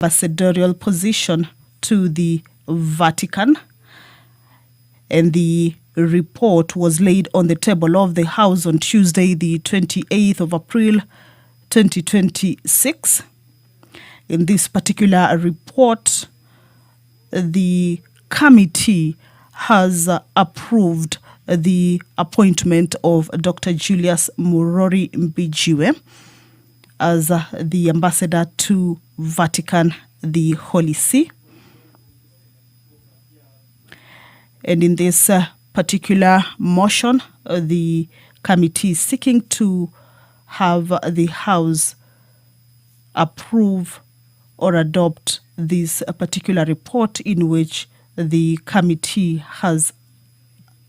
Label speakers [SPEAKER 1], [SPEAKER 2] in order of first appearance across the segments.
[SPEAKER 1] ambassadorial position to the Vatican, and the report was laid on the table of the House on Tuesday, the 28th of April, 2026. In this particular report, the committee has approved the appointment of Dr. Julius Murori Mbijiwe as the ambassador to Vatican, the Holy See. And in this particular motion, the committee is seeking to have the House approve or adopt this particular report, in which the committee has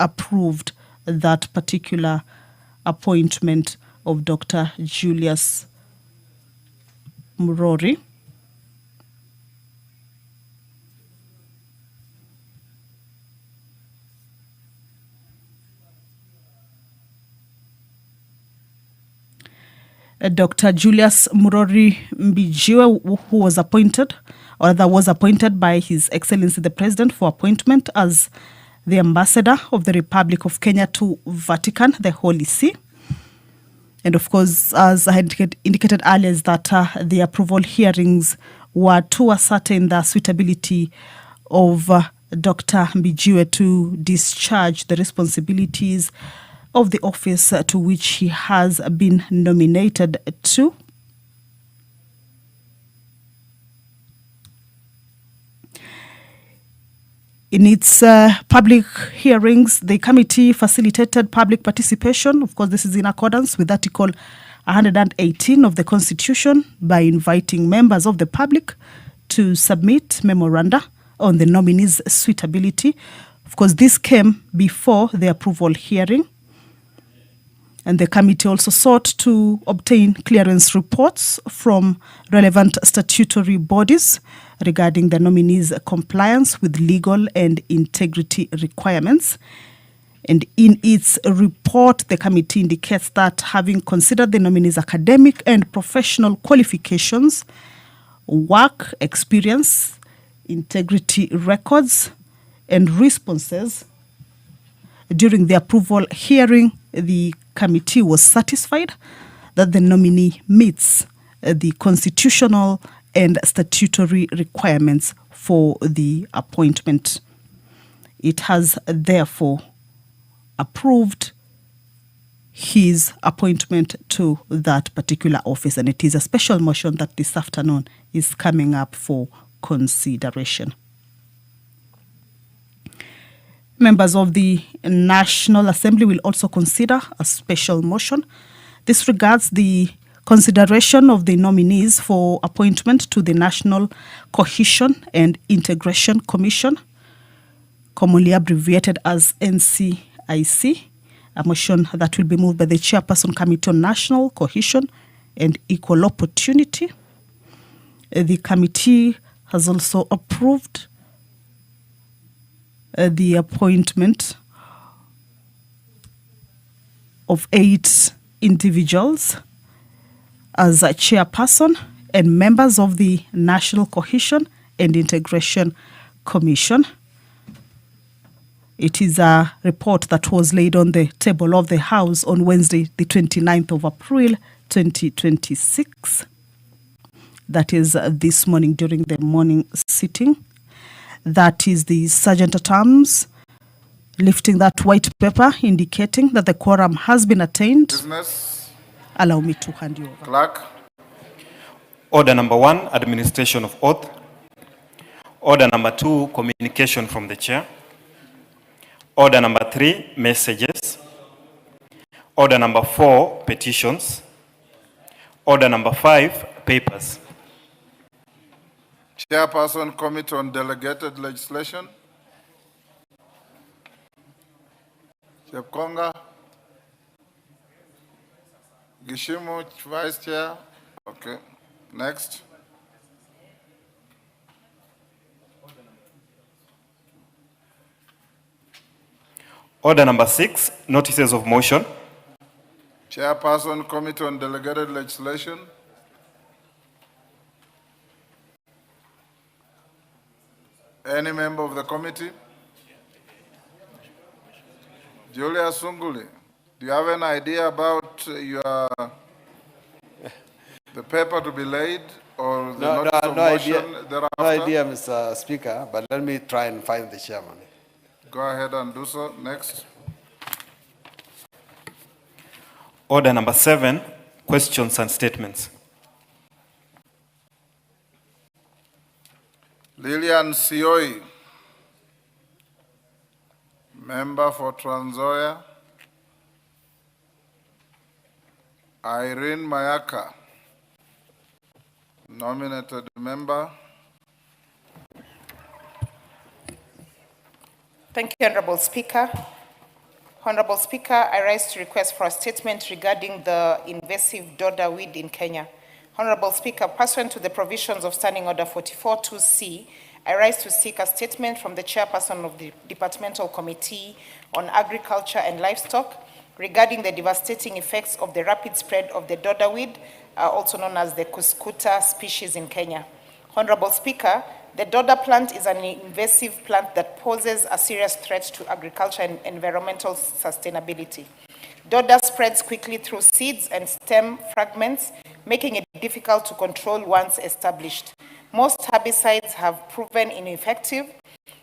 [SPEAKER 1] approved that particular appointment of Dr. Julius Murori. Dr. Julius Murori Mbijiwe, who was appointed, or that was appointed by His Excellency the President for appointment as the ambassador of the Republic of Kenya to Vatican, the Holy See. And of course, as I had indicated earlier, is that the approval hearings were to ascertain the suitability of Dr. Mbijiwe to discharge the responsibilities of the office to which he has been nominated to. In its public hearings, the committee facilitated public participation. Of course, this is in accordance with Article 118 of the Constitution, by inviting members of the public to submit memoranda on the nominees' suitability. Of course, this came before the approval hearing. And the committee also sought to obtain clearance reports from relevant statutory bodies regarding the nominees' compliance with legal and integrity requirements. And in its report, the committee indicates that, having considered the nominees' academic and professional qualifications, work experience, integrity records, and responses during the approval hearing, the committee was satisfied that the nominee meets the constitutional and statutory requirements for the appointment. It has therefore approved his appointment to that particular office, and it is a special motion that this afternoon is coming up for consideration. Members of the National Assembly will also consider a special motion. This regards the consideration of the nominees for appointment to the National Cohesion and Integration Commission, commonly abbreviated as NCIC, a motion that will be moved by the Chairperson, Committee on National Cohesion and Equal Opportunity. The committee has also approved the appointment of 8 individuals as a chairperson and members of the National Cohesion and Integration Commission. It is a report that was laid on the table of the House on Wednesday, the 29th of April, 2026. That is this morning during the morning sitting. That is the Sergeant at Arms lifting that white paper indicating that the quorum has been attained.
[SPEAKER 2] Business.
[SPEAKER 1] Allow me to hand you over.
[SPEAKER 2] Clerk.
[SPEAKER 3] Order number 1, administration of oath. Order number 2, communication from the chair. Order number 3, messages. Order number 4, petitions. Order number 5, papers.
[SPEAKER 2] Chairperson, Committee on Delegated Legislation. Chepkonga. Gishimu, Vice Chair. Okay. Next.
[SPEAKER 3] Order number 6, notices of motion.
[SPEAKER 2] Chairperson, Committee on Delegated Legislation. Any member of the committee? Julia Sunguli, do you have an idea about the paper to be laid or the notice of motion thereafter?
[SPEAKER 4] No idea, Mr. Speaker, but let me try and find the chairman.
[SPEAKER 2] Go ahead and do so. Next.
[SPEAKER 3] Order number 7, questions and statements.
[SPEAKER 2] Lilian Sioi, member for Trans Nzoia. Irene Mayaka, nominated member.
[SPEAKER 5] Thank you, Honorable Speaker. Honorable Speaker, I rise to request for a statement regarding the invasive dodder weed in Kenya. Honorable Speaker, pursuant to the provisions of Standing Order 44-2C, I rise to seek a statement from the chairperson of the Departmental Committee on Agriculture and Livestock regarding the devastating effects of the rapid spread of the dodder weed, also known as the Cuscuta species in Kenya. Honorable Speaker, the dodder plant is an invasive plant that poses a serious threat to agriculture and environmental sustainability. Dodder spreads quickly through seeds and stem fragments, making it difficult to control once established. Most herbicides have proven ineffective,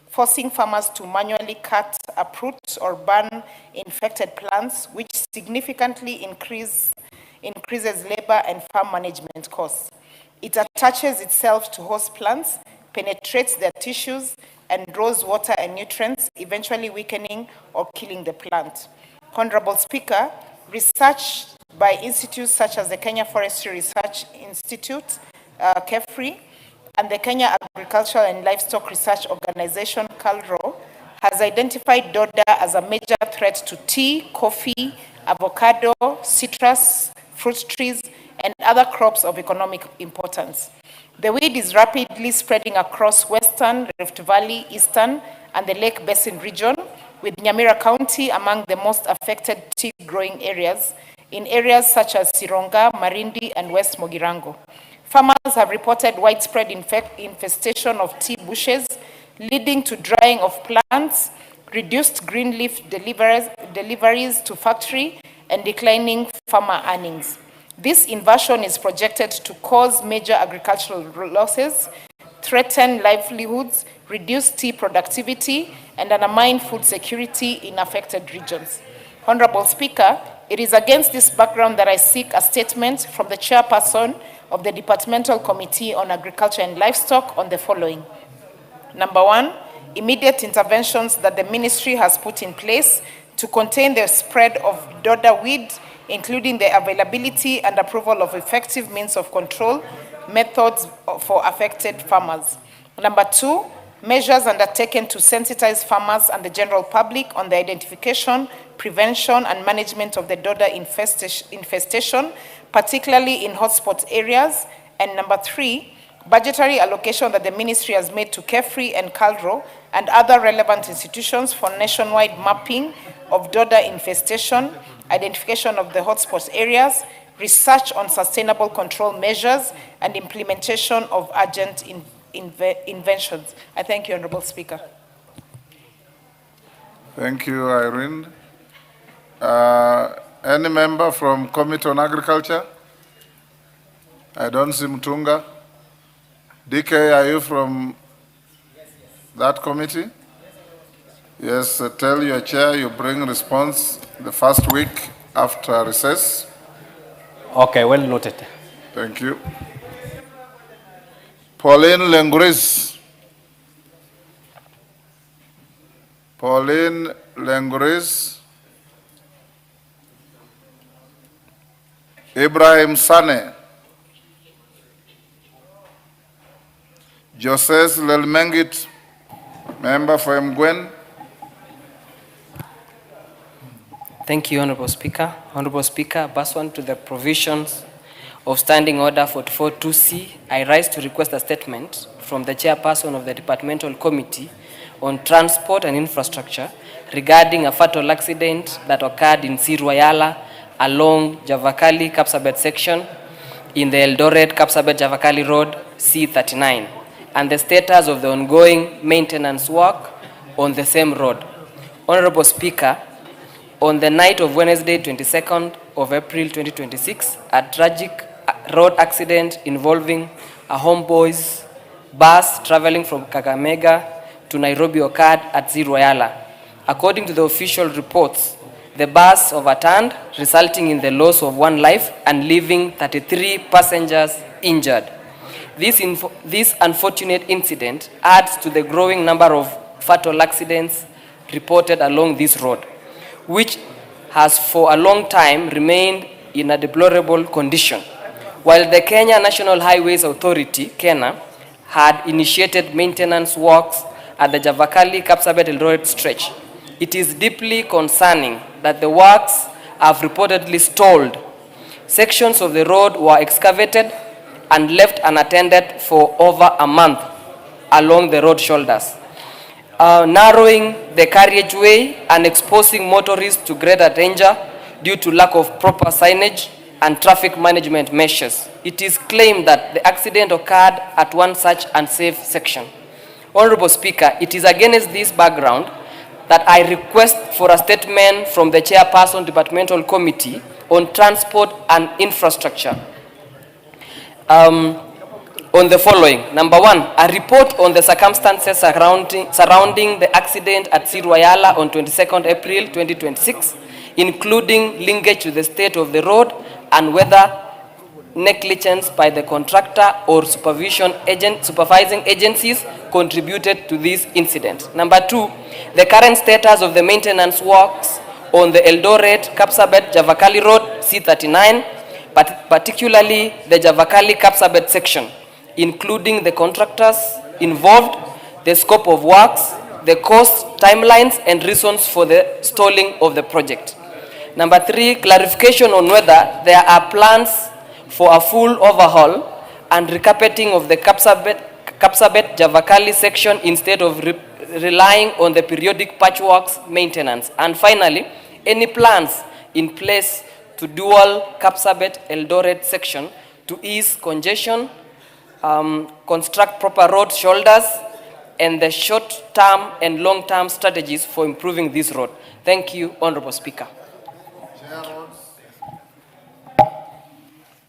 [SPEAKER 5] forcing farmers to manually cut, uproot, or burn infected plants, which significantly increases labor and farm management costs. It attaches itself to host plants, penetrates their tissues, and draws water and nutrients, eventually weakening or killing the plant. Honorable Speaker, research by institutes such as the Kenya Forestry Research Institute, KEFRI, and the Kenya Agricultural and Livestock Research Organization, KALRO, has identified dodder as a major threat to tea, coffee, avocado, citrus, fruit trees, and other crops of economic importance. The weed is rapidly spreading across Western, Rift Valley, Eastern, and the Lake Basin region, with Nyamira County among the most affected tea-growing areas, in areas such as Sironga, Marindi, and West Mogirango. Farmers have reported widespread infestation of tea bushes, leading to drying of plants, reduced green leaf deliveries to factory, and declining farmer earnings. This inversion is projected to cause major agricultural losses, threaten livelihoods, reduce tea productivity, and undermine food security in affected regions. Honorable Speaker, it is against this background that I seek a statement from the chairperson of the Departmental Committee on Agriculture and Livestock on the following. Number 1, immediate interventions that the ministry has put in place to contain the spread of dodder weed, including the availability and approval of effective means of control methods for affected farmers. Number 2, measures undertaken to sensitize farmers and the general public on the identification, prevention, and management of the dodder infestation, particularly in hotspot areas. And number 3, budgetary allocation that the ministry has made to KEFRI and KALRO and other relevant institutions for nationwide mapping of dodder infestation, identification of the hotspot areas, research on sustainable control measures, and implementation of urgent inventions. I thank you, Honorable Speaker.
[SPEAKER 2] Thank you, Irene. Any member from Committee on Agriculture? I don't see Mutunga. DK, are you from that committee? Yes, tell your chair you bring response the first week after recess.
[SPEAKER 4] Okay, well noted.
[SPEAKER 2] Thank you. Pauline Lenguris. Pauline Lenguris. Ibrahim Sane. Joses Lelmengit, member for Mgwen.
[SPEAKER 6] Thank you, Honorable Speaker. Honorable Speaker, pursuant to the provisions of Standing Order 44-2C, I rise to request a statement from the chairperson of the Departmental Committee on Transport and Infrastructure regarding a fatal accident that occurred in Sirwayala along Javakali Kapsabet section in the Eldoret Kapsabet Javakali Road C39. and the status of the ongoing maintenance work on the same road. Honorable Speaker, on the night of Wednesday, 22nd of April 2026, a tragic road accident involving a homeboys bus traveling from Kakamega to Nairobi occurred at Ziroyala. According to the official reports, the bus overturned, resulting in the loss of one life and leaving 33 passengers injured. This unfortunate incident adds to the growing number of fatal accidents reported along this road, which has for a long time remained in a deplorable condition. While the Kenya National Highways Authority, KENHA, had initiated maintenance works at the Javakali-Kapsabet Eldoret stretch, it is deeply concerning that the works have reportedly stalled. Sections of the road were excavated and left unattended for over a month along the road shoulders, narrowing the carriageway and exposing motorists to greater danger due to lack of proper signage and traffic management measures. It is claimed that the accident occurred at one such unsafe section. Honorable Speaker, it is against this background that I request for a statement from the Chairperson Departmental Committee on Transport and Infrastructure on the following. Number one, a report on the circumstances surrounding the accident at Sirwayala on 22nd April 2026, including linkage to the state of the road and whether negligence by the contractor or supervising agencies contributed to this incident. Number two, the current status of the maintenance works on the Eldoret-Kapsabet Javakali Road C39, particularly the Javakali-Kapsabet section, including the contractors involved, the scope of works, the cost, timelines, and reasons for the stalling of the project. Number three, clarification on whether there are plans for a full overhaul and recarpeting of the Kapsabet Javakali section instead of relying on the periodic patchworks maintenance. And finally, any plans in place to dual Kapsabet Eldoret section to ease congestion, construct proper road shoulders, and the short-term and long-term strategies for improving this road. Thank you, Honorable Speaker.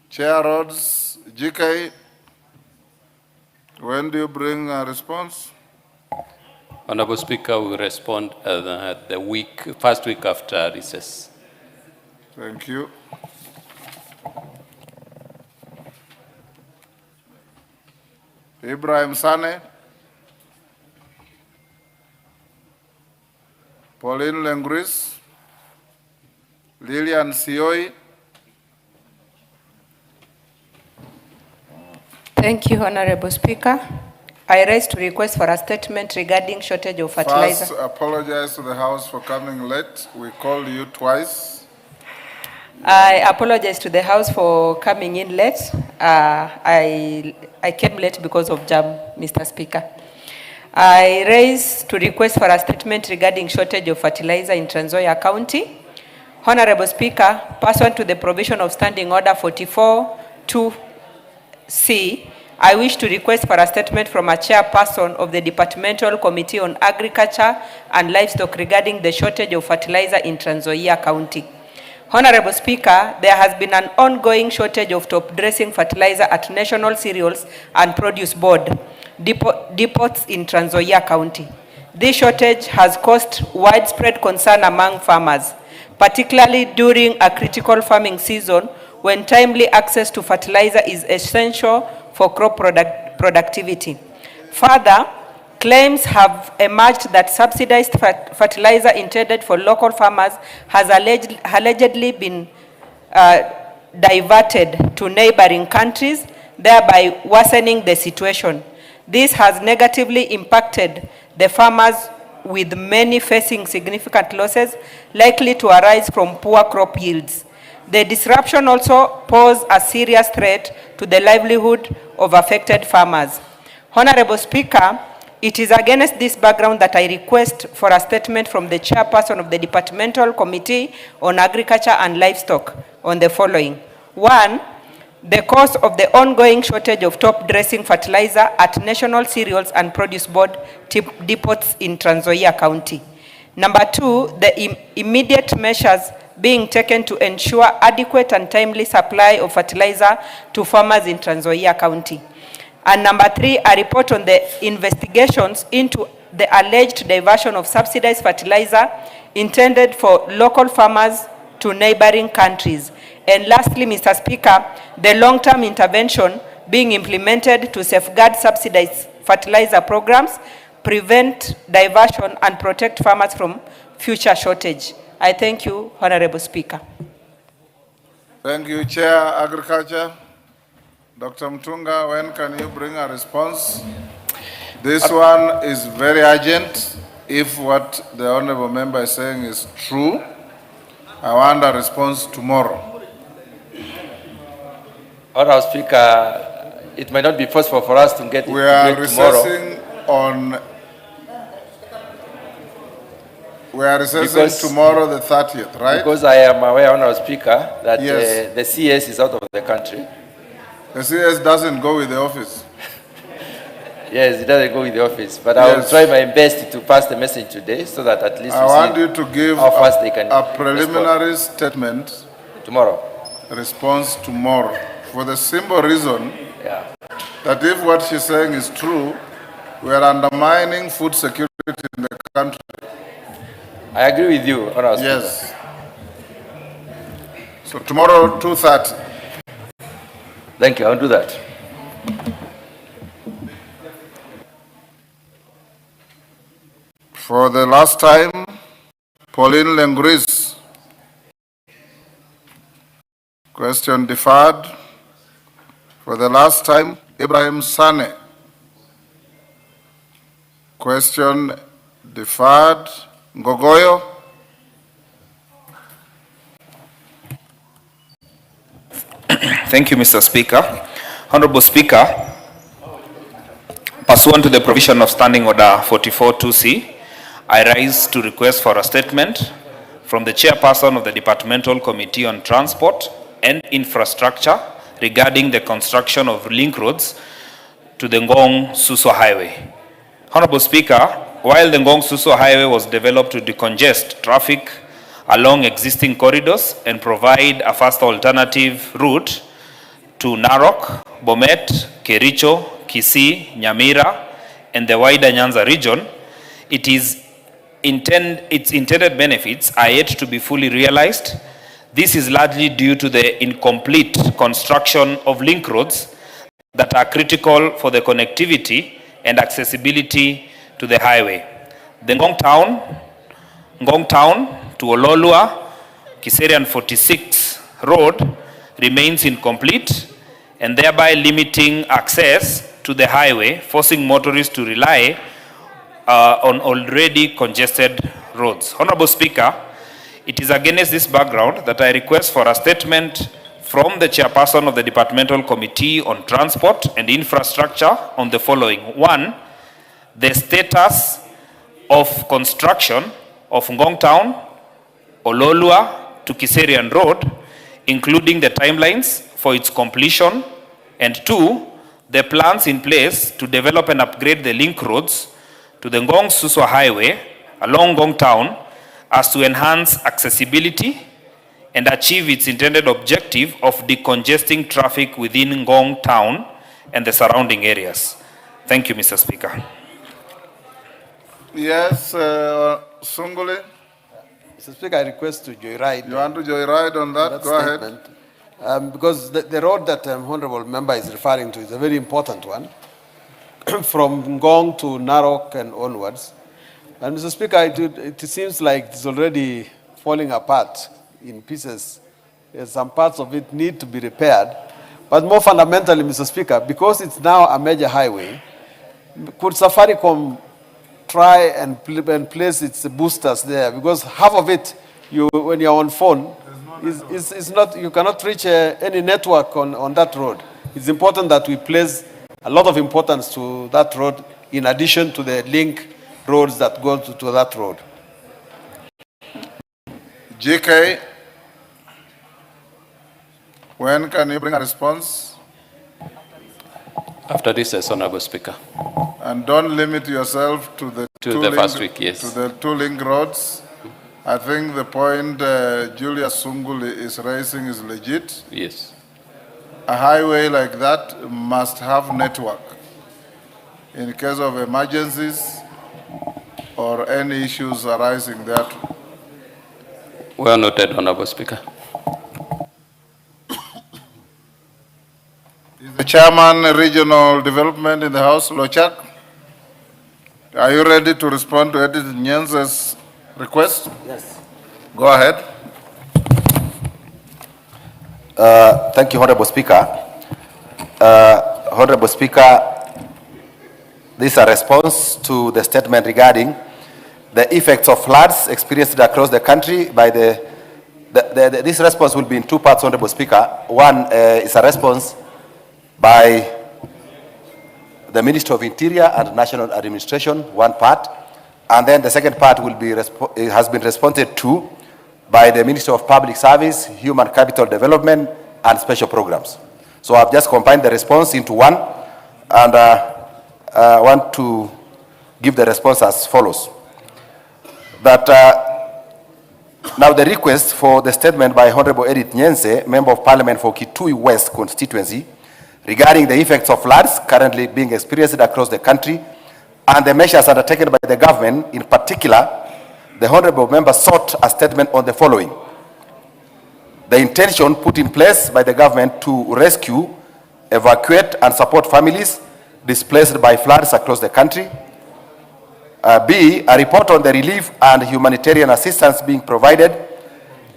[SPEAKER 2] Chair Roads, GK, when do you bring a response?
[SPEAKER 7] Honorable Speaker, we will respond the first week after recess.
[SPEAKER 2] Thank you. Ibrahim Sane, Pauline Lengris, Lilian Sioi.
[SPEAKER 8] Thank you, Honorable Speaker. I rise to request for a statement regarding shortage of fertilizer.
[SPEAKER 2] First, apologize to the House for coming late. We called you twice.
[SPEAKER 8] I apologize to the House for coming in late. I came late because of jam, Mr. Speaker. I rise to request for a statement regarding shortage of fertilizer in Trans Nzoia County. Honorable Speaker, pursuant to the provision of Standing Order 44-2C, I wish to request for a statement from a chairperson of the Departmental Committee on Agriculture and Livestock regarding the shortage of fertilizer in Trans Nzoia County. Honorable Speaker, there has been an ongoing shortage of top-dressing fertilizer at National Cereals and Produce Board depots in Trans Nzoia County. This shortage has caused widespread concern among farmers, particularly during a critical farming season when timely access to fertilizer is essential for crop productivity. Further, claims have emerged that subsidized fertilizer intended for local farmers has allegedly been diverted to neighboring countries, thereby worsening the situation. This has negatively impacted the farmers, with many facing significant losses likely to arise from poor crop yields. The disruption also poses a serious threat to the livelihood of affected farmers. Honorable Speaker, it is against this background that I request for a statement from the chairperson of the Departmental Committee on Agriculture and Livestock on the following. One, the cause of the ongoing shortage of top-dressing fertilizer at National Cereals and Produce Board depots in Trans Nzoia County. Number 2, the immediate measures being taken to ensure adequate and timely supply of fertilizer to farmers in Trans Nzoia County. And number 3, a report on the investigations into the alleged diversion of subsidized fertilizer intended for local farmers to neighboring countries. And lastly, Mr. Speaker, the long-term intervention being implemented to safeguard subsidized fertilizer programs, prevent diversion, and protect farmers from future shortage. I thank you, Honorable Speaker.
[SPEAKER 2] Thank you, Chair, Agriculture. Dr. Mtunga, when can you bring a response? This one is very urgent. If what the Honorable Member is saying is true, I want a response tomorrow.
[SPEAKER 9] Honorable Speaker, it might not be possible for us to get it
[SPEAKER 2] We are
[SPEAKER 9] recessing
[SPEAKER 2] on. We are recessing tomorrow, the 30th, right?
[SPEAKER 9] Because I am aware, Honorable Speaker, that
[SPEAKER 2] Yes.
[SPEAKER 9] the CS is out of the country.
[SPEAKER 2] The CS doesn't go with the office.
[SPEAKER 9] Yes, it doesn't go with the office, but I will try my best to pass the message today so that at least
[SPEAKER 2] I want you to give
[SPEAKER 9] how fast they can
[SPEAKER 2] a preliminary statement,
[SPEAKER 9] tomorrow.
[SPEAKER 2] response tomorrow, for the simple reason that if what she's saying is true, we are undermining food security in the country.
[SPEAKER 9] I agree with you, Honorable Speaker.
[SPEAKER 2] Yes. So tomorrow, 2:30.
[SPEAKER 9] Thank you, I'll do that.
[SPEAKER 2] For the last time, Pauline Lengris. Question deferred. For the last time, Ibrahim Sane. Question deferred. Ngogoyo.
[SPEAKER 10] Thank you, Mr. Speaker. Honorable Speaker, pursuant to the provision of Standing Order 44-2C, I rise to request for a statement from the Chairperson of the Departmental Committee on Transport and Infrastructure regarding the construction of link roads to the Ngong-Suswa Highway. Honorable Speaker, while the Ngong-Suswa Highway was developed to decongest traffic along existing corridors and provide a faster alternative route to Narok, Bomet, Kericho, Kisii, Nyamira, and the wider Nyanza region, its intended benefits are yet to be fully realized. This is largely due to the incomplete construction of link roads that are critical for the connectivity and accessibility to the highway. The Ngong Town to Ololua, Kiserian 46 road remains incomplete and thereby limiting access to the highway, forcing motorists to rely on already congested roads. Honorable Speaker, it is against this background that I request for a statement from the Chairperson of the Departmental Committee on Transport and Infrastructure on the following. 1, the status of construction of Ngong Town, Ololua to Kiserian Road, including the timelines for its completion, and 2, the plans in place to develop and upgrade the link roads to the Ngong-Suswa Highway along Ngong Town as to enhance accessibility and achieve its intended objective of decongesting traffic within Ngong Town and the surrounding areas. Thank you, Mr. Speaker.
[SPEAKER 2] Yes, Sungule.
[SPEAKER 4] Mr. Speaker, I request to joyride.
[SPEAKER 2] You want to joyride on that? Go
[SPEAKER 4] statement. Ahead. Because the road that Honorable Member is referring to is a very important one, from Ngong to Narok and onwards. And Mr. Speaker, it seems like it's already falling apart in pieces. Some parts of it need to be repaired. But more fundamentally, Mr. Speaker, because it's now a major highway, could Safaricom try and place its boosters there? Because half of it, when you're on phone, is not, you cannot reach any network on that road. It's important that we place a lot of importance to that road in addition to the link roads that go to that road.
[SPEAKER 2] GK. When can you bring a response?
[SPEAKER 7] After this, Honorable Speaker.
[SPEAKER 2] And don't limit yourself to the
[SPEAKER 7] first week, yes.
[SPEAKER 2] To the two link roads. I think the point Julius Sunguli is raising is legit.
[SPEAKER 7] Yes.
[SPEAKER 2] A highway like that must have network in case of emergencies or any issues arising there.
[SPEAKER 7] Well noted, Honorable Speaker.
[SPEAKER 2] Is the Chairman Regional Development in the House, Lochak? Are you ready to respond to Edith Nyenze's request?
[SPEAKER 11] Yes.
[SPEAKER 2] Go ahead.
[SPEAKER 11] Thank you, Honorable Speaker. Honorable Speaker, this is a response to the statement regarding the effects of floods experienced across the country by this response will be in two parts, Honorable Speaker. One is a response by the Ministry of Interior and National Administration, one part, and then the second part will be has been responded to by the Ministry of Public Service, Human Capital Development, and Special Programs. So I've just combined the response into one, and I want to give the response as follows. That now the request for the statement by Honorable Edith Nyenze, Member of Parliament for Kitui West constituency, regarding the effects of floods currently being experienced across the country and the measures undertaken by the government. In particular, the Honorable Member sought a statement on the following. The intention put in place by the government to rescue, evacuate, and support families displaced by floods across the country. B, a report on the relief and humanitarian assistance being provided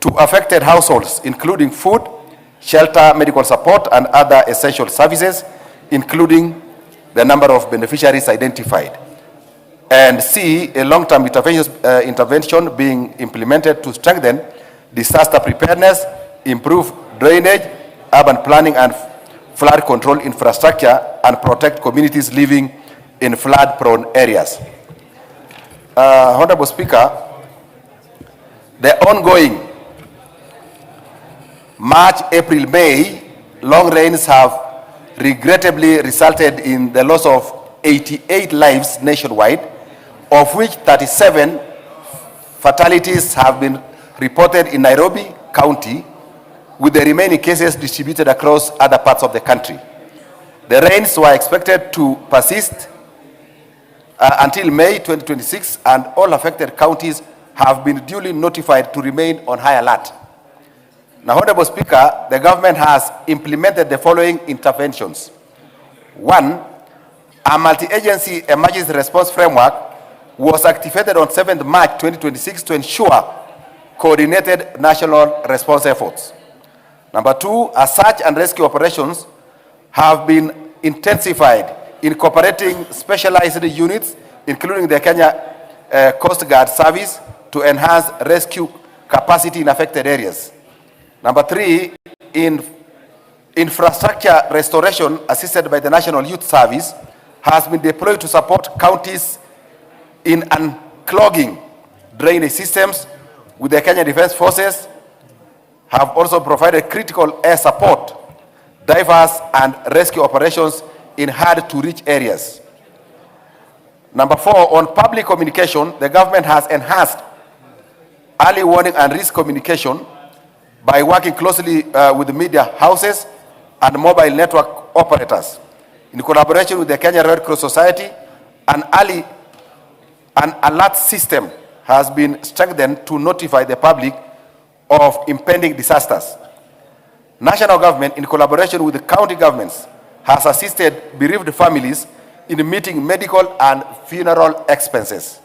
[SPEAKER 11] to affected households, including food, shelter, medical support, and other essential services, including the number of beneficiaries identified. And C, a long-term intervention being implemented to strengthen disaster preparedness, improve drainage, urban planning, and flood control infrastructure, and protect communities living in flood-prone areas. Honorable Speaker, the ongoing March, April, May long rains have regrettably resulted in the loss of 88 lives nationwide, of which 37 fatalities have been reported in Nairobi County, with the remaining cases distributed across other parts of the country. The rains were expected to persist until May 2026, and all affected counties have been duly notified to remain on high alert. Now, Honorable Speaker, the government has implemented the following interventions. One, a multi-agency emergency response framework was activated on 7th March 2026 to ensure coordinated national response efforts. Number two, a search and rescue operations have been intensified, incorporating specialized units, including the Kenya Coast Guard Service, to enhance rescue capacity in affected areas. Number three, infrastructure restoration assisted by the National Youth Service has been deployed to support counties in unclogging drainage systems, with the Kenya Defense Forces have also provided critical air support, divers, and rescue operations in hard-to-reach areas. Number four, on public communication, the government has enhanced early warning and risk communication by working closely with the media houses and mobile network operators. In collaboration with the Kenya Red Cross Society, an alert system has been strengthened to notify the public of impending disasters. National government, in collaboration with the county governments, has assisted bereaved families in meeting medical and funeral expenses.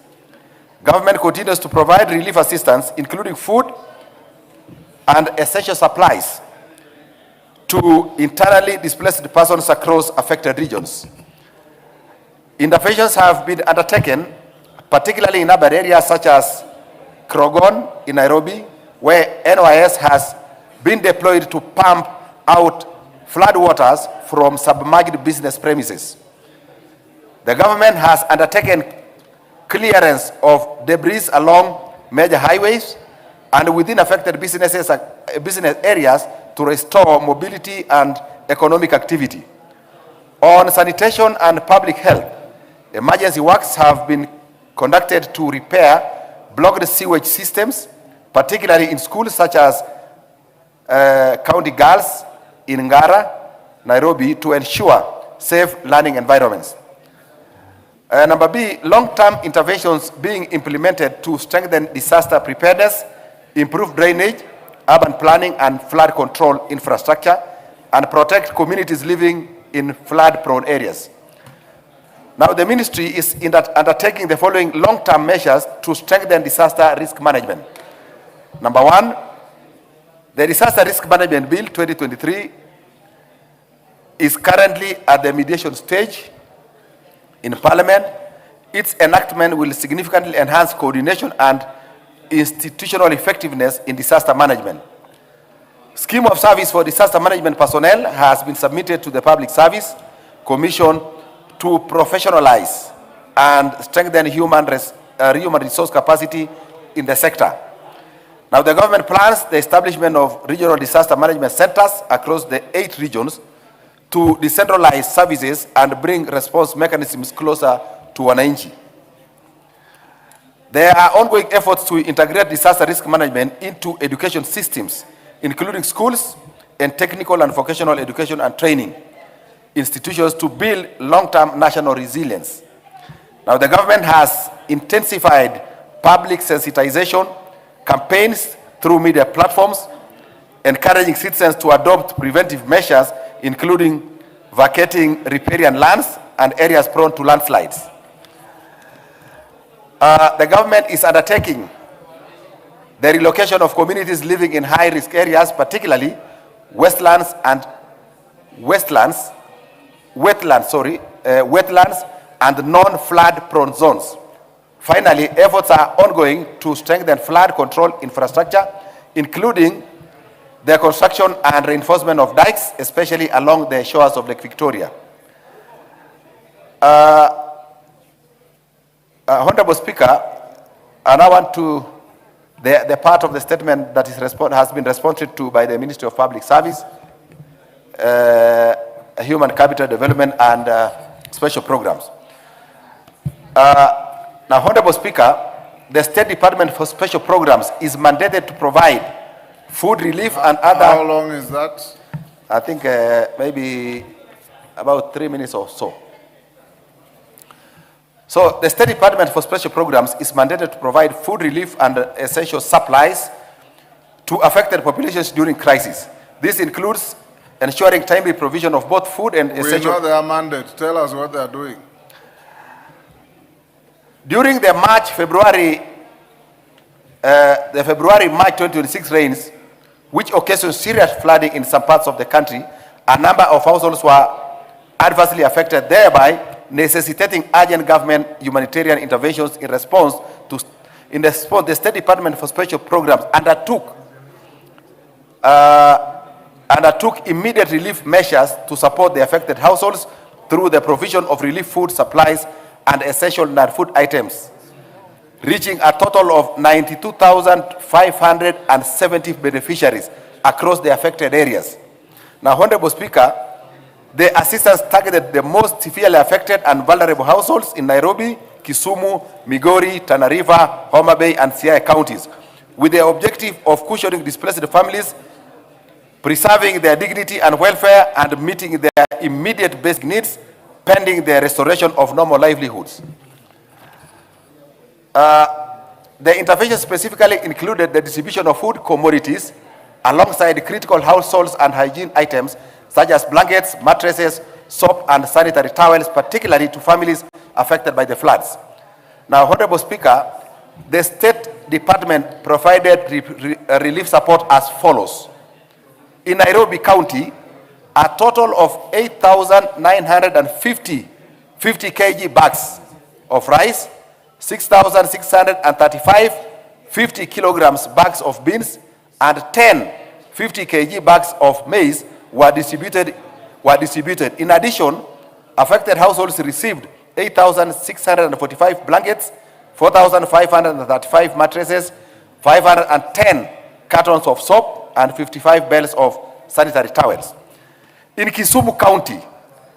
[SPEAKER 11] Government continues to provide relief assistance, including food and essential supplies, to internally displaced persons across affected regions. Interventions have been undertaken, particularly in urban areas such as Krogon in Nairobi, where NYS has been deployed to pump out floodwaters from submerged business premises. The government has undertaken clearance of debris along major highways and within affected business areas to restore mobility and economic activity. On sanitation and public health, emergency works have been conducted to repair blocked sewage systems, particularly in schools such as County Girls in Ngara, Nairobi, to ensure safe learning environments. Number B, long-term interventions being implemented to strengthen disaster preparedness, improve drainage, urban planning and flood control infrastructure, and protect communities living in flood-prone areas. Now, the ministry is undertaking the following long-term measures to strengthen disaster risk management. Number one, the Disaster Risk Management Bill 2023 is currently at the mediation stage in Parliament. Its enactment will significantly enhance coordination and institutional effectiveness in disaster management. Scheme of service for disaster management personnel has been submitted to the Public Service Commission to professionalize and strengthen human resource capacity in the sector. Now, the government plans the establishment of regional disaster management centers across the 8 regions to decentralize services and bring response mechanisms closer to wananchi. There are ongoing efforts to integrate disaster risk management into education systems, including schools and technical and vocational education and training institutions to build long-term national resilience. Now, the government has intensified public sensitization campaigns through media platforms, encouraging citizens to adopt preventive measures, including vacating riparian lands and areas prone to landslides. The government is undertaking the relocation of communities living in high-risk areas, particularly wetlands and non-flood prone zones. Finally, efforts are ongoing to strengthen flood control infrastructure, including the construction and reinforcement of dikes, especially along the shores of Lake Victoria. Honorable Speaker, I now want to the part of the statement that is has been responded to by the Ministry of Public Service, Human Capital Development and Special Programs. Now, Honorable Speaker, the State Department for Special Programs is mandated to provide food relief and other...
[SPEAKER 2] How long is that?
[SPEAKER 11] I think maybe about 3 minutes or so. So, the State Department for Special Programs is mandated to provide food relief and essential supplies to affected populations during crisis. This includes ensuring timely provision of both food and essential...
[SPEAKER 2] We know their mandate. Tell us what they are doing.
[SPEAKER 11] During the February-March 2026 rains, which occasioned serious flooding in some parts of the country, a number of households were adversely affected, thereby necessitating urgent government humanitarian interventions in response to the State Department for Special Programs undertook immediate relief measures to support the affected households through the provision of relief food supplies and essential non-food items, reaching a total of 92,570 beneficiaries across the affected areas. Now, Honorable Speaker, the assistance targeted the most severely affected and vulnerable households in Nairobi, Kisumu, Migori, Tana River, Homa Bay, and Siaya counties, with the objective of cushioning displaced families, preserving their dignity and welfare, and meeting their immediate basic needs, pending the restoration of normal livelihoods. The intervention specifically included the distribution of food commodities alongside critical households and hygiene items such as blankets, mattresses, soap, and sanitary towels, particularly to families affected by the floods. Now, Honorable Speaker, the State Department provided relief support as follows. In Nairobi County, a total of 8,950 kg bags of rice, 6,635 50 kilograms bags of beans, and 10 50 kg bags of maize were distributed. In addition, affected households received 8,645 blankets, 4,535 mattresses, 510 cartons of soap, and 55 bales of sanitary towels. In Kisumu County,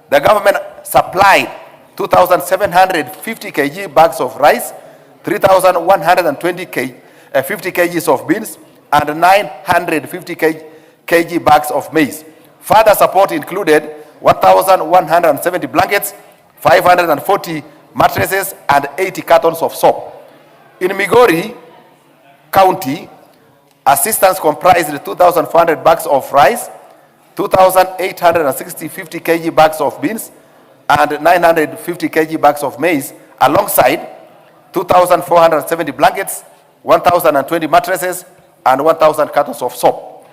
[SPEAKER 11] the government supplied 2,750 kg bags of rice, 3,120 50 kgs of beans, and 950 kg bags of maize. Further support included 1,170 blankets, 540 mattresses, and 80 cartons of soap. In Migori County, assistance comprised 2,400 bags of rice, 2,860 50 kg bags of beans, and 950 kg bags of maize, alongside 2,470 blankets, 1,020 mattresses, and 1,000 cartons of soap.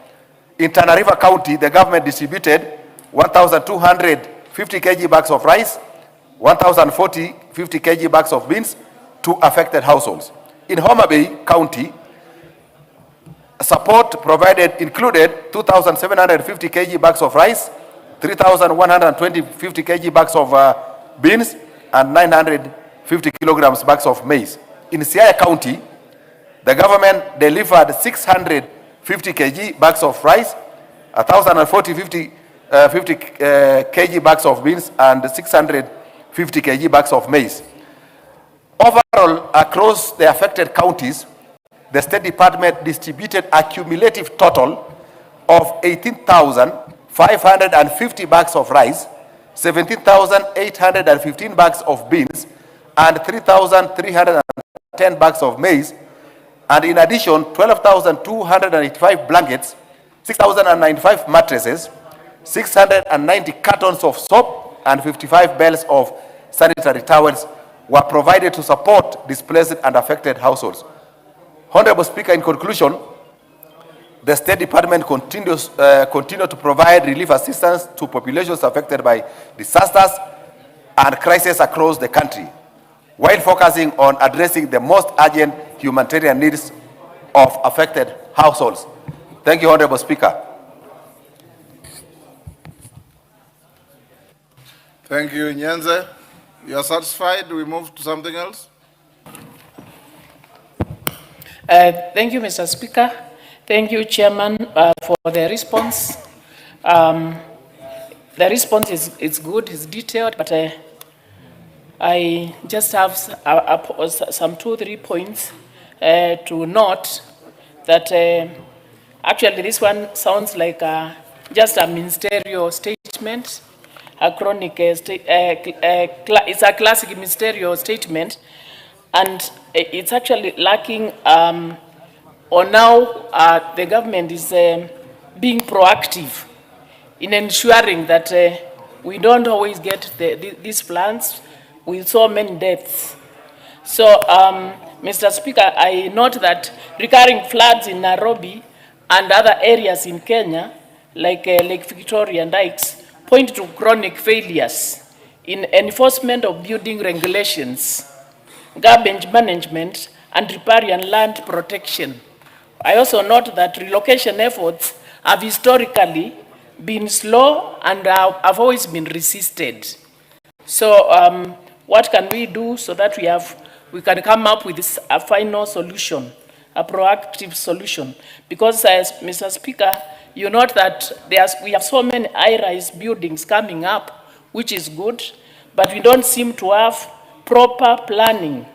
[SPEAKER 11] In Tana River County, the government distributed 1,250 kg bags of rice, 1,040 50 kg bags of beans to affected households. In Homa Bay County, support provided included 2,750 kg bags of rice, 3,120 50 kg bags of beans, and 950 kilograms bags of maize. In Siaya County, the government delivered 650 kg bags of rice, 1,040 50 kg bags of beans, and 650 kg bags of maize. Overall, across the affected counties, the State Department distributed a cumulative total of 18,550 bags of rice, 17,815 bags of beans, and 3,310 bags of maize, and in addition, 12,285 blankets, 6,095 mattresses, 690 cartons of soap, and 55 bales of sanitary towels were provided to support displaced and affected households. Honorable Speaker, in conclusion, the State Department continues to provide relief assistance to populations affected by disasters and crises across the country, while focusing on addressing the most urgent humanitarian needs of affected households. Thank you, Honorable Speaker.
[SPEAKER 2] Thank you, Nyenze. You are satisfied? We move to something else?
[SPEAKER 12] Thank you, Mr. Speaker. Thank you, Chairman, for the response. The response is good, it's detailed, but I just have some 2-3 points to note that actually this one sounds like just a ministerial statement, a chronic, it's a classic ministerial statement, and it's actually lacking on how the government is being proactive in ensuring that we don't always get these plans with so many deaths. So, Mr. Speaker, I note that recurring floods in Nairobi and other areas in Kenya, like Lake Victoria and Dikes, point to chronic failures in enforcement of building regulations, garbage management, and riparian land protection. I also note that relocation efforts have historically been slow and have always been resisted. So what can we do so that we can come up with a final solution, a proactive solution? Because as Mr. Speaker, you note that we have so many high-rise buildings coming up, which is good, but we don't seem to have proper planning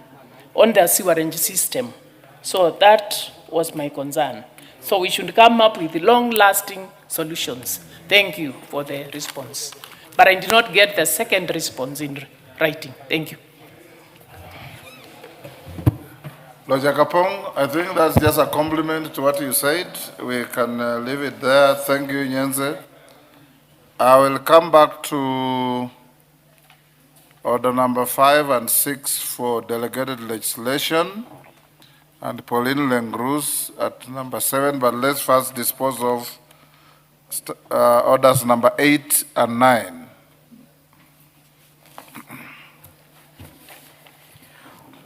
[SPEAKER 12] on the sewerage system. So that was my concern. So we should come up with long-lasting solutions. Thank you for the response. But I did not get the second response in writing. Thank you.
[SPEAKER 2] Loja Kapong, I think that's just a compliment to what you said. We can leave it there. Thank you, Nyenze. I will come back to order number 5 and 6 for delegated legislation, and Pauline Lengruz at number 7, but let's first dispose of orders number 8 and 9.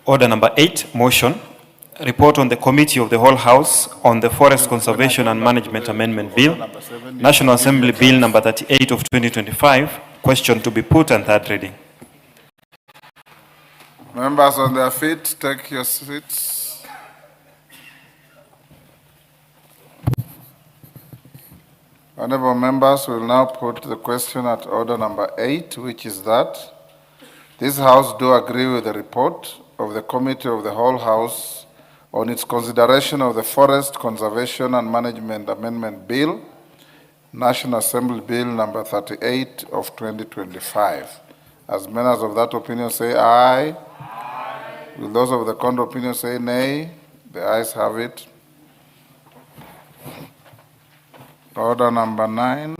[SPEAKER 3] Order number 8, motion. Report on the Committee of the Whole House on the Forest Conservation and Management Amendment Bill, National Assembly Bill number 38 of 2025, question to be put and third reading.
[SPEAKER 2] Members on their feet, take your seats. Honorable members, will now put the question at order number 8, which is that this House do agree with the report of the Committee of the Whole House on its consideration of the Forest Conservation and Management Amendment Bill, National Assembly Bill number 38 of 2025. As members of that opinion say aye. Aye. Will those of the contrary opinion say nay? The ayes have it. Order number 9.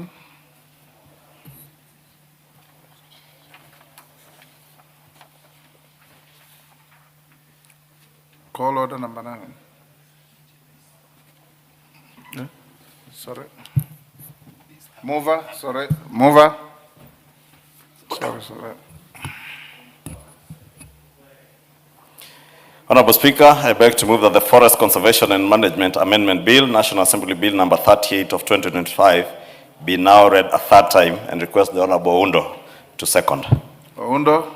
[SPEAKER 2] Call order number 9. Yeah? Sorry. Mover, sorry. Mover. Sorry.
[SPEAKER 13] Honorable Speaker, I beg to move that the Forest Conservation and Management Amendment Bill, National Assembly Bill number 38 of 2025, be now read a third time and request the Honorable Oundo to second.
[SPEAKER 2] Oundo.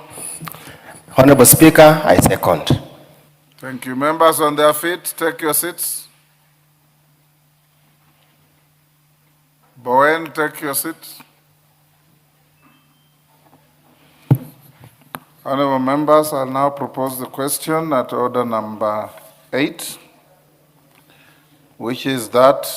[SPEAKER 14] Honorable Speaker, I second.
[SPEAKER 2] Thank you. Members on their feet, take your seats. Bowen, take your seats. Honorable members, I'll now propose the question at order number 8, which is that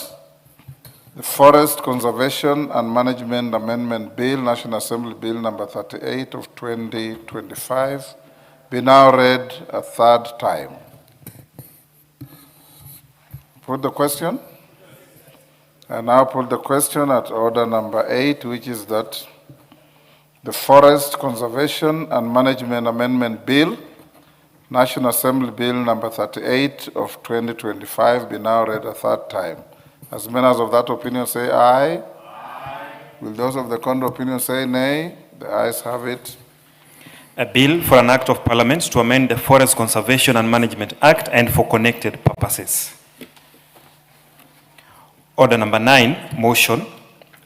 [SPEAKER 2] the Forest Conservation and Management Amendment Bill, National Assembly Bill number 38 of 2025, be now read a third time. Put the question. I now put the question at order number 8, which is that the Forest Conservation and Management Amendment Bill, National Assembly Bill number 38 of 2025, be now read a third time. As members of that opinion say aye. Aye. Will those of the contrary opinion say nay? The ayes have it.
[SPEAKER 3] A bill for an act of parliament to amend the Forest Conservation and Management Act and for connected purposes. Order number 9, motion.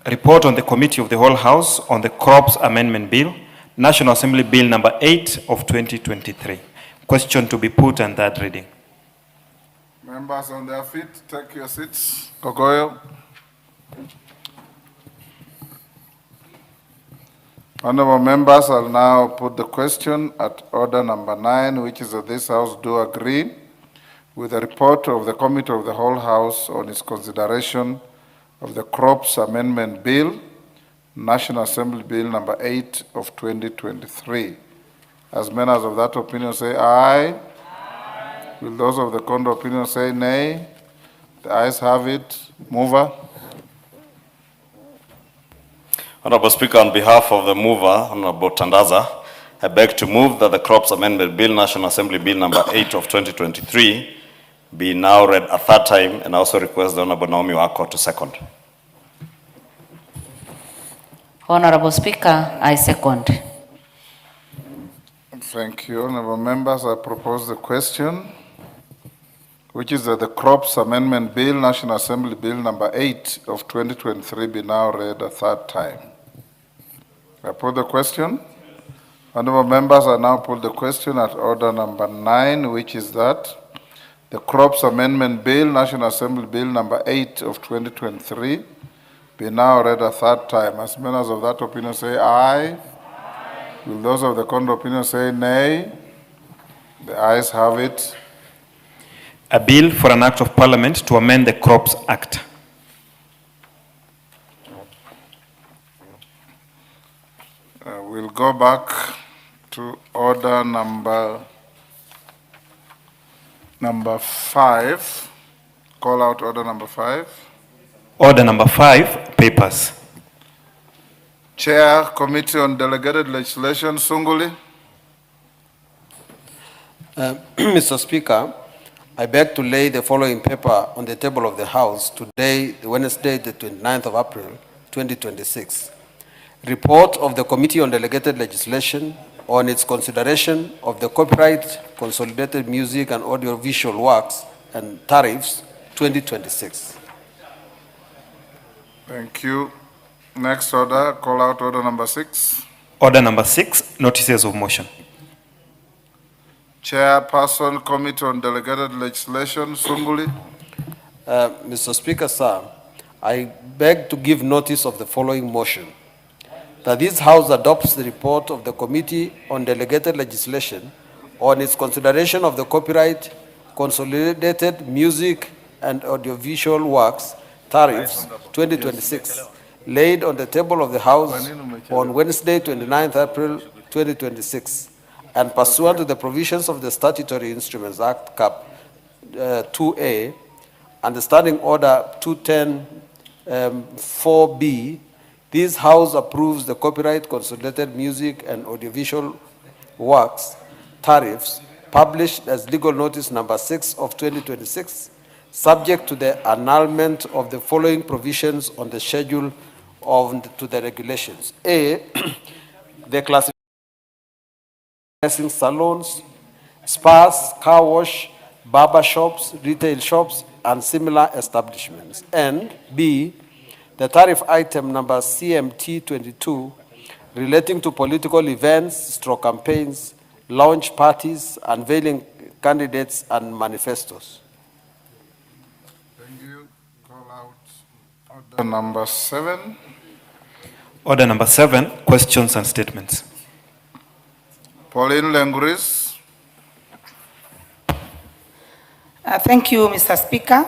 [SPEAKER 3] Report on the Committee of the Whole House on the Crops Amendment Bill, National Assembly Bill number 8 of 2023. Question to be put and third reading.
[SPEAKER 2] Members on their feet, take your seats. Kogoyo. Honorable members, I'll now put the question at order number 9, which is that this House do agree with the report of the Committee of the Whole House on its consideration of the Crops Amendment Bill, National Assembly Bill number 8 of 2023. As members of that opinion say aye. Aye. Will those of the contrary opinion say nay? The ayes have it. Mover.
[SPEAKER 13] Honorable Speaker, on behalf of the mover, Honorable Tandaza, I beg to move that the Crops Amendment Bill, National Assembly Bill number 8 of 2023, be now read a third time, and also request the Honorable Naomi Wako to second.
[SPEAKER 15] Honorable Speaker, I second.
[SPEAKER 2] Thank you, honorable members. I propose the question, which is that the Crops Amendment Bill, National Assembly Bill number 8 of 2023, be now read a third time. I put the question. Honorable members, I now put the question at order number 9, which is that the Crops Amendment Bill, National Assembly Bill number 8 of 2023, be now read a third time. As members of that opinion say aye. Aye. Will those of the contrary opinion say nay? The ayes have it.
[SPEAKER 3] A bill for an act of parliament to amend the Crops Act.
[SPEAKER 2] We'll go back to order number 5. Call out order number 5.
[SPEAKER 3] Order number 5, papers.
[SPEAKER 2] Chair, Committee on Delegated Legislation, Sunguli.
[SPEAKER 4] Mr. Speaker, I beg to lay the following paper on the table of the House today, Wednesday, the 29th of April, 2026. Report of the Committee on Delegated Legislation on its consideration of the Copyright, Consolidated Music and Audiovisual Works and Tariffs, 2026.
[SPEAKER 2] Thank you. Next order, call out order number 6.
[SPEAKER 3] Order number 6, notices of motion.
[SPEAKER 2] Chairperson, Committee on Delegated Legislation, Sunguli.
[SPEAKER 4] Mr. Speaker, sir, I beg to give notice of the following motion. That this House adopts the report of the Committee on Delegated Legislation on its consideration of the copyright, consolidated music and audiovisual works, tariffs 2026, laid on the table of the House on Wednesday, 29th April 2026, and pursuant to the provisions of the Statutory Instruments Act, Cap 2A, and the Standing Order 210-4B, this House approves the copyright, consolidated music and audiovisual works, tariffs, published as legal notice number 6 of 2026, subject to the annulment of the following provisions on the schedule to the regulations. A, the classification salons, spas, car wash, barber shops, retail shops, and similar establishments. And B, the tariff item number CMT 22 relating to political events, campaigns, launch parties, unveiling candidates, and manifestos.
[SPEAKER 2] Thank you. Call out order number 7.
[SPEAKER 3] Order number 7, questions and statements.
[SPEAKER 2] Pauline Lenguris.
[SPEAKER 16] Thank you, Mr. Speaker.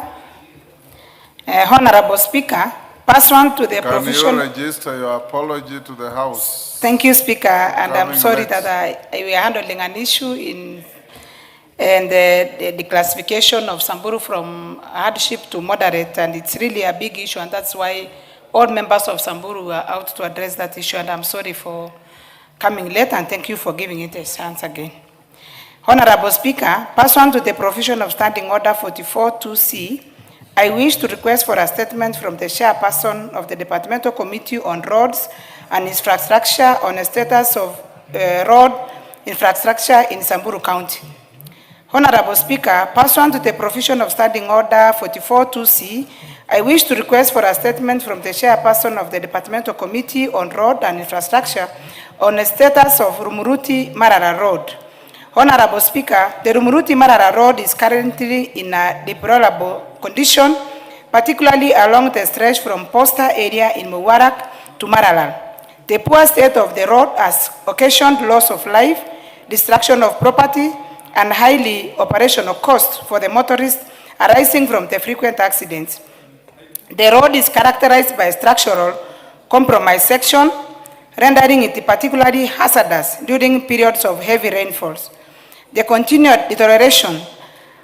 [SPEAKER 16] Honorable Speaker, pursuant to the provision...
[SPEAKER 2] Can you register your apology to the House?
[SPEAKER 16] Thank you, Speaker, and I'm sorry that we are handling an issue in the classification of Samburu from hardship to moderate, and it's really a big issue, and that's why all members of Samburu are out to address that issue, and I'm sorry for coming late, and thank you for giving it a chance again. Honorable Speaker, pursuant to the provision of Standing Order 44-2C, I wish to request for a statement from the chairperson of the Departmental Committee on Roads and Infrastructure on the status of road infrastructure in Samburu County. Honorable Speaker, pursuant to the provision of Standing Order 44-2C, I wish to request for a statement from the chairperson of the Departmental Committee on Road and Infrastructure on the status of Rumuruti Marara Road. Honorable Speaker, the Rumuruti Marara Road is currently in a deplorable condition, particularly along the stretch from Posta area in Mubarak to Maralal. The poor state of the road has occasioned loss of life, destruction of property, and highly operational costs for the motorists arising from the frequent accidents. The road is characterized by structural compromised section, rendering it particularly hazardous during periods of heavy rainfalls. The continued deterioration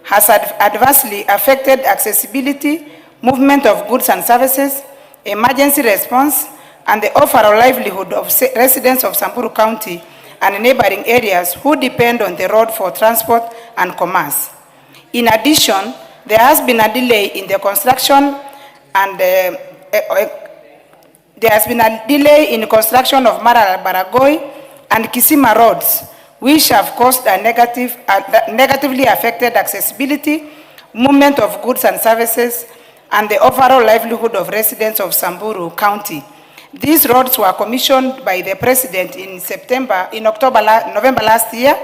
[SPEAKER 16] has adversely affected accessibility, movement of goods and services, emergency response, and the overall livelihood of residents of Samburu County and neighboring areas who depend on the road for transport and commerce. In addition, there has been a delay in the construction and of Maralal Baragoi and Kisima roads, which have caused a negatively affected accessibility, movement of goods and services, and the overall livelihood of residents of Samburu County. These roads were commissioned by the President in November last year,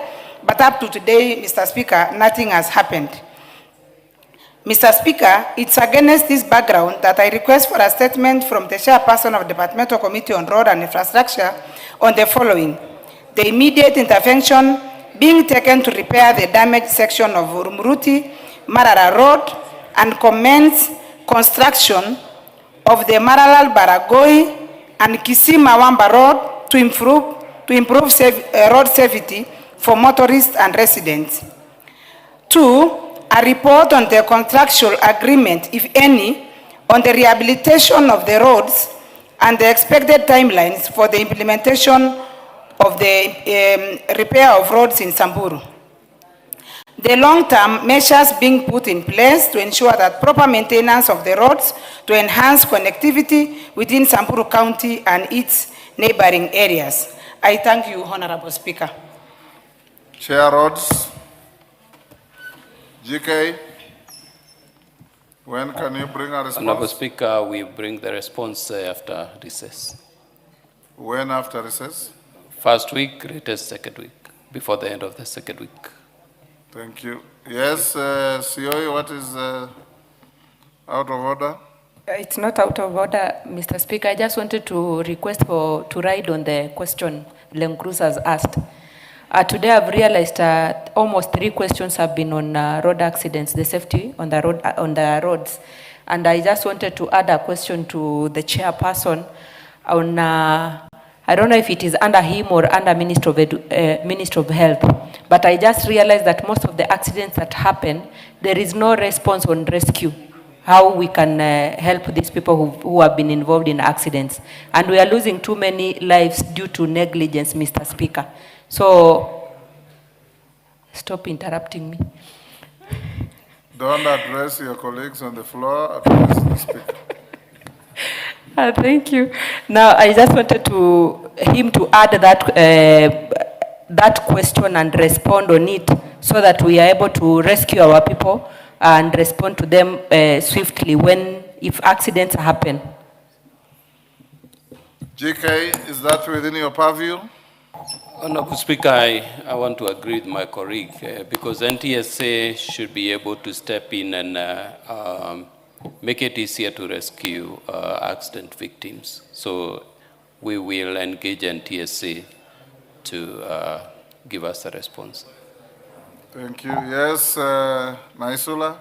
[SPEAKER 16] but up to today, Mr. Speaker, nothing has happened. Mr. Speaker, it's against this background that I request for a statement from the chairperson of the Departmental Committee on Road and Infrastructure on the following. The immediate intervention being taken to repair the damaged section of Rumuruti Marara Road and commence construction of the Maralal Baragoi and Kisima Wamba Road to improve road safety for motorists and residents. 2, a report on the contractual agreement, if any, on the rehabilitation of the roads and the expected timelines for the implementation of the repair of roads in Samburu. The long-term measures being put in place to ensure that proper maintenance of the roads to enhance connectivity within Samburu County and its neighboring areas. I thank you, Honorable Speaker.
[SPEAKER 2] Chair Roads. GK, when can you bring a response?
[SPEAKER 7] Honorable Speaker, we bring the response after recess.
[SPEAKER 2] When after recess?
[SPEAKER 7] First week, greatest second week, before the end of the second week.
[SPEAKER 2] Thank you. Yes, COE, what is out of order?
[SPEAKER 8] It's not out of order, Mr. Speaker. I just wanted to request to ride on the question Len Cruz has asked. Today I've realized almost 3 questions have been on road accidents, the safety on the roads. And I just wanted to add a question to the chairperson on, I don't know if it is under him or under Minister of Health, but I just realized that most of the accidents that happen, there is no response on rescue. How we can help these people who have been involved in accidents. And we are losing too many lives due to negligence, Mr. Speaker. So, stop interrupting me.
[SPEAKER 2] Don't address your colleagues on the floor, address the speaker.
[SPEAKER 8] Thank you. Now, I just wanted him to add that question and respond on it so that we are able to rescue our people and respond to them swiftly if accidents happen.
[SPEAKER 2] GK, is that within your purview?
[SPEAKER 7] Honorable Speaker, I want to agree with my colleague because NTSA should be able to step in and make it easier to rescue accident victims. So we will engage NTSA to give us a response.
[SPEAKER 2] Thank you. Yes, Naisula.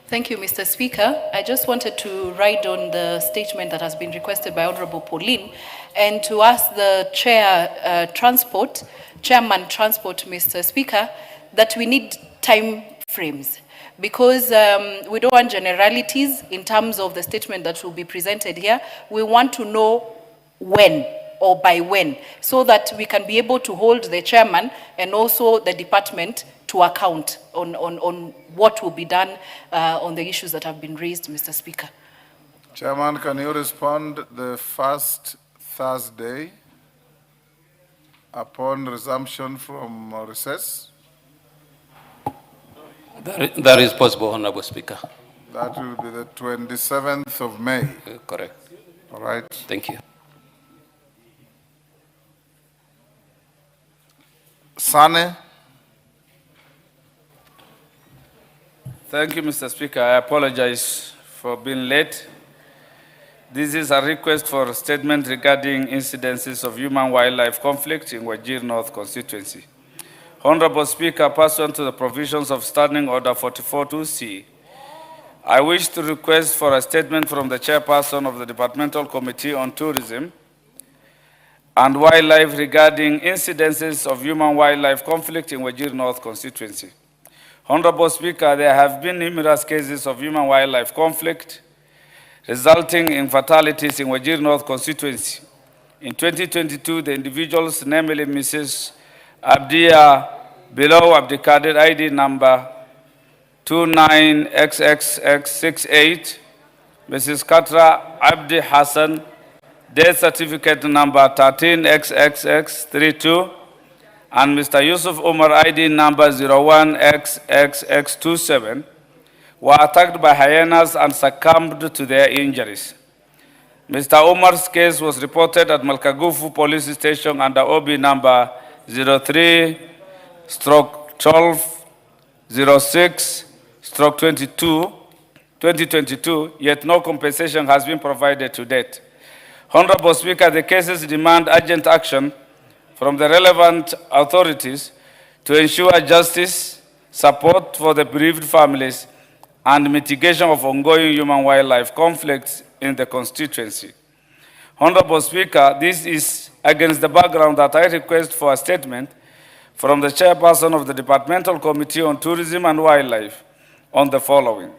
[SPEAKER 17] Thank you, Mr. Speaker. I just wanted to ride on the statement that has been requested by Honorable Pauline and to ask the Chairman Transport, Mr. Speaker, that we need time frames because we don't want generalities in terms of the statement that will be presented here. We want to know when or by when, so that we can be able to hold the chairman and also the department to account on what will be done on the issues that have been raised, Mr. Speaker.
[SPEAKER 2] Chairman, can you respond the first Thursday upon resumption from recess?
[SPEAKER 7] That is possible, Honorable Speaker.
[SPEAKER 2] That will be the 27th of May.
[SPEAKER 7] Correct.
[SPEAKER 2] All right.
[SPEAKER 7] Thank you.
[SPEAKER 2] Sane.
[SPEAKER 18] Thank you, Mr. Speaker. I apologize for being late. This is a request for a statement regarding incidences of human-wildlife conflict in Wajir North constituency. Honorable Speaker, pursuant to the provisions of Standing Order 44-2C, I wish to request for a statement from the chairperson of the Departmental Committee on Tourism and Wildlife regarding incidences of human-wildlife conflict in Wajir North constituency. Honorable Speaker, there have been numerous cases of human-wildlife conflict resulting in fatalities in Wajir North constituency. In 2022, the individuals, namely Mrs. Abdia Below Abdikadir, ID number 29XXX68, Mrs. Katra Abdi Hassan, death certificate number 13XXX32, and Mr. Yusuf Umar, ID number 01XXX27, were attacked by hyenas and succumbed to their injuries. Mr. Umar's case was reported at Malkagufu Police Station under OB number 03/1206/2022, yet no compensation has been provided to date. Honorable Speaker, the cases demand urgent action from the relevant authorities to ensure justice, support for the bereaved families, and mitigation of ongoing human-wildlife conflicts in the constituency. Honorable Speaker, this is against the background that I request for a statement from the chairperson of the Departmental Committee on Tourism and Wildlife on the following.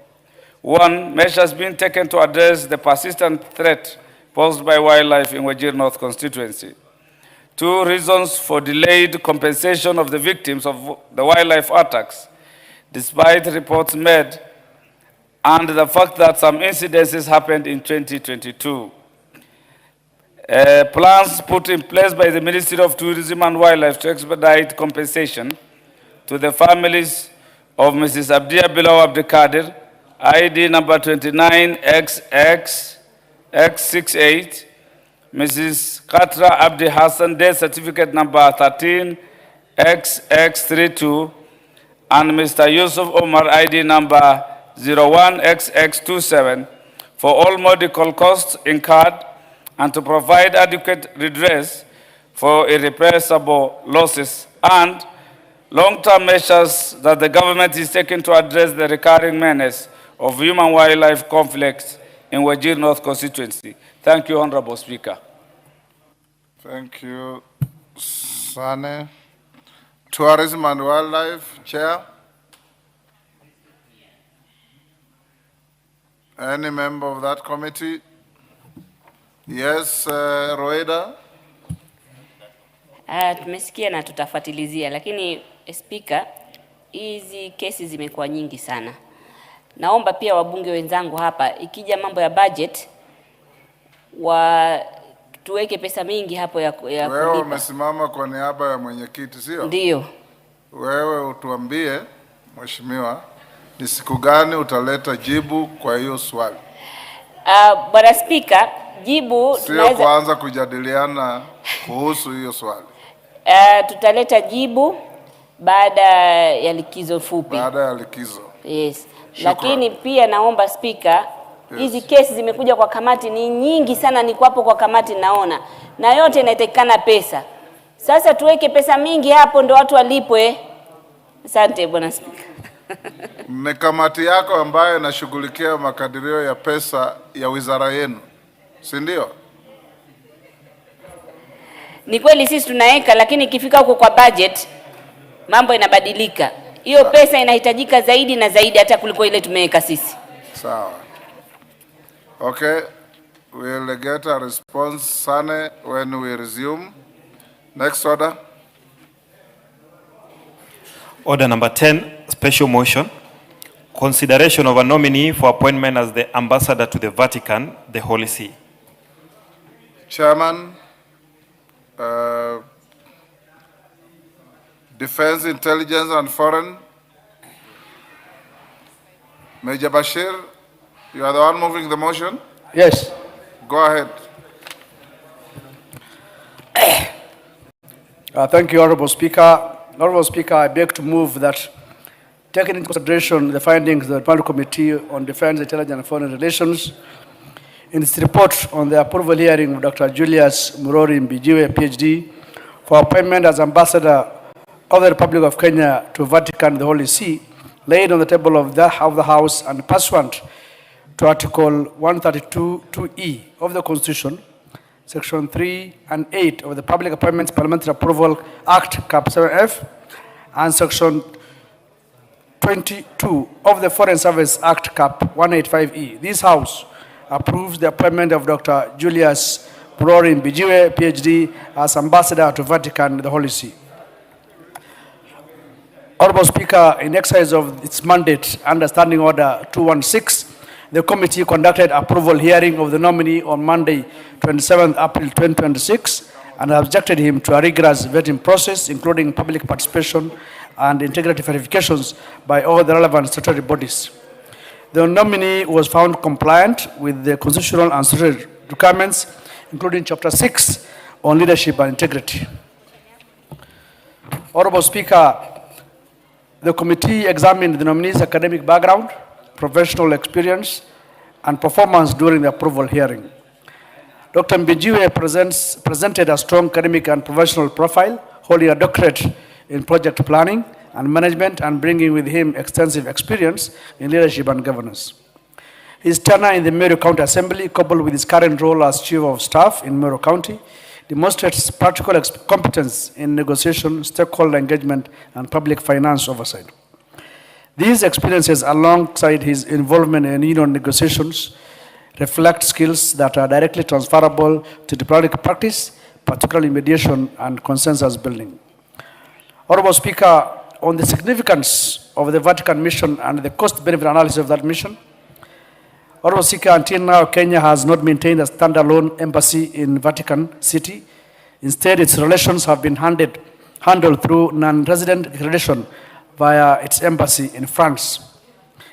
[SPEAKER 18] 1, measures being taken to address the persistent threat posed by wildlife in Wajir North constituency. 2, reasons for delayed compensation of the victims of the wildlife attacks, despite reports made and the fact that some incidences happened in 2022. Plans put in place by the Ministry of Tourism and Wildlife to expedite compensation to the families of Mrs. Abdia Bilal Abdikadir, ID number 29XX68, Mrs. Katra Abdi Hassan, death certificate number 13XX32, and Mr. Yusuf Omar, ID number 01XX27 for all medical costs incurred and to provide adequate redress for irreparable losses, and long-term measures that the government is taking to address the recurring menace of human-wildlife conflicts in Wajir North constituency. Thank you, Honorable Speaker.
[SPEAKER 2] Thank you, Sane. Tourism and Wildlife, Chair. Any member of that committee? Yes, Roeda.
[SPEAKER 19] Tumesikia na tutafuatilizia, lakini Speaker, hizi kesi zimekuwa nyingi sana. Naomba pia wabunge wenzangu hapa, ikija mambo ya budget, tuweke pesa mingi hapo ya kulipa.
[SPEAKER 2] Wewe umesimama kwa niaba ya mwenyekiti, sio?
[SPEAKER 19] Ndio.
[SPEAKER 2] Wewe utuambie, Mheshimiwa, ni siku gani utaleta jibu kwa hiyo swali?
[SPEAKER 19] Bwana Speaker, jibu
[SPEAKER 2] sio kuanza kujadiliana kuhusu hiyo swali.
[SPEAKER 19] Tutaleta jibu baada ya likizo fupi.
[SPEAKER 2] Baada ya likizo.
[SPEAKER 19] Yes. Lakini pia naomba Speaker, hizi kesi zimekuja kwa kamati ni nyingi sana, ni kwapo kwa kamati naona. Na yote inatakikana pesa. Sasa tuweke pesa mingi hapo ndo watu walipwe. Asante Bwana Speaker.
[SPEAKER 2] Ni kamati yako ambayo inashughulikia makadirio ya pesa ya wizara yenu, si ndio?
[SPEAKER 19] Ni kweli sisi tunaweka, lakini ikifika huko kwa budget mambo inabadilika. Hiyo pesa inahitajika zaidi na zaidi hata kuliko ile tumeweka sisi.
[SPEAKER 2] Sawa. Okay, we'll get a response, Sane, when we resume. Next order.
[SPEAKER 3] Order number 10, special motion. Consideration of a nominee for appointment as the ambassador to the Vatican, the Holy See.
[SPEAKER 2] Chairman, Defense, Intelligence and Foreign. Major Bashir, you are the one moving the motion?
[SPEAKER 4] Yes.
[SPEAKER 2] Go ahead.
[SPEAKER 4] Thank you, Honorable Speaker. Honorable Speaker, I beg to move that, taking into consideration the findings of the Parliamentary Committee on Defense, Intelligence and Foreign Relations, in its report on the approval hearing of Dr. Julius Murori Mbijiwe, PhD, for appointment as Ambassador of the Republic of Kenya to Vatican, the Holy See, laid on the table of the House and pursuant to Article 132(2)(e) of the Constitution, Section 3 and 8 of the Public Appointments Parliamentary Approval Act, Cap 7F, and Section 22 of the Foreign Service Act, Cap 185E. This House approves the appointment of Dr. Julius Murori Mbijiwe, PhD, as Ambassador to Vatican, the Holy See. Honorable Speaker, in exercise of its mandate under Standing Order 216, the committee conducted approval hearing of the nominee on Monday, 27th April 2026, and subjected him to a rigorous vetting process, including public participation and integrity verifications by all the relevant statutory bodies. The nominee was found compliant with the constitutional and statutory requirements, including Chapter 6 on leadership and integrity. Honorable Speaker, the committee examined the nominee's academic background, professional experience, and performance during the approval hearing. Dr. Mbijiwe presented a strong academic and professional profile, holding a doctorate in project planning and management and bringing with him extensive experience in leadership and governance. His tenure in the Meru County Assembly, coupled with his current role as Chief of Staff in Meru County, demonstrates practical competence in negotiation, stakeholder engagement, and public finance oversight. These experiences, alongside his involvement in union negotiations, reflect skills that are directly transferable to diplomatic practice, particularly mediation and consensus building. Honorable Speaker, on the significance of the Vatican mission and the cost-benefit analysis of that mission, Honorable Speaker, until now, Kenya has not maintained a standalone embassy in Vatican City. Instead, its relations have been handled through non-resident accreditation via its embassy in France.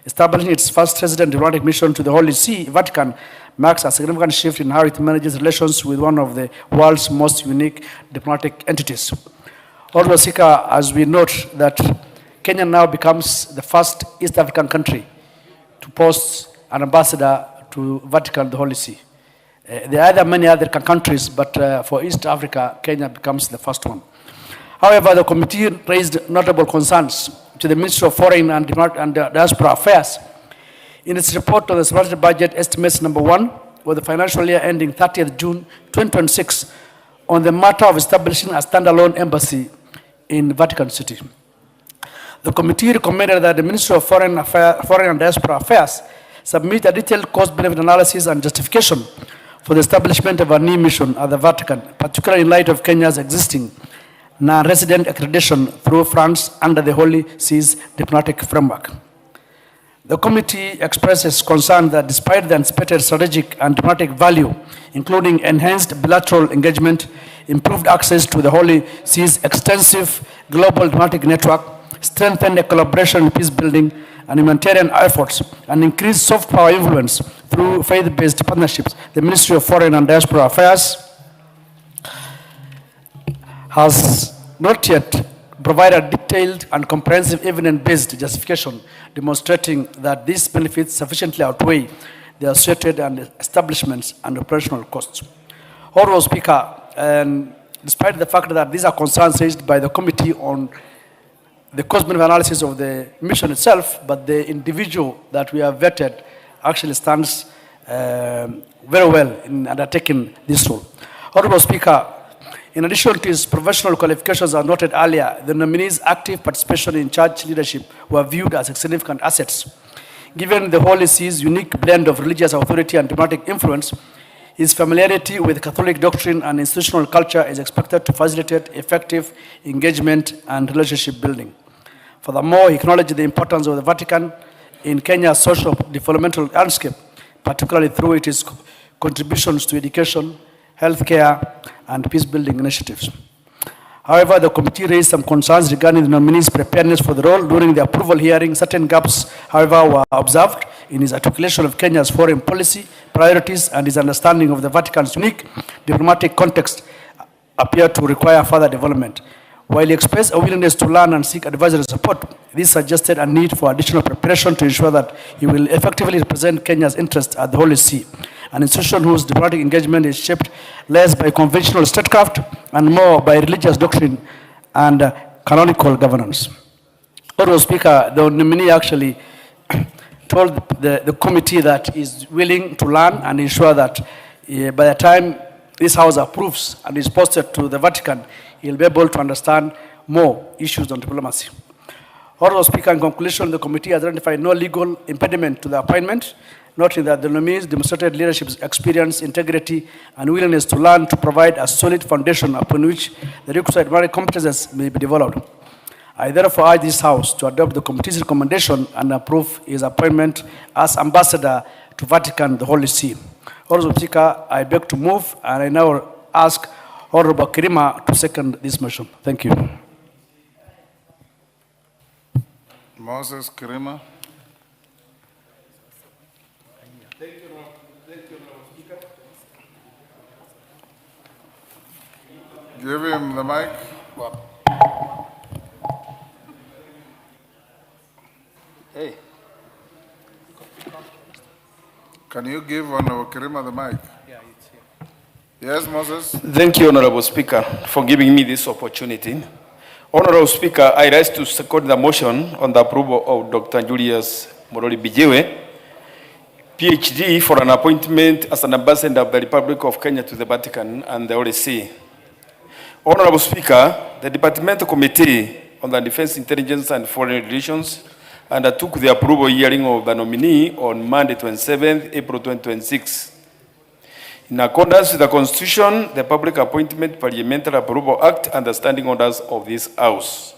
[SPEAKER 4] Establishing its first resident diplomatic mission to the Holy See, Vatican, marks a significant shift in how it manages relations with one of the world's most unique diplomatic entities. Honorable Speaker, as we note that Kenya now becomes the first East African country
[SPEAKER 20] post an ambassador to Vatican, the Holy See. There are many other countries, but for East Africa, Kenya becomes the first one. However, the committee raised notable concerns to the Ministry of Foreign and Diaspora Affairs in its report on the supplementary budget estimates number 1 for the financial year ending 30th June 2026 on the matter of establishing a standalone embassy in Vatican City. The committee recommended that the Ministry of Foreign and Diaspora Affairs submit a detailed cost-benefit analysis and justification for the establishment of a new mission at the Vatican, particularly in light of Kenya's existing non-resident accreditation through France under the Holy See's diplomatic framework. The committee expresses concern that despite the anticipated strategic and diplomatic value, including enhanced bilateral engagement, improved access to the Holy See's extensive global diplomatic network, strengthened collaboration in peace building and humanitarian efforts, and increased soft power influence through faith-based partnerships, the Ministry of Foreign and Diaspora Affairs has not yet provided detailed and comprehensive evidence-based justification demonstrating that these benefits sufficiently outweigh the associated and establishments and operational costs. Honorable Speaker, despite the fact that these are concerns raised by the committee on the cost-benefit analysis of the mission itself, but the individual that we have vetted actually stands very well in undertaking this role. Honorable Speaker, in addition to his professional qualifications as noted earlier, the nominee's active participation in church leadership were viewed as significant assets. Given the Holy See's unique blend of religious authority and diplomatic influence, his familiarity with Catholic doctrine and institutional culture is expected to facilitate effective engagement and relationship building. Furthermore, he acknowledged the importance of the Vatican in Kenya's social developmental landscape, particularly through its contributions to education, healthcare, and peace-building initiatives. However, the committee raised some concerns regarding the nominee's preparedness for the role. During the approval hearing, certain gaps, however, were observed in his articulation of Kenya's foreign policy priorities, and his understanding of the Vatican's unique diplomatic context appear to require further development. While he expressed a willingness to learn and seek advisory support, this suggested a need for additional preparation to ensure that he will effectively represent Kenya's interests at the Holy See, an institution whose diplomatic engagement is shaped less by conventional statecraft and more by religious doctrine and canonical governance. Honorable Speaker, the nominee actually told the committee that he is willing to learn and ensure that by the time this House approves and is posted to the Vatican, he will be able to understand more issues on diplomacy. Honorable Speaker, in conclusion, the committee has identified no legal impediment to the appointment, noting that the nominees demonstrated leadership experience, integrity, and willingness to learn to provide a solid foundation upon which the requisite diplomatic competences may be developed. I therefore urge this House to adopt the committee's recommendation and approve his appointment as ambassador to Vatican, the Holy See. Honorable Speaker, I beg to move, and I now ask Honorable Kirima to second this motion. Thank you.
[SPEAKER 2] Moses Kirima. Give him the mic.
[SPEAKER 11] Hey.
[SPEAKER 2] Can you give Honorable Kirima the mic? Yeah, it's here. Yes, Moses.
[SPEAKER 21] Thank you, Honorable Speaker, for giving me this opportunity. Honorable Speaker, I rise to second the motion on the approval of Dr. Julius Morori Bijiwe, PhD, for an appointment as an ambassador of the Republic of Kenya to the Vatican and the Holy See. Honorable Speaker, the Departmental Committee on the Defense, Intelligence and Foreign Relations undertook the approval hearing of the nominee on Monday, 27th April 2026. In accordance with the Constitution, the Public Appointment Parliamentary Approval Act, and the standing orders of this House.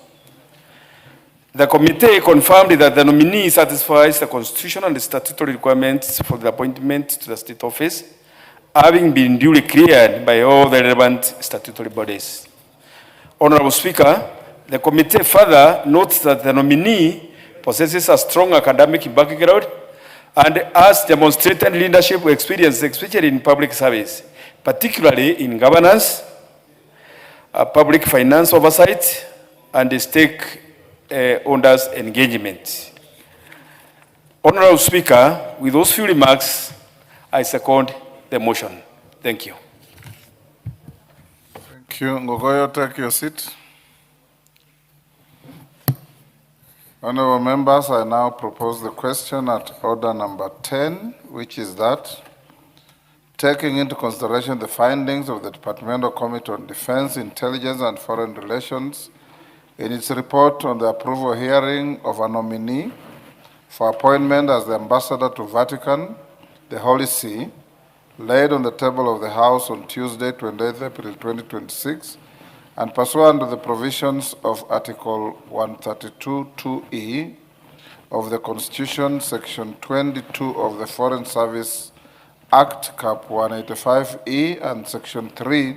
[SPEAKER 21] The committee confirmed that the nominee satisfies the constitutional and statutory requirements for the appointment to the state office, having been duly cleared by all the relevant statutory bodies. Honorable Speaker, the committee further notes that the nominee possesses a strong academic background and has demonstrated leadership experience, especially in public service, particularly in governance, public finance oversight, and stakeholders engagement. Honorable Speaker, with those few remarks, I second the motion. Thank you.
[SPEAKER 2] Thank you. Ngogoyo, take your seat. Honorable members, I now propose the question at order number 10, which is that, taking into consideration the findings of the Departmental Committee on Defense, Intelligence and Foreign Relations in its report on the approval hearing of a nominee for appointment as the ambassador to Vatican, the Holy See, laid on the table of the House on Tuesday, 28 April 2026, and pursuant to the provisions of Article 132(2)(e) of the Constitution, Section 22 of the Foreign Service Act, Cap 185(e), and Section 3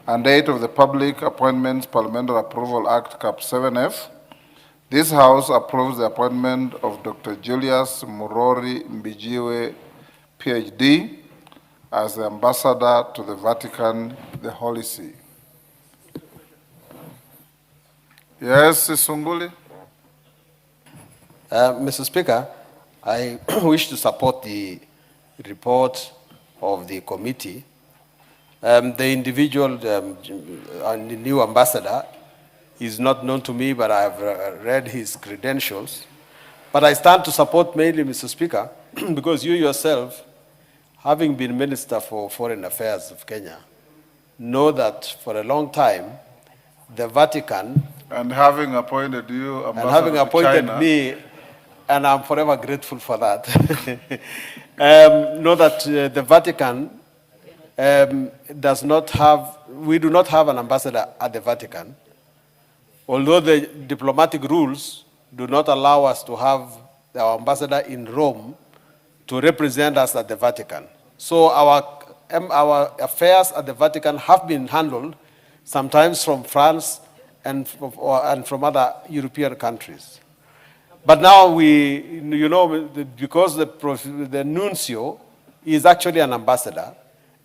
[SPEAKER 2] and 8 of the Public Appointments Parliamentary Approval Act, Cap 7F, this House approves the appointment of Dr. Julius Murori Mbijiwe, PhD, as the ambassador to the Vatican, the Holy See. Yes, Sunguli.
[SPEAKER 4] Mr. Speaker, I wish to support the report of the committee. The individual and the new ambassador is not known to me, but I have read his credentials. But I stand to support mainly, Mr. Speaker, because you yourself, having been Minister for Foreign Affairs of Kenya, know that for a long time, the Vatican...
[SPEAKER 2] And having appointed you ambassador
[SPEAKER 4] and having appointed
[SPEAKER 2] to China,
[SPEAKER 4] me, and I'm forever grateful for that, know that the Vatican does not have, we do not have an ambassador at the Vatican, although the diplomatic rules do not allow us to have our ambassador in Rome to represent us at the Vatican. So our affairs at the Vatican have been handled sometimes from France and from other European countries. But now because the nuncio is actually an ambassador,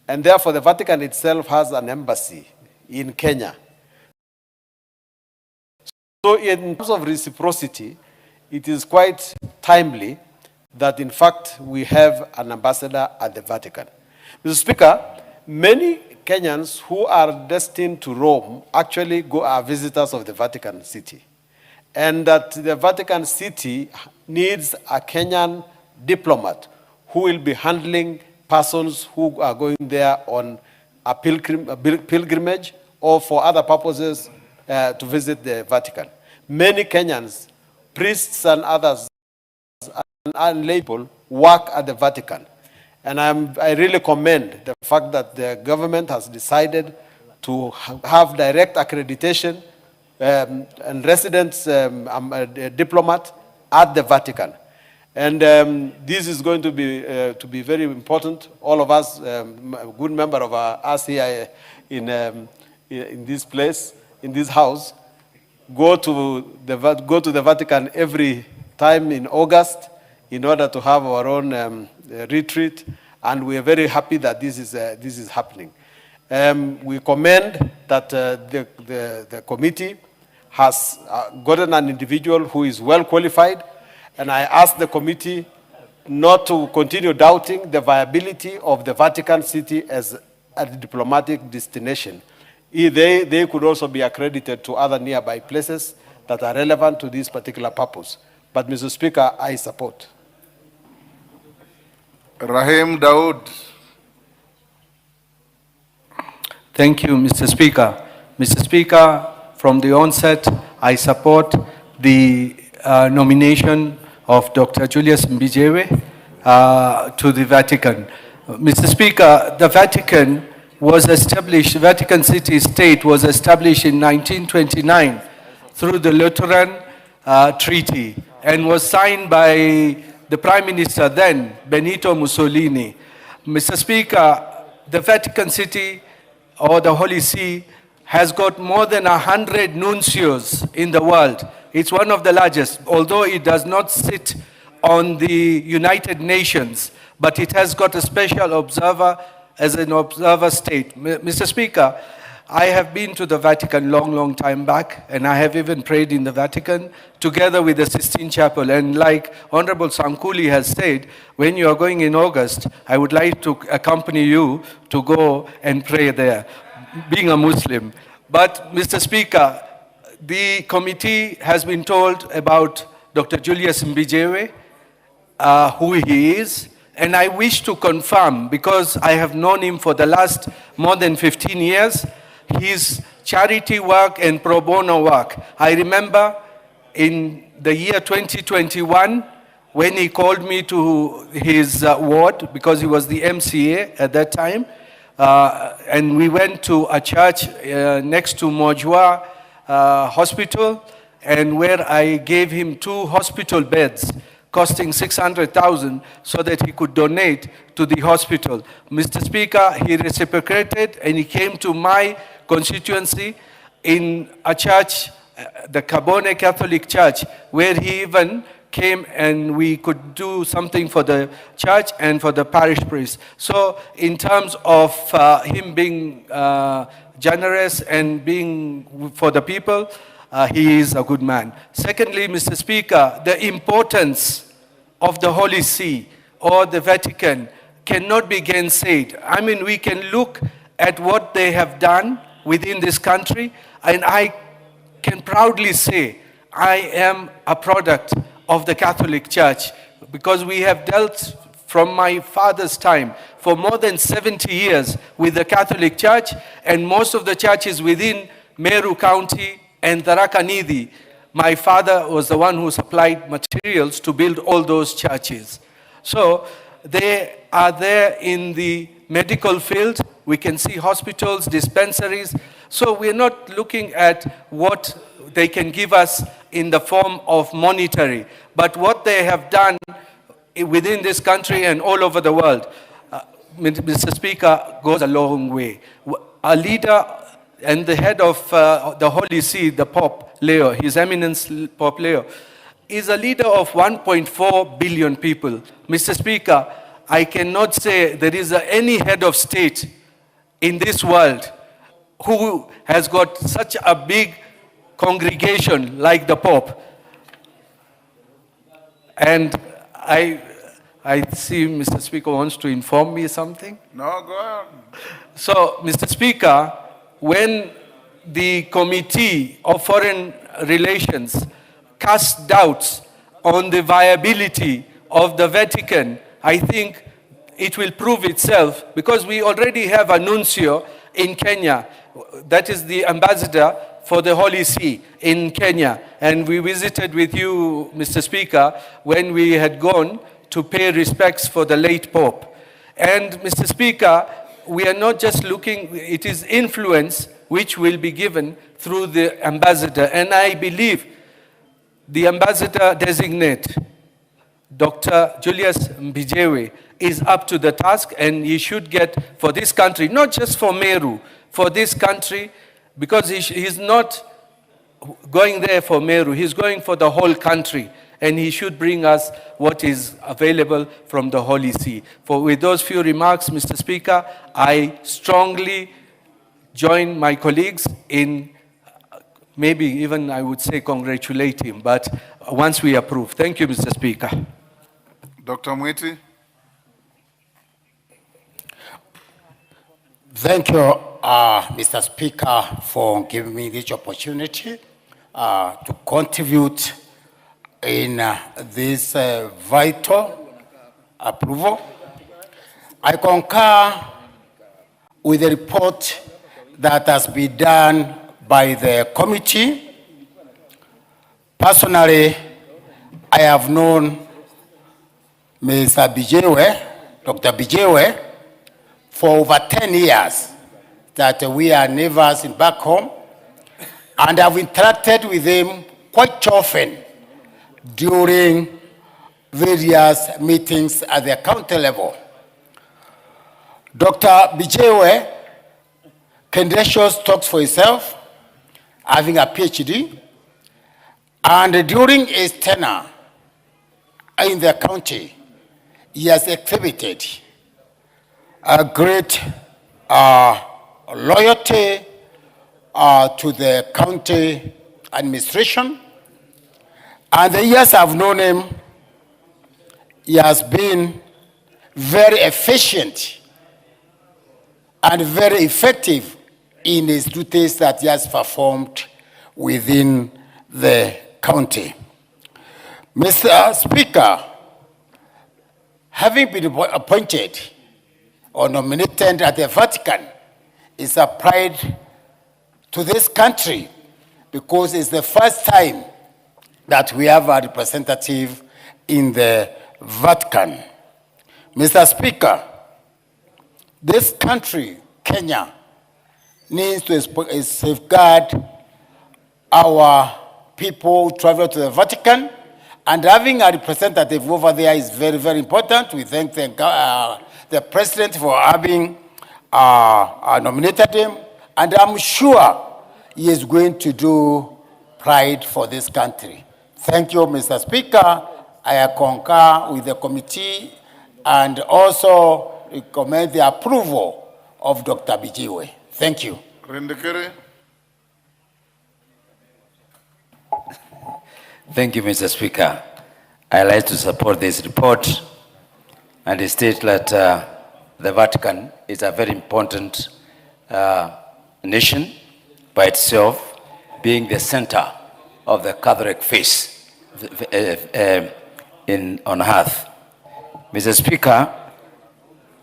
[SPEAKER 4] and therefore the Vatican itself has an embassy in Kenya. So in terms of reciprocity, it is quite timely that in fact we have an ambassador at the Vatican. Mr. Speaker, many Kenyans who are destined to Rome actually are visitors of the Vatican City. And that the Vatican City needs a Kenyan diplomat who will be handling persons who are going there on a pilgrimage or for other purposes to visit the Vatican. Many Kenyans, priests and others, and lay people work at the Vatican. And I really commend the fact that the government has decided to have direct accreditation and residence diplomat at the Vatican. And this is going to be very important. All of us, a good member of us here in this place, in this house, go to the Vatican every time in August in order to have our own retreat, and we are very happy that this is happening. We commend that the committee has gotten an individual who is well qualified, and I ask the committee not to continue doubting the viability of the Vatican City as a diplomatic destination. They could also be accredited to other nearby places that are relevant to this particular purpose. But, Mr. Speaker, I support.
[SPEAKER 2] Rahim Daud.
[SPEAKER 1] Thank you, Mr. Speaker. Mr. Speaker, from the onset, I support the nomination of Dr. Julius Mbijiwe to the Vatican. Mr. Speaker, the Vatican was established, Vatican City State was established in 1929 through the Lutheran Treaty and was signed by the Prime Minister then, Benito Mussolini. Mr. Speaker, the Vatican City or the Holy See has got more than 100 nuncios in the world. It's one of the largest, although it does not sit on the United Nations, but it has got a special observer as an observer state. Mr. Speaker, I have been to the Vatican long time back, and I have even prayed in the Vatican together with the Sistine Chapel. And like Honorable Sankuli has said, when you are going in August, I would like to accompany you to go and pray there, being a Muslim. But, Mr. Speaker, the committee has been told about Dr. Julius Mbijewe, who he is, and I wish to confirm, because I have known him for the last more than 15 years, his charity work and pro bono work. I remember in the year 2021, when he called me to his ward, because he was the MCA at that time, and we went to a church next to Mojwa Hospital, and where I gave him 2 hospital beds costing 600,000 so that he could donate to the hospital. Mr. Speaker, he reciprocated and he came to my constituency in a church, the Kabone Catholic Church, where he even came and we could do something for the church and for the parish priest. So in terms of him being generous and being for the people, he is a good man. Secondly, Mr. Speaker, the importance of the Holy See or the Vatican cannot be gainsaid. I mean, we can look at what they have done within this country, and I can proudly say I am a product of the Catholic Church, because we have dealt from my father's time for more than 70 years with the Catholic Church, and most of the churches within Meru County and Tharaka Nithi. My father was the one who supplied materials to build all those churches. So they are there in the medical field. We can see hospitals, dispensaries. So we're not looking at what they can give us in the form of monetary, but what they have done within this country and all over the world, Mr. Speaker, goes a long way. A leader and the head of the Holy See, the Pope Leo, His Eminence Pope Leo, is a leader of 1.4 billion people. Mr. Speaker, I cannot say there is any head of state in this world who has got such a big congregation like the Pope. And I see Mr. Speaker wants to inform me something.
[SPEAKER 2] No, go on.
[SPEAKER 1] So, Mr. Speaker, when the Committee of Foreign Relations cast doubts on the viability of the Vatican, I think it will prove itself, because we already have a nuncio in Kenya, that is the ambassador for the Holy See in Kenya. And we visited with you, Mr. Speaker, when we had gone to pay respects for the late Pope. And Mr. Speaker, we are not just looking, it is influence which will be given through the ambassador. And I believe the ambassador designate, Dr. Julius Mbijewe, is up to the task, and he should get for this country, not just for Meru, for this country, because he's not going there for Meru, he's going for the whole country, and he should bring us what is available from the Holy See. For with those few remarks, Mr. Speaker, I strongly join my colleagues in maybe even I would say congratulate him, but once we approve. Thank you, Mr. Speaker.
[SPEAKER 2] Dr. Mwiti.
[SPEAKER 5] Thank you, Mr. Speaker, for giving me this opportunity to contribute in this vital approval. I concur with the report that has been done by the committee. Personally, I have known Mr. Bijewe, Dr. Bijewe, for over 10 years that we are neighbors in back home, and I've interacted with him quite often during various meetings at the county level. Dr. Bijewe credentials talks for himself, having a PhD, and during his tenure in the county, he has exhibited a great loyalty to the county administration. And the years I've known him, he has been very efficient and very effective in his duties that he has performed within the county. Mr. Speaker, having been appointed or nominated at the Vatican is a pride to this country because it's the first time that we have a representative in the Vatican. Mr. Speaker, this country, Kenya, needs to safeguard our people who travel to the Vatican, and having a representative over there is very, very important. We thank the President for having nominated him, and I'm sure he is going to do pride for this country. Thank you, Mr. Speaker. I concur with the committee and also recommend the approval of Dr. Bijiwe. Thank you.
[SPEAKER 2] Rindikiri.
[SPEAKER 6] Thank you, Mr. Speaker. I like to support this report and state that the Vatican is a very important nation by itself, being the center of the Catholic faith on earth. Mr. Speaker,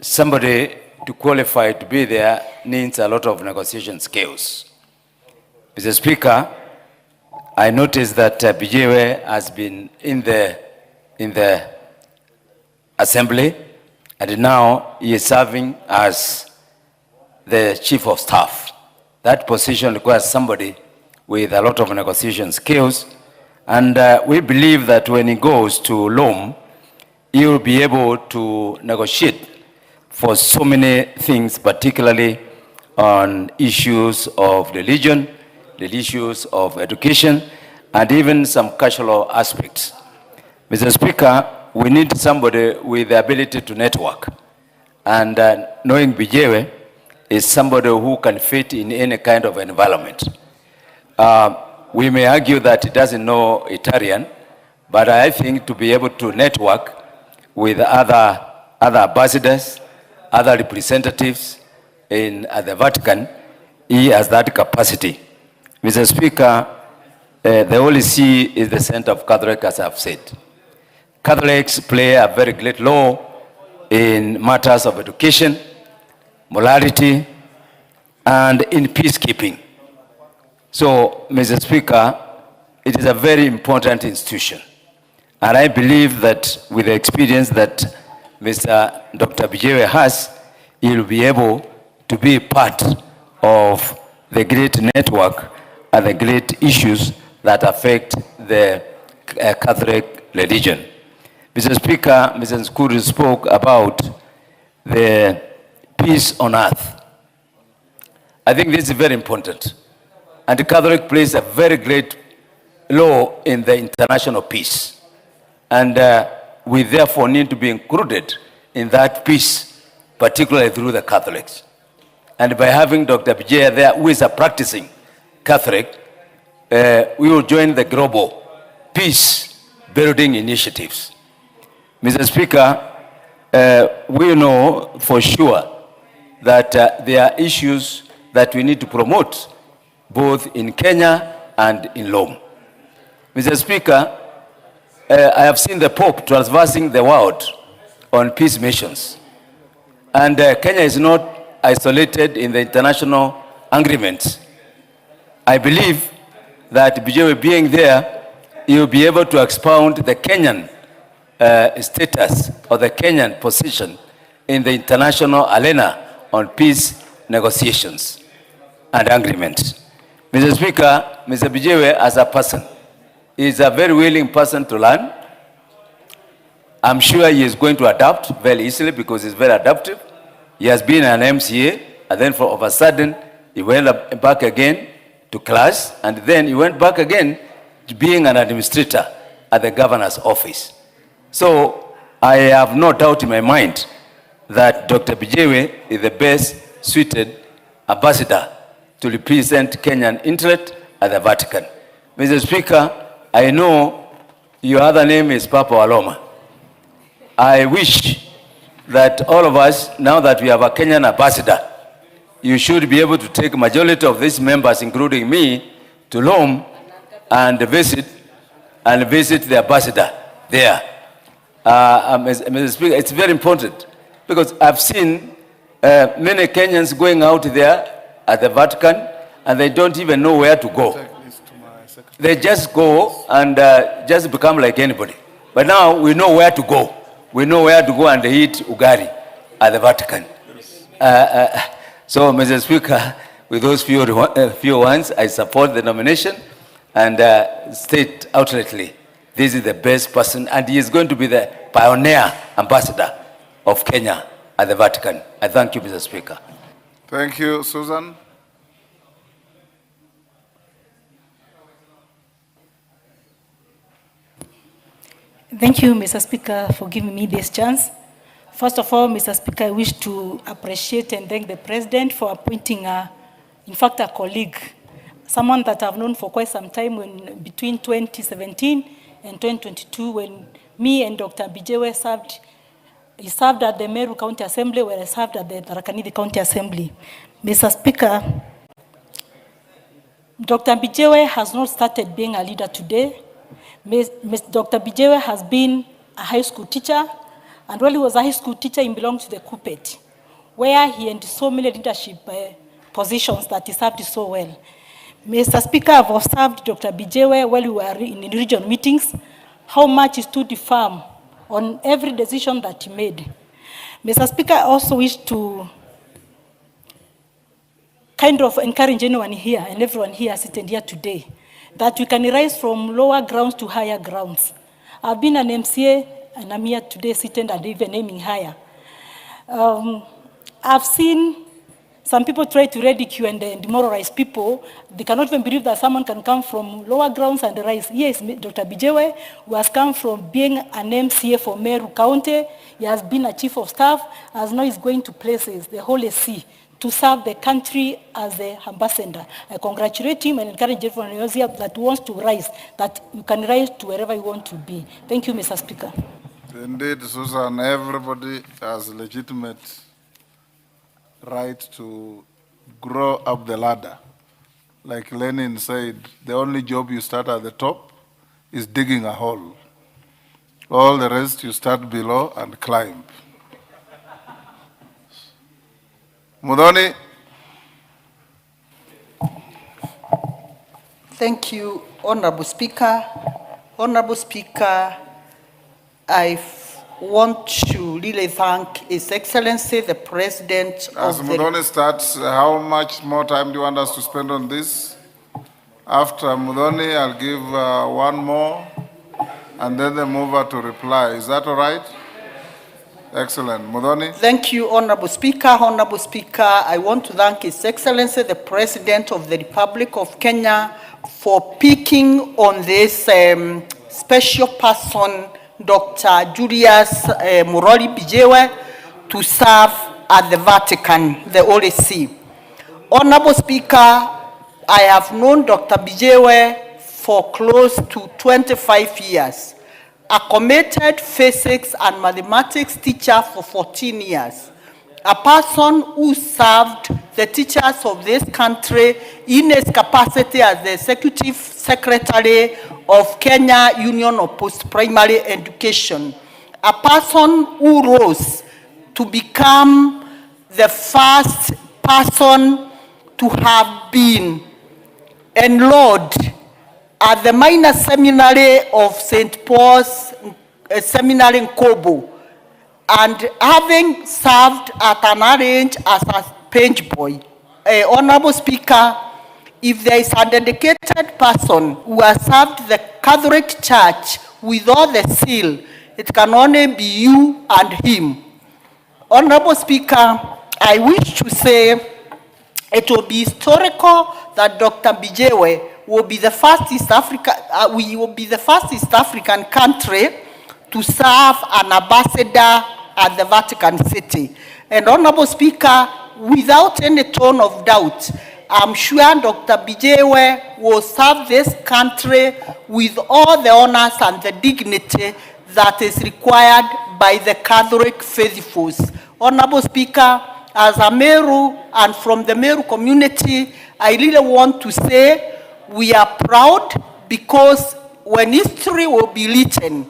[SPEAKER 6] somebody to qualify to be there needs a lot of negotiation skills. Mr. Speaker, I noticed that Bijiwe has been in the assembly, and now he is serving as the chief of staff. That position requires somebody with a lot of negotiation skills, and we believe that when he goes to Rome, he will be able to negotiate for so many things, particularly on issues of religion, the issues of education, and even some cultural aspects. Mr. Speaker, we need somebody with the ability to network. And knowing Bijiwe is somebody who can fit in any kind of environment. We may argue that he doesn't know Italian, but I think to be able to network with other ambassadors, other representatives in the Vatican, he has that capacity. Mr. Speaker, the Holy See is the center of Catholic, as I've said. Catholics play a very great role in matters of education, morality, and in peacekeeping. So, Mr. Speaker, it is a very important institution. And I believe that with the experience that Mr. Dr. Bijiwe has, he will be able to be part of the great network and the great issues that affect the Catholic religion. Mr. Speaker, Mr. Skuru spoke about the peace on earth. I think this is very important. And the Catholic plays a very great role in the international peace. And we therefore need to be included in that peace, particularly through the Catholics. And by having Dr. Bijiwe there, who is a practicing Catholic, we will join the global peace building initiatives. Mr. Speaker, we know for sure that there are issues that we need to promote both in Kenya and in Rome. Mr. Speaker, I have seen the Pope traversing the world on peace missions. And Kenya is not isolated in the international agreements. I believe that Bijiwe being there, he will be able to expound the Kenyan status or the Kenyan position in the international arena on peace negotiations and agreements. Mr. Speaker, Mr. Bijiwe as a person is a very willing person to learn. I'm sure he is going to adapt very easily because he's very adaptive. He has been an MCA, and then all of a sudden, he went back again to class, and then he went back again to being an administrator at the governor's office. So I have no doubt in my mind that Dr. Bijiwe is the best suited ambassador to represent Kenyan interest at the Vatican. Mr. Speaker, I know your other name is Papa Waloma. I wish that all of us, now that we have a Kenyan ambassador, you should be able to take majority of these members, including me, to Rome and visit the ambassador there. Mr. Speaker, it's very important because I've seen many Kenyans going out there at the Vatican and they don't even know where to go. They just go and just become like anybody. But now we know where to go. We know where to go and eat ugari at the Vatican. So, Mr. Speaker, with those few ones, I support the nomination and state outrightly, this is the best person, and he is going to be the pioneer ambassador of Kenya at the Vatican. I thank you, Mr. Speaker.
[SPEAKER 2] Thank you, Susan.
[SPEAKER 9] Thank you, Mr. Speaker, for giving me this chance. First of all, Mr. Speaker, I wish to appreciate and thank the President for appointing, in fact, a colleague, someone that I've known for quite some time between 2017 and 2022 when me and Dr. Bijewe served. He served at the Meru County Assembly where I served at the Tharaka Nithi County Assembly. Mr. Speaker, Dr. Bijewe has not started being a leader today. Dr. Bijewe has been a high school teacher, and while he was a high school teacher, he belonged to the Kupet, where he had so many leadership positions that he served so well. Mr. Speaker, I've observed Dr. Bijewe while we were in region meetings, how much he stood firm on every decision that he made. Mr. Speaker, I also wish to kind of encourage anyone here and everyone here sitting here today that we can rise from lower grounds to higher grounds. I've been an MCA and I'm here today sitting and even aiming higher. I've seen some people try to ridicule and demoralize people. They cannot even believe that someone can come from lower grounds and rise. Yes, Dr. Bijewe, who has come from being an MCA for Meru County. He has been a chief of staff, as now he's going to places, the Holy See, to serve the country as the ambassador. I congratulate him and encourage everyone else here that wants to rise, that you can rise to wherever you want to be. Thank you, Mr. Speaker.
[SPEAKER 2] Indeed, Susan, everybody has legitimate right to grow up the ladder. Like Lenin said, the only job you start at the top is digging a hole. All the rest you start below and climb. Mudhoni.
[SPEAKER 22] Thank you, Honorable Speaker. Honorable Speaker, I want to really thank His Excellency, the President
[SPEAKER 2] As
[SPEAKER 22] of
[SPEAKER 2] Mudhoni starts, how much more time do you want us to spend on this? After Mudhoni, I'll give one more, and then the mover to reply. Is that all right? Excellent. Mudhoni?
[SPEAKER 22] Thank you, Honorable Speaker. Honorable Speaker, I want to thank His Excellency, the President of the Republic of Kenya, for picking on this special person, Dr. Julius Muroli Bijewe, to serve at the Vatican, the Holy See. Honorable Speaker, I have known Dr. Bijewe for close to 25 years, a committed physics and mathematics teacher for 14 years, a person who served the teachers of this country in his capacity as the Executive Secretary of Kenya Union of Post-Primary Education, a person who rose to become the first person to have been enrolled at the minor seminary of St. Paul's Seminary in Kobo, and having served at an early age as a page boy. Honorable Speaker, if there is a dedicated person who has served the Catholic Church with all the seal, it can only be you and him. Honorable Speaker, I wish to say it will be historical that Dr. Bijewe will be the first East African country to serve an ambassador at the Vatican City. And Honorable Speaker, without any tone of doubt, I'm sure Dr. Bijewe will serve this country with all the honors and the dignity that is required by the Catholic faithfuls. Honorable Speaker, as a Meru and from the Meru community, I really want to say we are proud because when history will be written,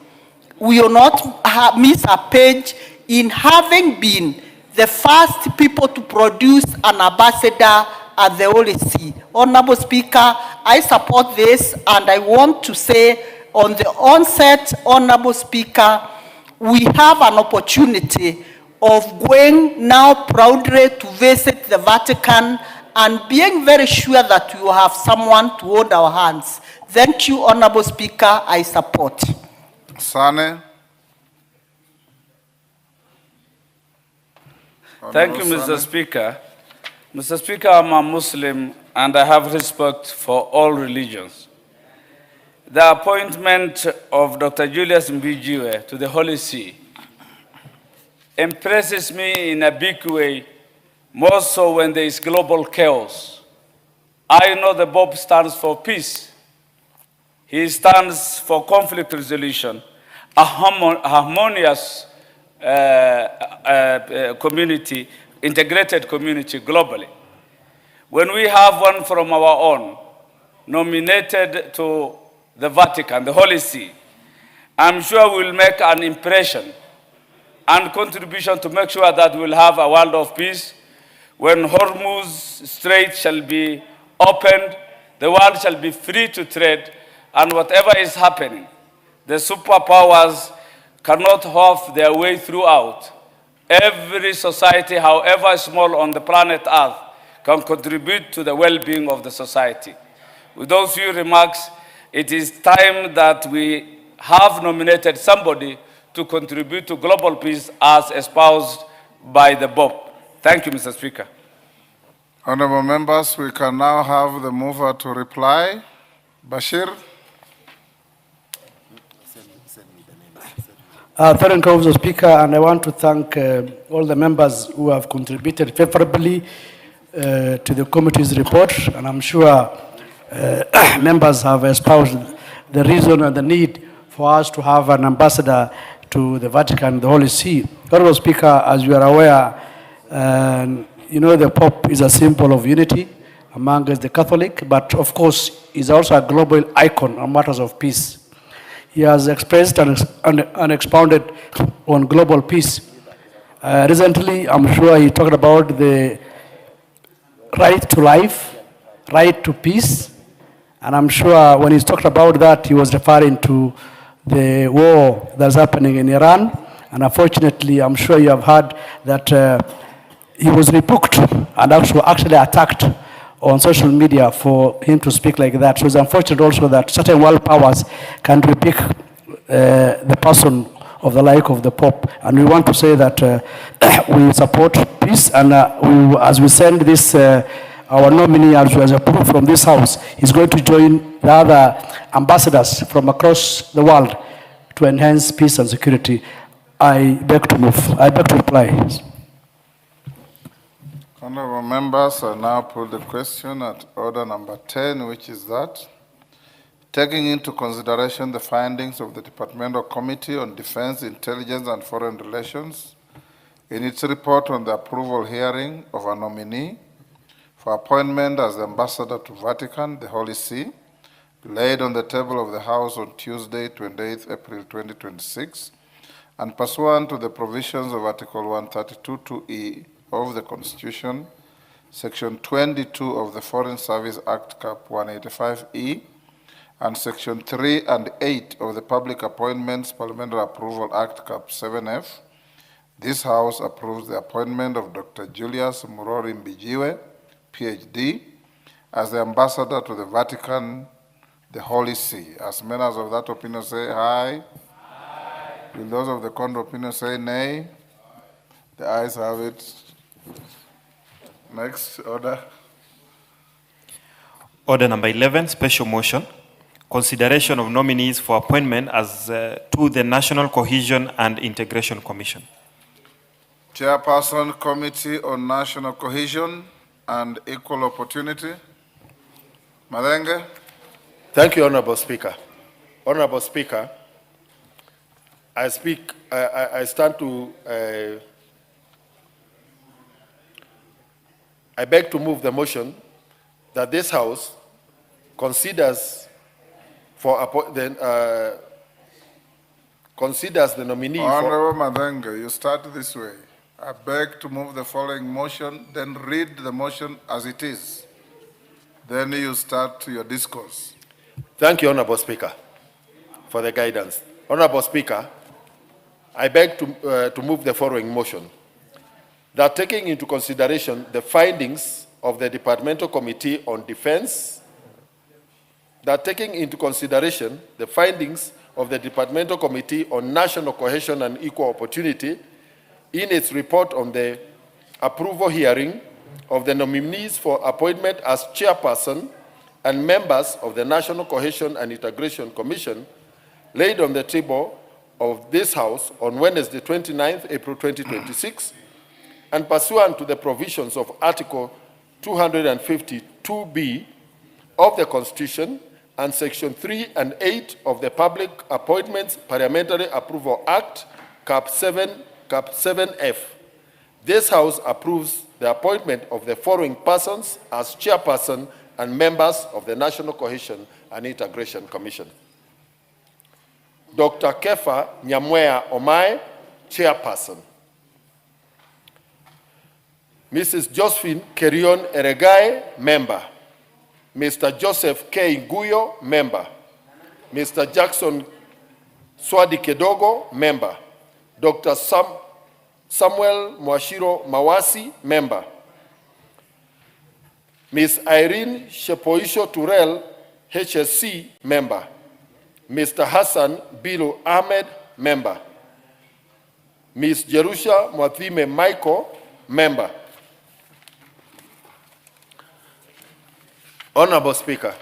[SPEAKER 22] we will not miss a page in having been the first people to produce an ambassador at the Holy See. Honorable Speaker, I support this and I want to say on the onset, Honorable Speaker, we have an opportunity of going now proudly to visit the Vatican and being very sure that we will have someone to hold our hands. Thank you, Honorable Speaker, I support.
[SPEAKER 2] Sane.
[SPEAKER 18] Thank you, Mr. Speaker. Mr. Speaker, I'm a Muslim and I have respect for all religions. The appointment of Dr. Julius Mbijiwe to the Holy See impresses me in a big way, more so when there is global chaos. I know the Pope stands for peace. He stands for conflict resolution, a harmonious community, integrated community globally. When we have one from our own nominated to the Vatican, the Holy See, I'm sure we'll make an impression and contribution to make sure that we'll have a world of peace. When Hormuz Strait shall be opened, the world shall be free to trade, and whatever is happening, the superpowers cannot have their way throughout. Every society, however small on the planet Earth, can contribute to the well-being of the society. With those few remarks, it is time that we have nominated somebody to contribute to global peace as espoused by the Pope. Thank you, Mr. Speaker.
[SPEAKER 2] Honorable members, we can now have the mover to reply. Bashir.
[SPEAKER 20] Thank you, Mr. Speaker, and I want to thank all the members who have contributed favorably to the committee's report, and I'm sure members have espoused the reason and the need for us to have an ambassador to the Vatican, the Holy See. Honorable Speaker, as you are aware, you know the Pope is a symbol of unity among the Catholic, but of course is also a global icon on matters of peace. He has expressed and expounded on global peace. Recently, I'm sure he talked about the right to life, right to peace, and I'm sure when he's talked about that, he was referring to the war that's happening in Iran. And unfortunately, I'm sure you have heard that he was rebuked and actually attacked on social media for him to speak like that. So it's unfortunate also that certain world powers can rebuke the person of the like of the Pope. And we want to say that we support peace, and as we send this, our nominee, as was approved from this House, is going to join the other ambassadors from across the world to enhance peace and security. I beg to move. I beg to reply.
[SPEAKER 2] Honorable members, I now put the question at order number 10, which is that, taking into consideration the findings of the Departmental Committee on Defense, Intelligence and Foreign Relations in its report on the approval hearing of a nominee for appointment as the ambassador to Vatican, the Holy See, laid on the table of the House on Tuesday, 28th April 2026, and pursuant to the provisions of Article 132(2)(e) of the Constitution, Section 22 of the Foreign Service Act Cap 185(e), and Section 3 and 8 of the Public Appointments Parliamentary Approval Act Cap 7F, this House approves the appointment of Dr. Julius Mbijiwe, PhD, as the ambassador to the Vatican, the Holy See. As members of that opinion say aye. Aye. Will those of the contrary opinion say nay? The ayes have it. Next order.
[SPEAKER 3] Order number 11, special motion. Consideration of nominees for appointment as to the National Cohesion and Integration Commission.
[SPEAKER 2] Chairperson, Committee on National Cohesion. and Equal Opportunity. Madenge.
[SPEAKER 14] Thank you, Honorable Speaker. Honorable Speaker, I beg to move the motion that this House considers the nominee
[SPEAKER 2] Honorable Madenge, you start this way. I beg to move the following motion, then read the motion as it is. Then you start your discourse.
[SPEAKER 14] Thank you, Honorable Speaker, for the guidance. Honorable Speaker, I beg to move the following motion, that taking into consideration the findings of the Departmental Committee on Defense, of the Departmental Committee on National Cohesion and Equal Opportunity in its report on the approval hearing of the nominees for appointment as chairperson and members of the National Cohesion and Integration Commission laid on the table of this House on Wednesday, 29th April 2026, and pursuant to the provisions of Article 252B of the Constitution and Section 3 and 8 of the Public Appointments Parliamentary Approval Act, Cap 7F. This House approves the appointment of the following persons as chairperson and members of the National Cohesion and Integration Commission. Dr. Kefa Nyamwea Omae, chairperson. Mrs. Josephine Kerion Eregai, member. Mr. Joseph K. Nguyo, member. Mr. Jackson Swadi Kedogo, member. Dr. Samuel Mwashiro Mawasi, member. Ms. Irene Shepoisho Turel, HSC, member. Mr. Hassan Bilo Ahmed, member. Ms. Jerusha Mwathime Michael, member. Honorable Speaker,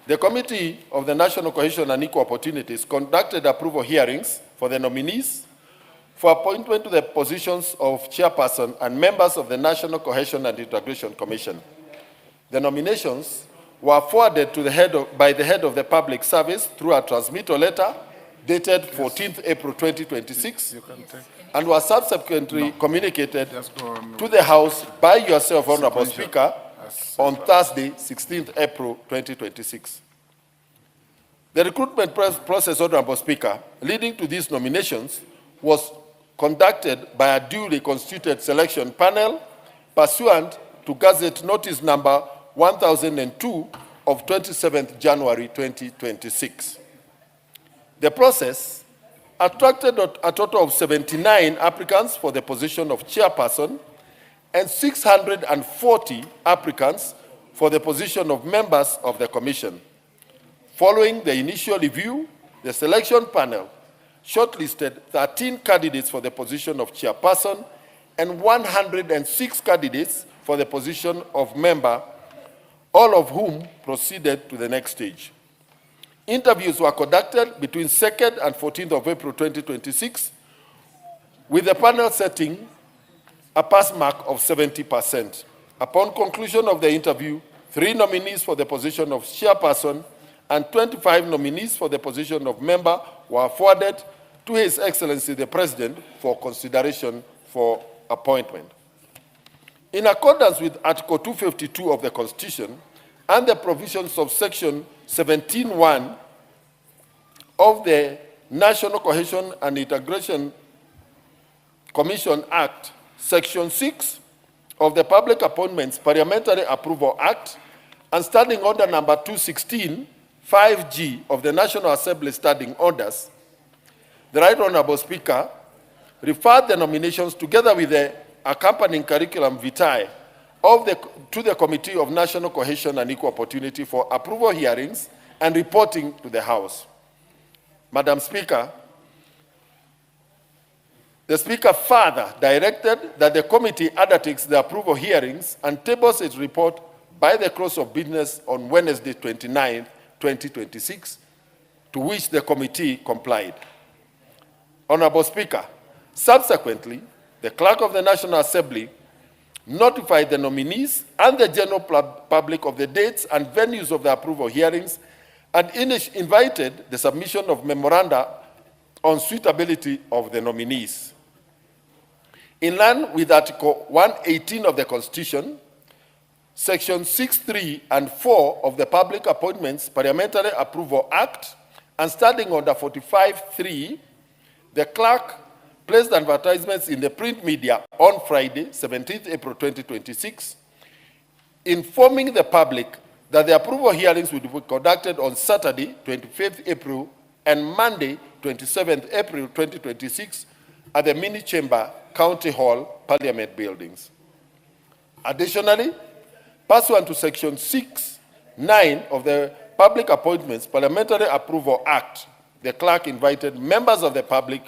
[SPEAKER 14] the Committee of the National Cohesion and Equal Opportunities conducted approval hearings for the nominees for appointment to the positions of chairperson and members of the National Cohesion and Integration Commission. The nominations were forwarded to by the head of the public service through a transmittal letter dated 14th April 2026 and were subsequently communicated to the House by yourself, Honorable Speaker, on Thursday, 16th April 2026. The recruitment process, Honorable Speaker, leading to these nominations was conducted by a duly constituted selection panel pursuant to Gazette Notice number 1002 of 27th January 2026. The process attracted a total of 79 applicants for the position of chairperson and 640 applicants for the position of members of the Commission. Following the initial review, the selection panel shortlisted 13 candidates for the position of chairperson and 106 candidates for the position of member, all of whom proceeded to the next stage. Interviews were conducted between 2nd and 14th of April 2026, with the panel setting a pass mark of 70%. Upon conclusion of the interview, 3 nominees for the position of chairperson and 25 nominees for the position of member were forwarded to His Excellency the President for consideration for appointment. In accordance with Article 252 of the Constitution and the provisions of Section 17(1) of the National Cohesion and Integration Commission Act, Section 6 of the Public Appointments Parliamentary Approval Act, and Standing Order number 216, 5G of the National Assembly Standing Orders, the Right Honorable Speaker referred the nominations together with the accompanying curriculum vitae to the Committee of National Cohesion and Equal Opportunity for approval hearings and reporting to the House. Madam Speaker, the Speaker further directed that the committee undertakes the approval hearings and tables its report by the close of business on Wednesday, 29th, 2026, to which the committee complied. Honorable Speaker, subsequently, the Clerk of the National Assembly notify the nominees and the general public of the dates and venues of the approval hearings, and invited the submission of memoranda on suitability of the nominees. In line with Article 118 of the Constitution, Section 6(3) and 4 of the Public Appointments Parliamentary Approval Act, and standing under 45(3), the clerk placed advertisements in the print media on Friday, 17th April 2026, informing the public that the approval hearings would be conducted on Saturday, 25th April, and Monday, 27th April 2026, at the Mini Chamber, County Hall, Parliament Buildings. Additionally, pursuant to Section 6(9) of the Public Appointments Parliamentary Approval Act, the clerk invited members of the public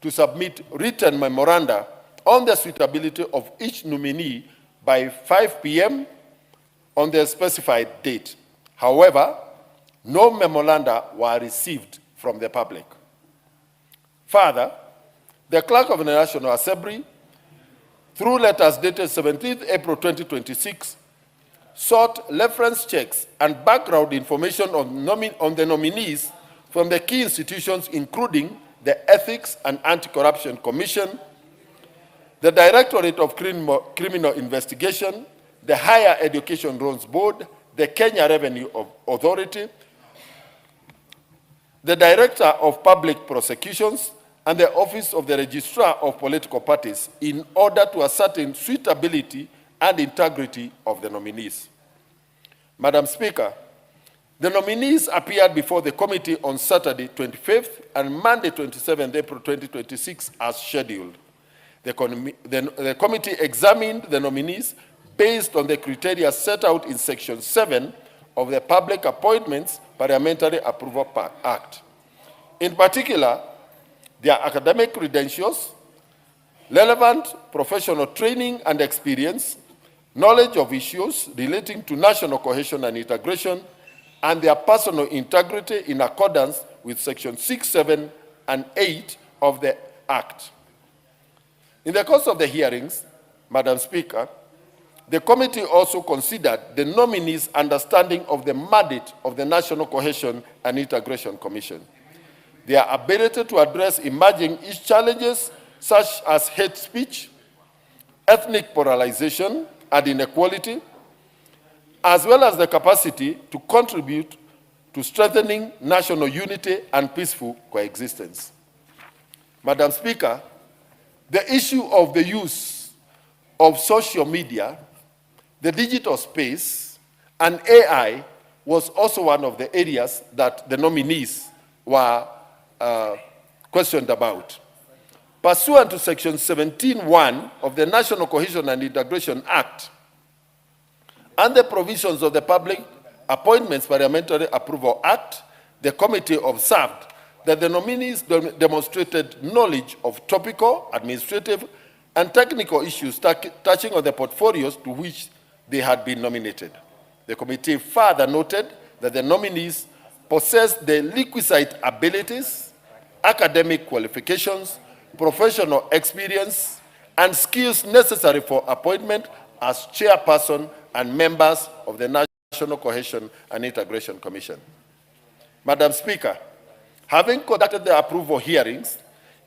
[SPEAKER 14] to submit written memoranda on the suitability of each nominee by 5 p.m. on the specified date. However, no memoranda were received from the public. Further, the clerk of the National Assembly, through letters dated 17th April 2026, sought reference checks and background information on the nominees from the key institutions, including the Ethics and Anti-Corruption Commission, the Directorate of Criminal Investigation, the Higher Education Loans Board, the Kenya Revenue Authority, the Director of Public Prosecutions, and the Office of the Registrar of Political Parties, in order to ascertain suitability and integrity of the nominees. Madam Speaker, the nominees appeared before the committee on Saturday, 25th, and Monday, 27th April 2026, as scheduled. The committee examined the nominees based on the criteria set out in Section 7 of the Public Appointments Parliamentary Approval Act. In particular, their academic credentials, relevant professional training and experience, knowledge of issues relating to national cohesion and integration, and their personal integrity in accordance with Section 6, 7, and 8 of the Act. In the course of the hearings, Madam Speaker, the committee also considered the nominees' understanding of the mandate of the National Cohesion and Integration Commission, their ability to address emerging challenges such as hate speech, ethnic polarization, and inequality, as well as the capacity to contribute to strengthening national unity and peaceful coexistence. Madam Speaker, the issue of the use of social media, the digital space, and AI was also one of the areas that the nominees were questioned about. Pursuant to Section 17(1) of the National Cohesion and Integration Act and the provisions of the Public Appointments Parliamentary Approval Act, the committee observed that the nominees demonstrated knowledge of topical, administrative, and technical issues touching on the portfolios to which they had been nominated. The committee further noted that the nominees possessed the requisite abilities, academic qualifications, professional experience, and skills necessary for appointment as chairperson and members of the National Cohesion and Integration Commission. Madam Speaker, having conducted the approval hearings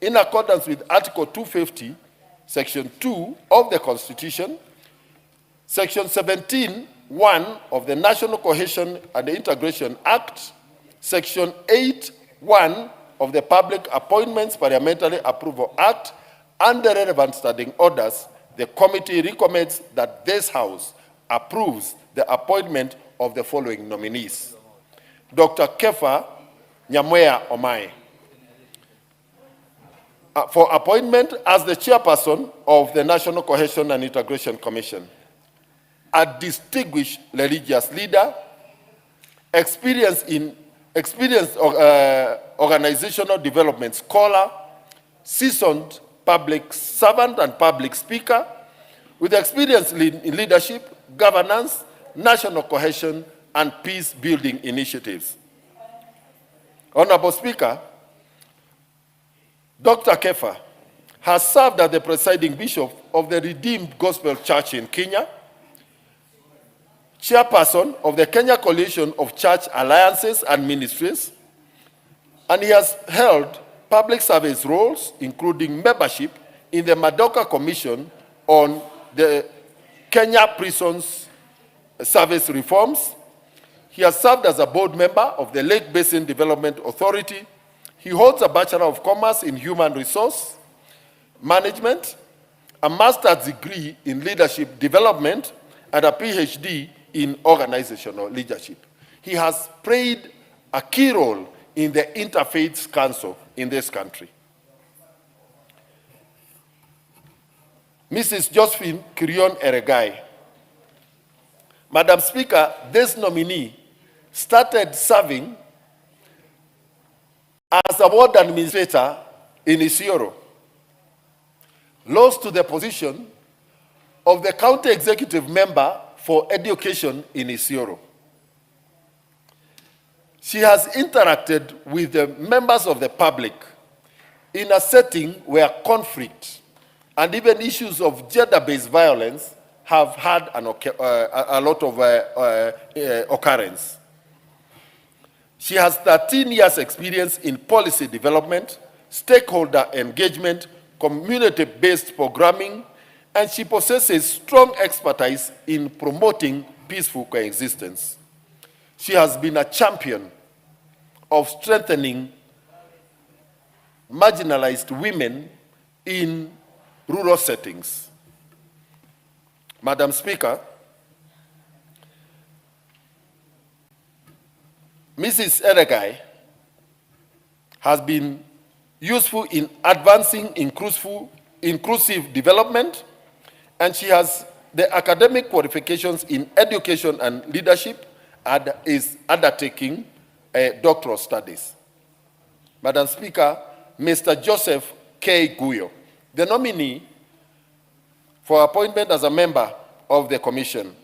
[SPEAKER 14] in accordance with Article 250, Section 2 of the Constitution, Section 17(1) of the National Cohesion and Integration Act, Section 8(1) of the Public Appointments Parliamentary Approval Act, and the relevant standing orders, the committee recommends that this House approves the appointment of the following nominees. Dr. Kefa Nyamweya Omai, for appointment as the chairperson of the National Cohesion and Integration Commission. A distinguished religious leader, experienced organizational development scholar, seasoned public servant and public speaker, with experience in leadership, governance, national cohesion, and peace-building initiatives. Honorable Speaker, Dr. Kefa has served as the presiding bishop of the Redeemed Gospel Church in Kenya, chairperson of the Kenya Coalition of Church Alliances and Ministries, and he has held public service roles, including membership in the Madoka Commission on the Kenya Prisons Service Reforms. He has served as a board member of the Lake Basin Development Authority. He holds a Bachelor of Commerce in Human Resource Management, a master's degree in leadership development, and a PhD in organizational leadership. He has played a key role in the Interfaith Council in this country. Mrs. Josephine Kirion Eregai. Madam Speaker, this nominee started serving as a ward administrator in Isiolo, lost to the position of the county executive member for education in Isiolo. She has interacted with the members of the public in a setting where conflict and even issues of gender-based violence have had a lot of occurrence. She has 13 years experience in policy development, stakeholder engagement, community-based programming, and she possesses strong expertise in promoting peaceful coexistence. She has been a champion of strengthening marginalized women in rural settings. Madam Speaker, Mrs. Eregai has been useful in advancing inclusive development, and she has the academic qualifications in education and leadership and is undertaking doctoral studies. Madam Speaker, Mr. Joseph K. Guyo, the nominee for appointment as a member of the commission.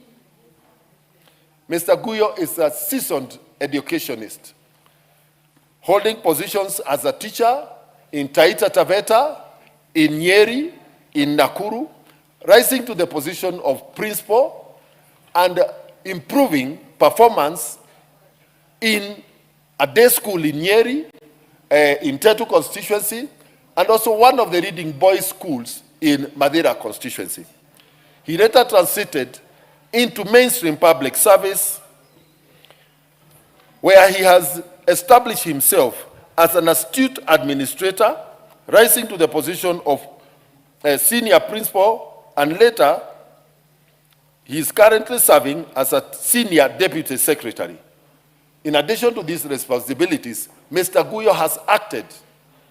[SPEAKER 14] Mr. Guyo is a seasoned educationist, holding positions as a teacher in Taita Taveta, in Nyeri, in Nakuru, rising to the position of principal and improving performance in a day school in Nyeri, in Tetu constituency, and also one of the reading boys' schools in Madera constituency. He later transited into mainstream public service, where he has established himself as an astute administrator, rising to the position of a senior principal, and later he is currently serving as a senior deputy secretary. In addition to these responsibilities, Mr. Guyo has acted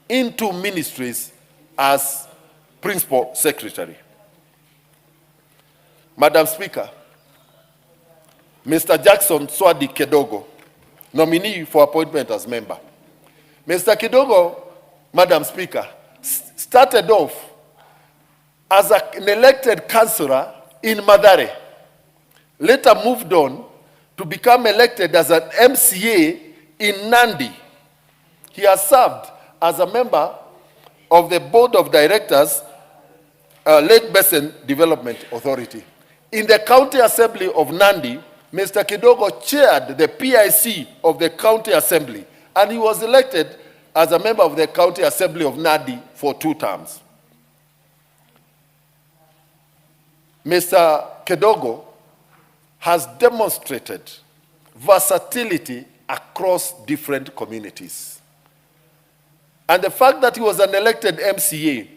[SPEAKER 14] in 2 ministries as principal secretary. Madam Speaker, Mr. Jackson Swadi Kedogo, nominee for appointment as member. Mr. Kedogo, Madam Speaker, started off as an elected councillor in Mathare, later moved on to become elected as an MCA in Nandi. He has served as a member of the Board of Directors, Lake Basin Development Authority. In the County Assembly of Nandi, Mr. Kidogo chaired the PIC of the County Assembly, and he was elected as a member of the County Assembly of Nandi for 2 terms. Mr. Kidogo has demonstrated versatility across different communities. And the fact that he was an elected MCA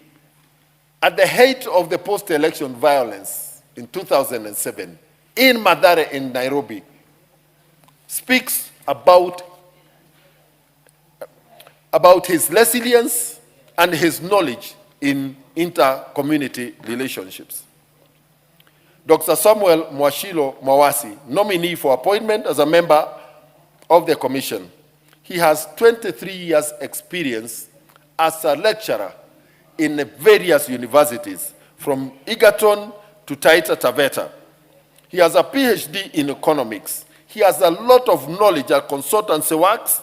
[SPEAKER 14] at the height of the post-election violence in 2007 in Mathare in Nairobi speaks about his resilience and his knowledge in inter-community relationships. Dr. Samuel Mwashilo Mwawasi, nominee for appointment as a member of the commission. He has 23 years experience as a lecturer in various universities, from Egerton to Taita Taveta. He has a PhD in economics. He has a lot of knowledge and consultancy works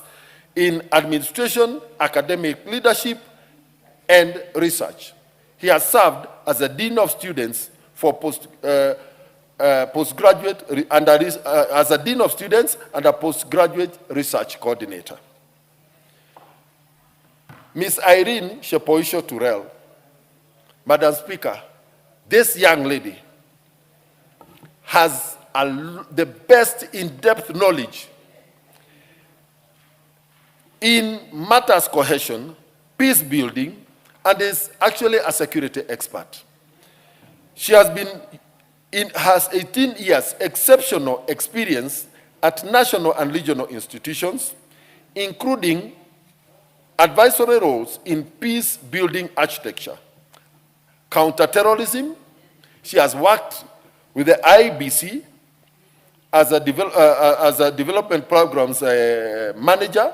[SPEAKER 14] in administration, academic leadership, and research. He has served as a Dean of Students for postgraduate, as a Dean of Students and a Postgraduate Research Coordinator. Ms. Irene Shepoisho Turel, Madam Speaker, this young lady has the best in-depth knowledge in matters cohesion, peace building, and is actually a security expert. She has has 18 years exceptional experience at national and regional institutions, including advisory roles in peace building architecture, counterterrorism. She has worked with the IBC as a development programs manager,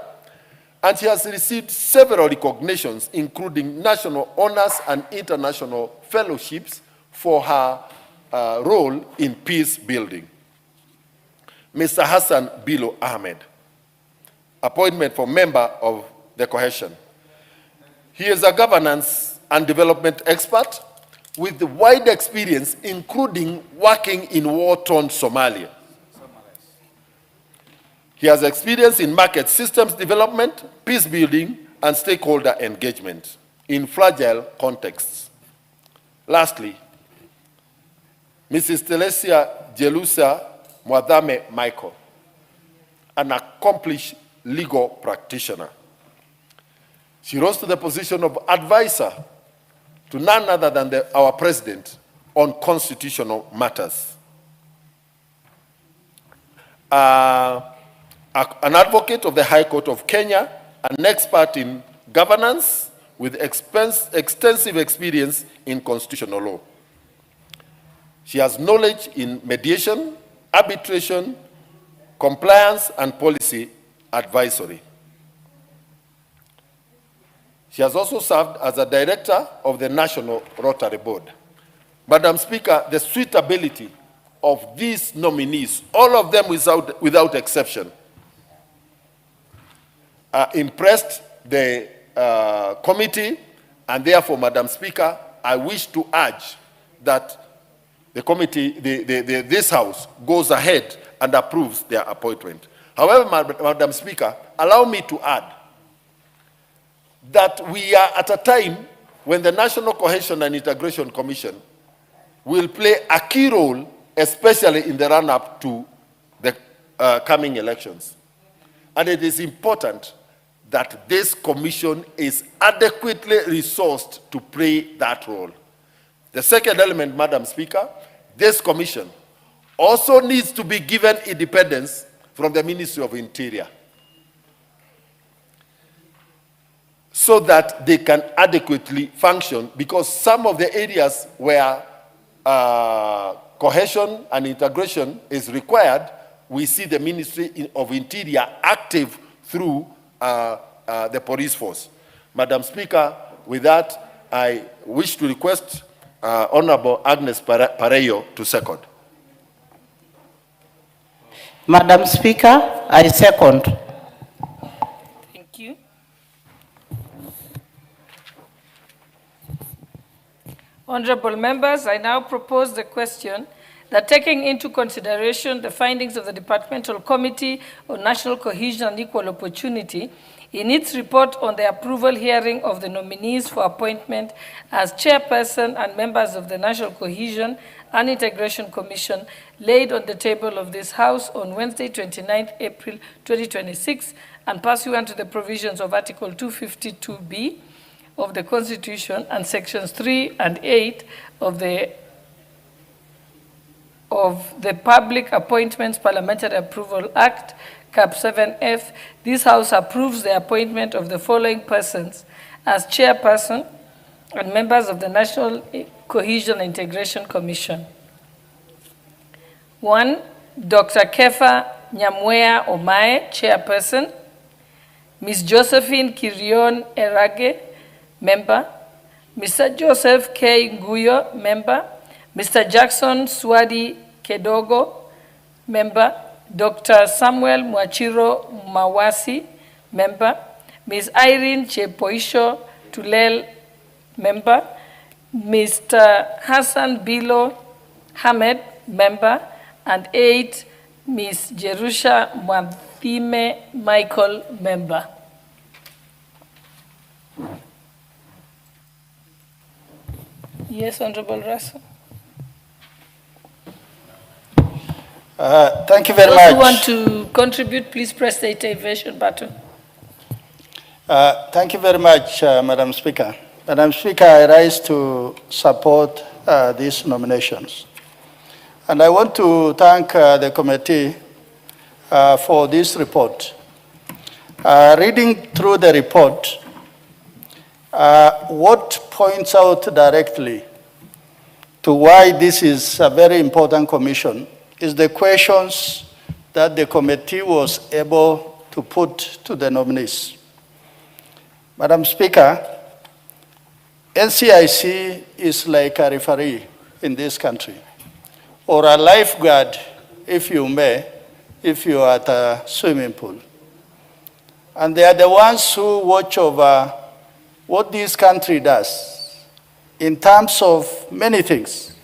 [SPEAKER 14] and she has received several recognitions, including national honors and international fellowships for her role in peace building. Mr. Hassan Bilo Ahmed, appointment for member of the cohesion. He is a governance and development expert with wide experience, including working in war-torn Somalia. He has experience in market systems development, peace building, and stakeholder engagement in fragile contexts. Lastly, Mrs. Telesia Jelusa Mwadame Michael, an accomplished legal practitioner. She rose to the position of advisor to none other than our president on constitutional matters. An advocate of the High Court of Kenya, an expert in governance with extensive experience in constitutional law. She has knowledge in mediation, arbitration, compliance, and policy advisory. She has also served as a director of the National Rotary Board. Madam Speaker, the suitability of these nominees, all of them without exception, impressed the committee, and therefore, Madam Speaker, I wish to urge that the committee, this House, goes ahead and approves their appointment. However, Madam Speaker, allow me to add that we are at a time when the National Cohesion and Integration Commission will play a key role, especially in the run-up to the coming elections. And it is important that this commission is adequately resourced to play that role. The second element, Madam Speaker, this commission also needs to be given independence from the Ministry of Interior so that they can adequately function, because some of the areas where cohesion and integration is required, we see the Ministry of Interior active through the police force. Madam Speaker, with that, I wish to request Honorable Agnes Pareyo to second.
[SPEAKER 10] Madam Speaker, I second.
[SPEAKER 9] Thank you. Honorable members, I now propose the question that, taking into consideration the findings of the Departmental Committee on National Cohesion and Equal Opportunity in its report on the approval hearing of the nominees for appointment as chairperson and members of the National Cohesion and Integration Commission, laid on the table of this House on Wednesday, 29th April 2026, and pursuant to the provisions of Article 252B of the Constitution and Sections 3 and 8 of the Public Appointments Parliamentary Approval Act, Cap 7F, this House approves the appointment of the following persons as chairperson and members of the National Cohesion and Integration Commission. 1, Dr. Kefa Nyamwea Omae, chairperson. Ms. Josephine Kirion Erage, member. Mr. Joseph K. Nguyo, member. Mr. Jackson Swadi Kedogo, member. Dr. Samuel Mwachiro Mawasi, member. Ms. Irene Chepoisho Tulel, member.
[SPEAKER 12] Mr. Hassan Bilo Hamed, member, and 8, Ms. Jerusha Mwathime Michael, member. Yes, Honorable Russell.
[SPEAKER 13] Thank you very
[SPEAKER 12] Those
[SPEAKER 13] much.
[SPEAKER 12] who want to contribute, please press the intervention button.
[SPEAKER 13] Thank you very much, Madam Speaker. Madam Speaker, I rise to support these nominations. And I want to thank the committee for this report. Reading through the report, what points out directly to why this is a very important commission is the questions that the committee was able to put to the nominees. Madam Speaker, NCIC is like a referee in this country, or a lifeguard, if you may, if you are at a swimming pool. And they are the ones who watch over what this country does in terms of many things: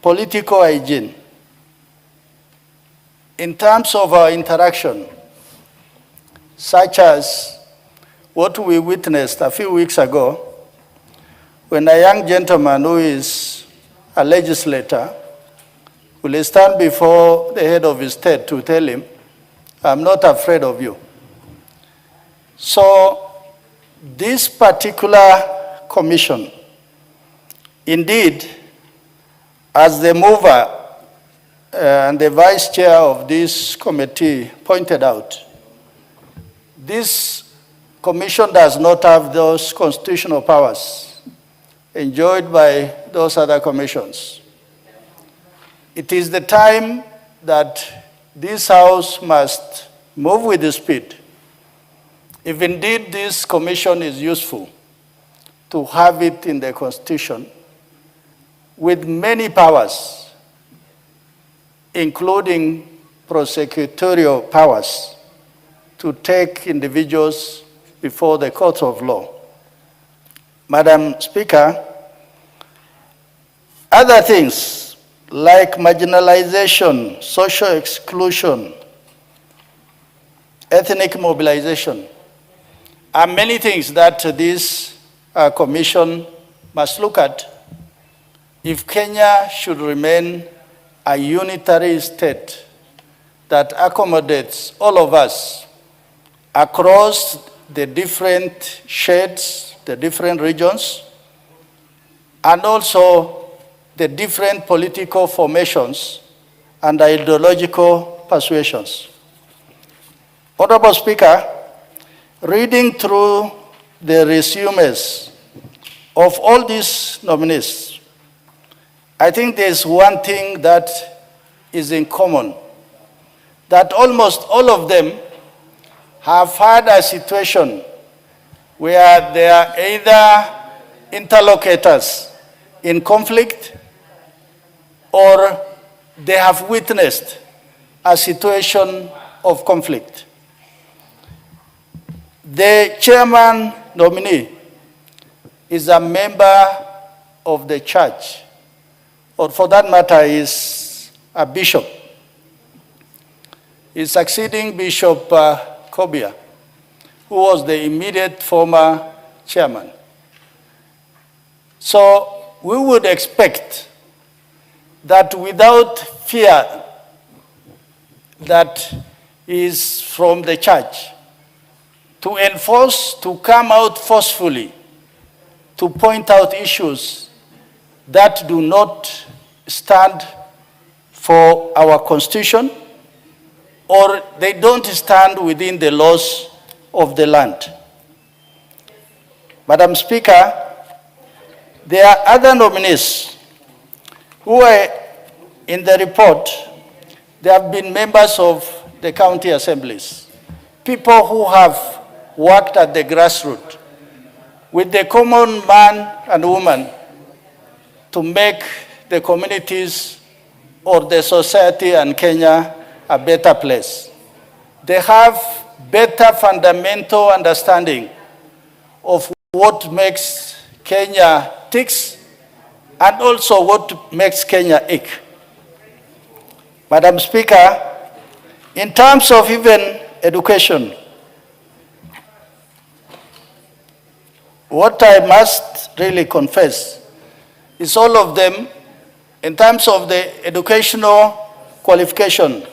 [SPEAKER 13] political hygiene, in terms of our interaction, such as what we witnessed a few weeks ago when a young gentleman who is a legislator will stand before the head of his state to tell him, "I'm not afraid of you." So this particular commission, indeed, as the mover and the vice chair of this committee pointed out, this commission does not have those constitutional powers enjoyed by those other commissions. It is the time that this House must move with the speed, if indeed this commission is useful, to have it in the Constitution with many powers, including prosecutorial powers, to take individuals before the court of law. Madam Speaker, other things like marginalization, social exclusion, ethnic mobilization, are many things that this commission must look at if Kenya should remain a unitary state that accommodates all of us across the different shades, the different regions, and also the different political formations and ideological persuasions. Honorable Speaker, reading through the resumes of all these nominees, I think there's one thing that is in common, that almost all of them have had a situation where they are either interlocutors in conflict or they have witnessed a situation of conflict. The chairman nominee is a member of the church, or for that matter is a bishop. He's succeeding Bishop Kobia, who was the immediate former chairman. So we would expect that without fear that is from the church, to enforce, to come out forcefully, to point out issues that do not stand for our Constitution, or they don't stand within the laws of the land. Madam Speaker, there are other nominees who are in the report. They have been members of the county assemblies, people who have worked at the grassroots with the common man and woman to make the communities or the society and Kenya a better place. They have better fundamental understanding of what makes Kenya ticks and also what makes Kenya ache. Madam Speaker, in terms of even education, what I must really confess is all of them, in terms of the educational qualification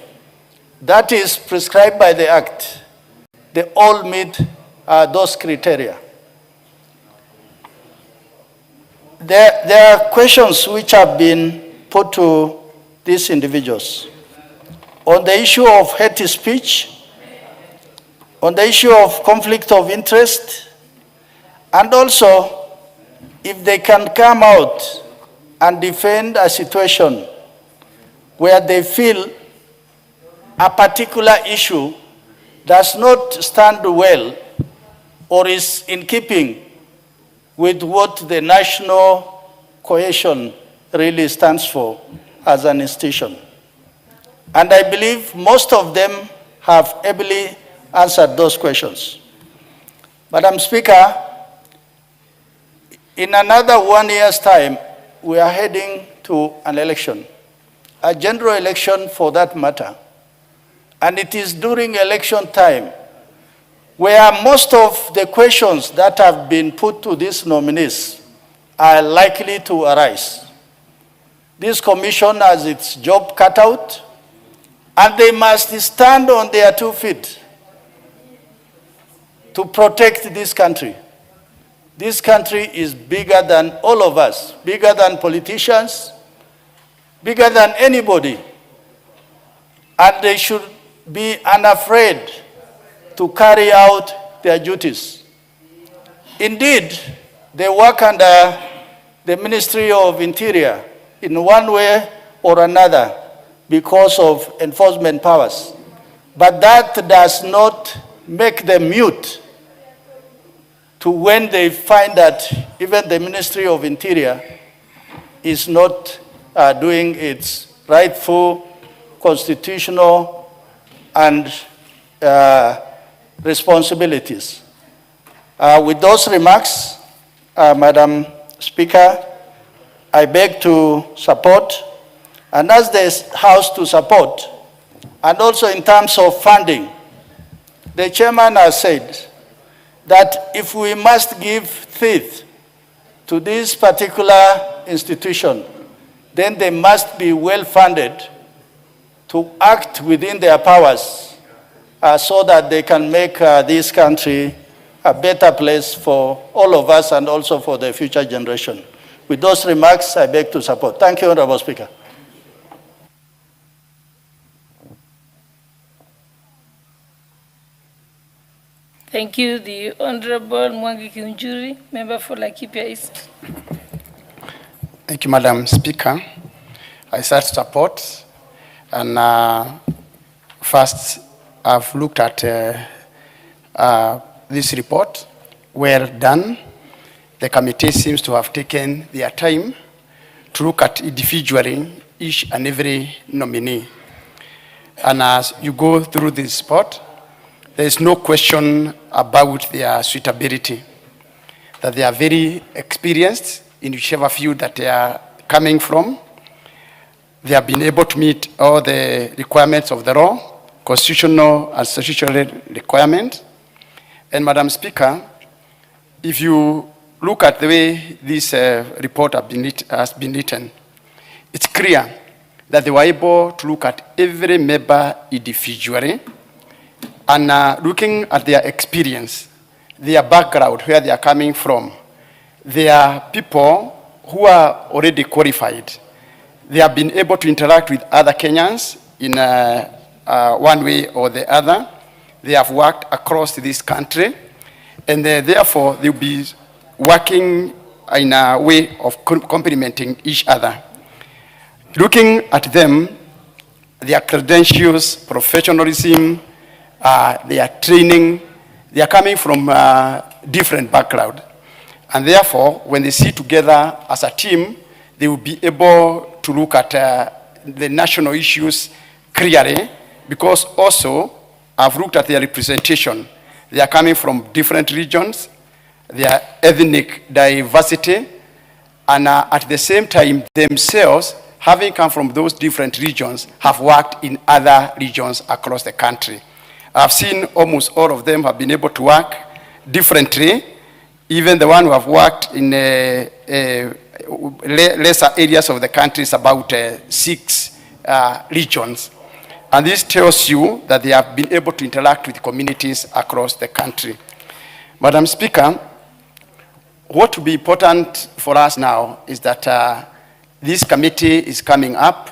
[SPEAKER 13] that is prescribed by the Act, they all meet those criteria. There are questions which have been put to these individuals on the issue of hate speech, on the issue of conflict of interest, and also if they can come out and defend a situation where they feel a particular issue does not stand well or is in keeping with what the national cohesion really stands for as an institution. And I believe most of them have ably answered those questions. Madam Speaker, in another 1 year's time, we are heading to an election, a general election for that matter. And it is during election time where most of the questions that have been put to these nominees are likely to arise. This commission has its job cut out, and they must stand on their 2 feet to protect this country. This country is bigger than all of us, bigger than politicians, bigger than anybody. And they should be unafraid to carry out their duties. Indeed, they work under the Ministry of Interior in one way or another because of enforcement powers. But that does not make them mute to when they find that even the Ministry of Interior is not doing its rightful, constitutional, and responsibilities. With those remarks, Madam Speaker, I beg to support, and ask the House to support, and also in terms of funding. The chairman has said that if we must give teeth to this particular institution, then they must be well funded to act within their powers so that they can make this country a better place for all of us and also for the future generation. With those remarks, I beg to support. Thank you, Honorable Speaker.
[SPEAKER 12] Thank you. The Honorable Mwangi Kiunjuri, member for Laikipia East.
[SPEAKER 5] Thank you, Madam Speaker. I start support. And first, I've looked at this report. Well done. The committee seems to have taken their time to look at individually each and every nominee. And as you go through this report, there is no question about their suitability, that they are very experienced in whichever field that they are coming from. They have been able to meet all the requirements of the law, constitutional and statutory requirements. And Madam Speaker, if you look at the way this report has been written, it's clear that they were able to look at every member individually and looking at their experience, their background, where they are coming from. They are people who are already qualified. They have been able to interact with other Kenyans in one way or the other. They have worked across this country, and therefore they'll be working in a way of complementing each other. Looking at them, their credentials, professionalism, their training, they are coming from different background. And therefore, when they sit together as a team, they will be able to look at the national issues clearly, because also I've looked at their representation. They are coming from different regions, their ethnic diversity,
[SPEAKER 13] and at the same time themselves, having come from those different regions, have worked in other regions across the country. I've seen almost all of them have been able to work differently. Even the one who have worked in lesser areas of the country is about 6 regions. And this tells you that they have been able to interact with communities across the country. Madam Speaker, what will be important for us now is that this committee is coming up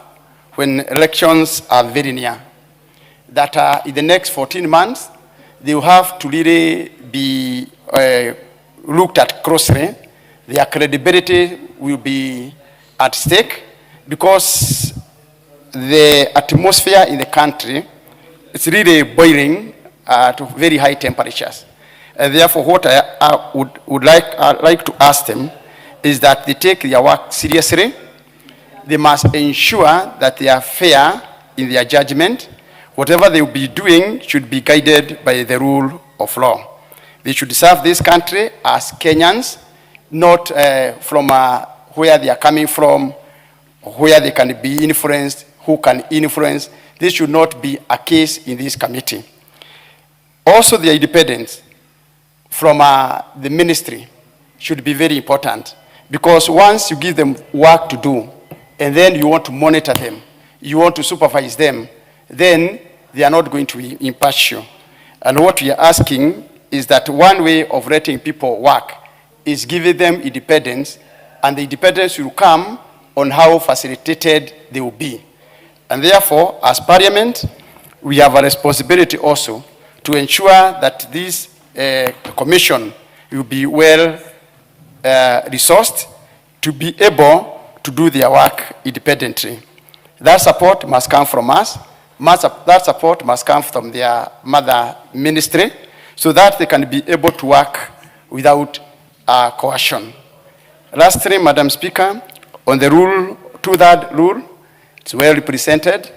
[SPEAKER 13] when elections are very near. That in the next 14 months, they will have to really be looked at closely. Their credibility will be at stake because the atmosphere in the country is really boiling to very high temperatures. And therefore, what I would like to ask them is that they take their work seriously. They must ensure that they are fair in their judgment. Whatever they will be doing should be guided by the rule of law. They should serve this country as Kenyans, not from where they are coming from, where they can be influenced, who can influence. This should not be a case in this committee. Also, their independence from the ministry should be very important, because once you give them work to do, and then you want to monitor them, you want to supervise them, then they are not going to be impartial. And what we are asking is that one way of letting people work is giving them independence, and the independence will come on how facilitated they will be. And therefore, as Parliament, we have a responsibility also to ensure that this commission will be well resourced to be able to do their work independently. That support must come from us. That support must come from their mother ministry, so that they can be able to work without coercion. Lastly, Madam Speaker, on the rule, 2/3 rule, it's well represented,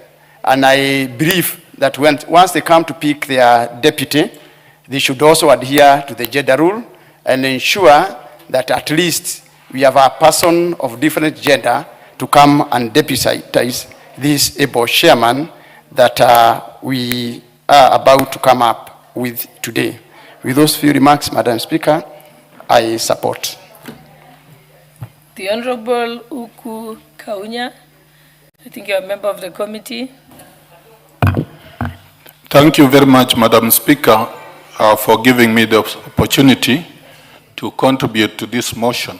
[SPEAKER 13] and I believe that once they come to pick their deputy, they should also adhere to the gender rule and ensure that at least we have a person of different gender to come and deputize this able chairman that we are about to come up with today. With those few remarks, Madam Speaker, I support.
[SPEAKER 12] The Honorable Uku Kaunya, I think you're a member of the committee.
[SPEAKER 15] Thank you very much, Madam Speaker, for giving me the opportunity to contribute to this motion.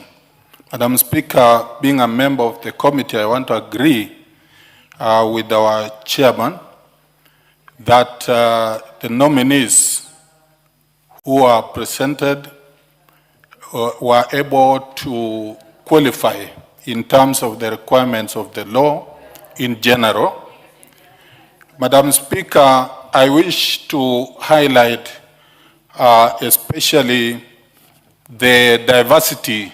[SPEAKER 15] Madam Speaker, being a member of the committee, I want to agree with our chairman that the nominees who are presented were able to qualify in terms of the requirements of the law in general. Madam Speaker, I wish to highlight especially the diversity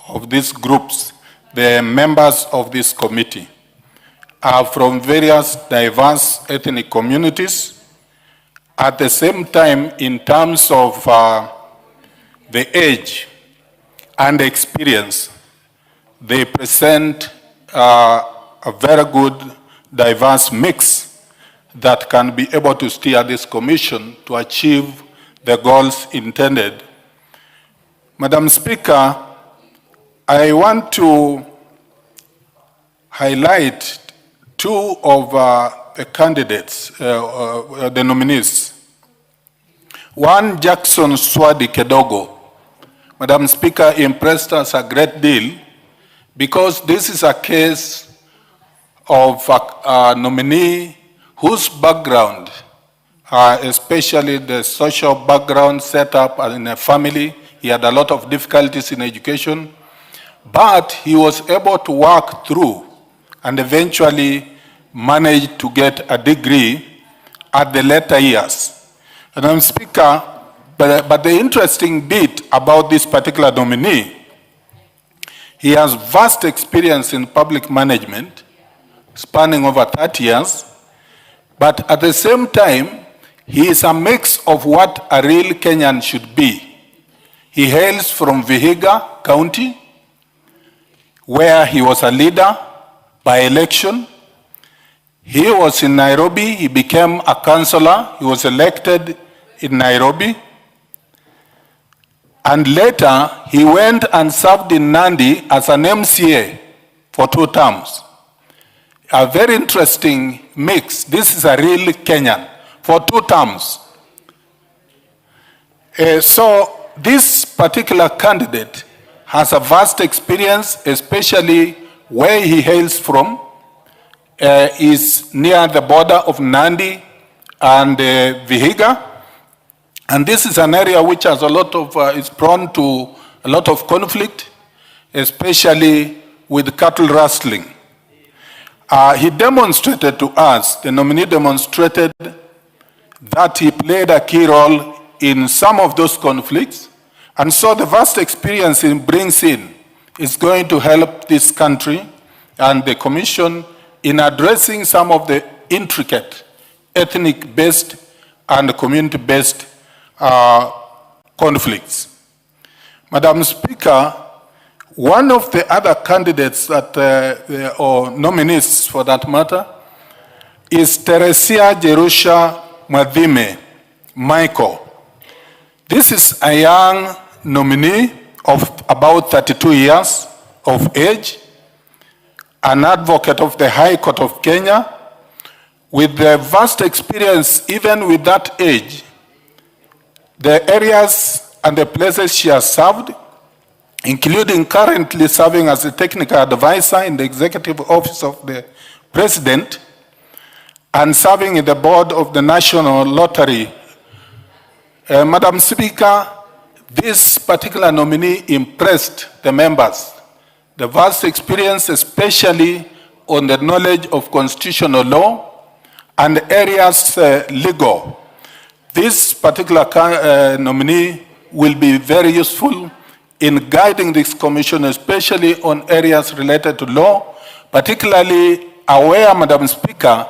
[SPEAKER 15] of these groups. The members of this committee are from various diverse ethnic communities. At the same time, in terms of the age and experience, they present a very good diverse mix that can be able to steer this commission to achieve the goals intended. Madam Speaker, I want to highlight two of the candidates, the nominees. One, Jackson Swadi Kedogo. Madam Speaker, impressed us a great deal because this is a case of a nominee whose background, especially the social background set up in a family, he had a lot of difficulties in education, but he was able to work through and eventually managed to get a degree at the later years. Madam Speaker, but the interesting bit about this particular nominee, he has vast experience in public management, spanning over 30 years, but at the same time, he is a mix of what a real Kenyan should be. He hails from Vihiga County. where he was a leader by election. He was in Nairobi, he became a councillor, he was elected in Nairobi. And later, he went and served in Nandi as an MCA for 2 terms. A very interesting mix. This is a real Kenyan for 2 terms. So this particular candidate has a vast experience, especially where he hails from, is near the border of Nandi and Vihiga. And this is an area which has a lot of, is prone to a lot of conflict, especially with cattle rustling. He demonstrated to us, the nominee demonstrated that he played a key role in some of those conflicts. And so the vast experience he brings in is going to help this country and the Commission in addressing some of the intricate ethnic-based and community-based conflicts. Madam Speaker, one of the other candidates that, or nominees for that matter, is Teresia Jerusha Mwadhime Michael. This is a young nominee of about 32 years of age, an advocate of the High Court of Kenya, with the vast experience even with that age. The areas and the places she has served, including currently serving as a technical advisor in the Executive Office of the President and serving in the board of the National Lottery. Madam Speaker, this particular nominee impressed the members. The vast experience, especially on the knowledge of constitutional law and areas legal. This particular nominee will be very useful in guiding this commission, especially on areas related to law, particularly aware, Madam Speaker,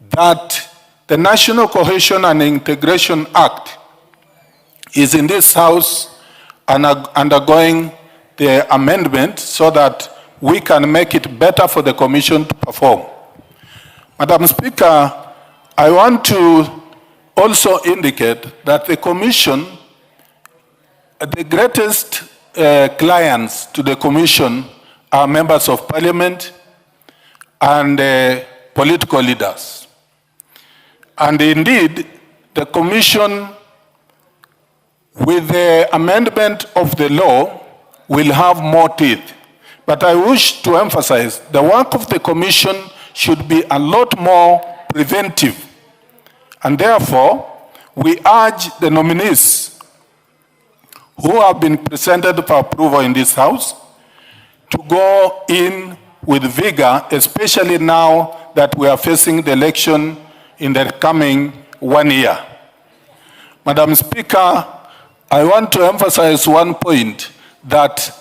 [SPEAKER 15] that the National Cohesion and Integration Act is in this House and undergoing the amendment so that we can make it better for the Commission to perform. Madam Speaker, I want to also indicate that the Commission, the greatest clients to the Commission are members of Parliament and political leaders. And indeed, the Commission, with the amendment of the law, will have more teeth. But I wish to emphasize the work of the Commission should be a lot more preventive. And therefore, we urge the nominees who have been presented for approval in this House to go in with vigor, especially now that we are facing the election in the coming 1 year. Madam Speaker, I want to emphasize one point, that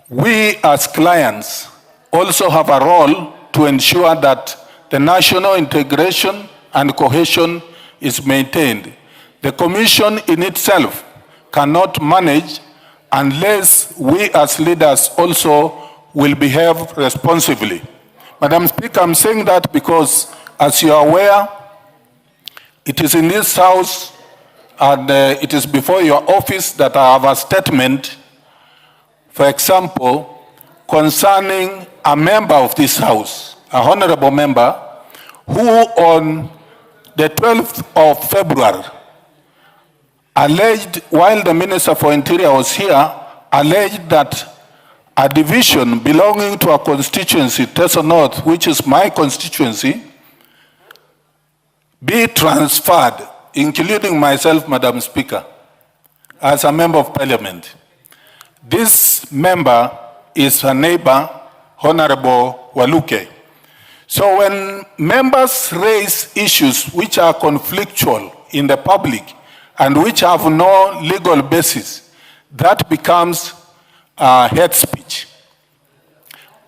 [SPEAKER 15] we as clients also have a role to ensure that the national integration and cohesion is maintained. The Commission in itself cannot manage unless we as leaders also will behave responsibly. Madam Speaker, I'm saying that because, as you are aware, it is in this House and it is before your office that I have a statement, for example, concerning a member of this House, a honorable member, who on the 12th of February alleged, while the Minister for Interior was here, alleged that a division belonging to a constituency, Teso North, which is my constituency, be transferred, including myself, Madam Speaker, as a member of Parliament. This member is her neighbor, Honorable Waluke. So when members raise issues which are conflictual in the public and which have no legal basis, that becomes hate speech.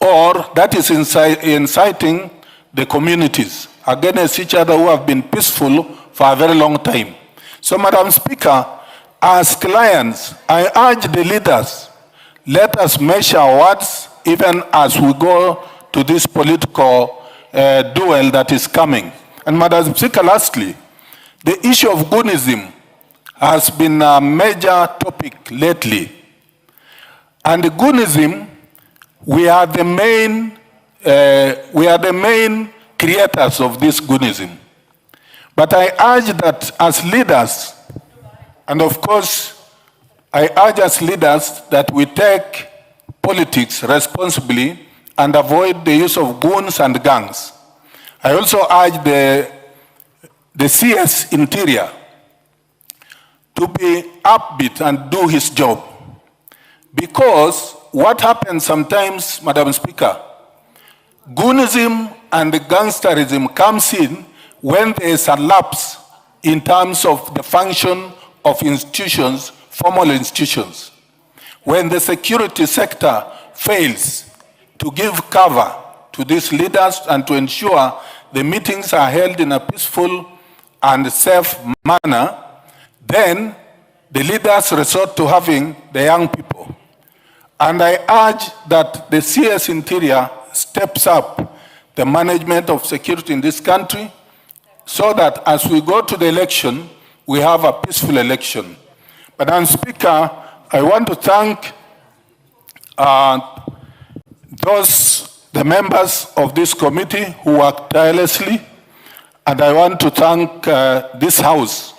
[SPEAKER 15] Or that is inciting the communities against each other who have been peaceful for a very long time. So, Madam Speaker, as clients, I urge the leaders let us measure our words even as we go to this political duel that is coming. And Madam Speaker, lastly, the issue of goonism has been a major topic lately. And goonism, we are the main creators of this goonism. But I urge that as leaders, and of course, I urge as leaders that we take politics responsibly and avoid the use of goons and gangs. I also urge the CS Interior to be upbeat and do his job. Because what happens sometimes, Madam Speaker, goonism and gangsterism comes in when there is a lapse in terms of the function of institutions, formal institutions. When the security sector fails to give cover to these leaders and to ensure the meetings are held in a peaceful and safe manner, then the leaders resort to having the young people. And I urge that the CS Interior steps up the management of security in this country so that as we go to the election, we have a peaceful election. Madam Speaker, I want to thank the members of this committee who worked tirelessly, and I want to thank this House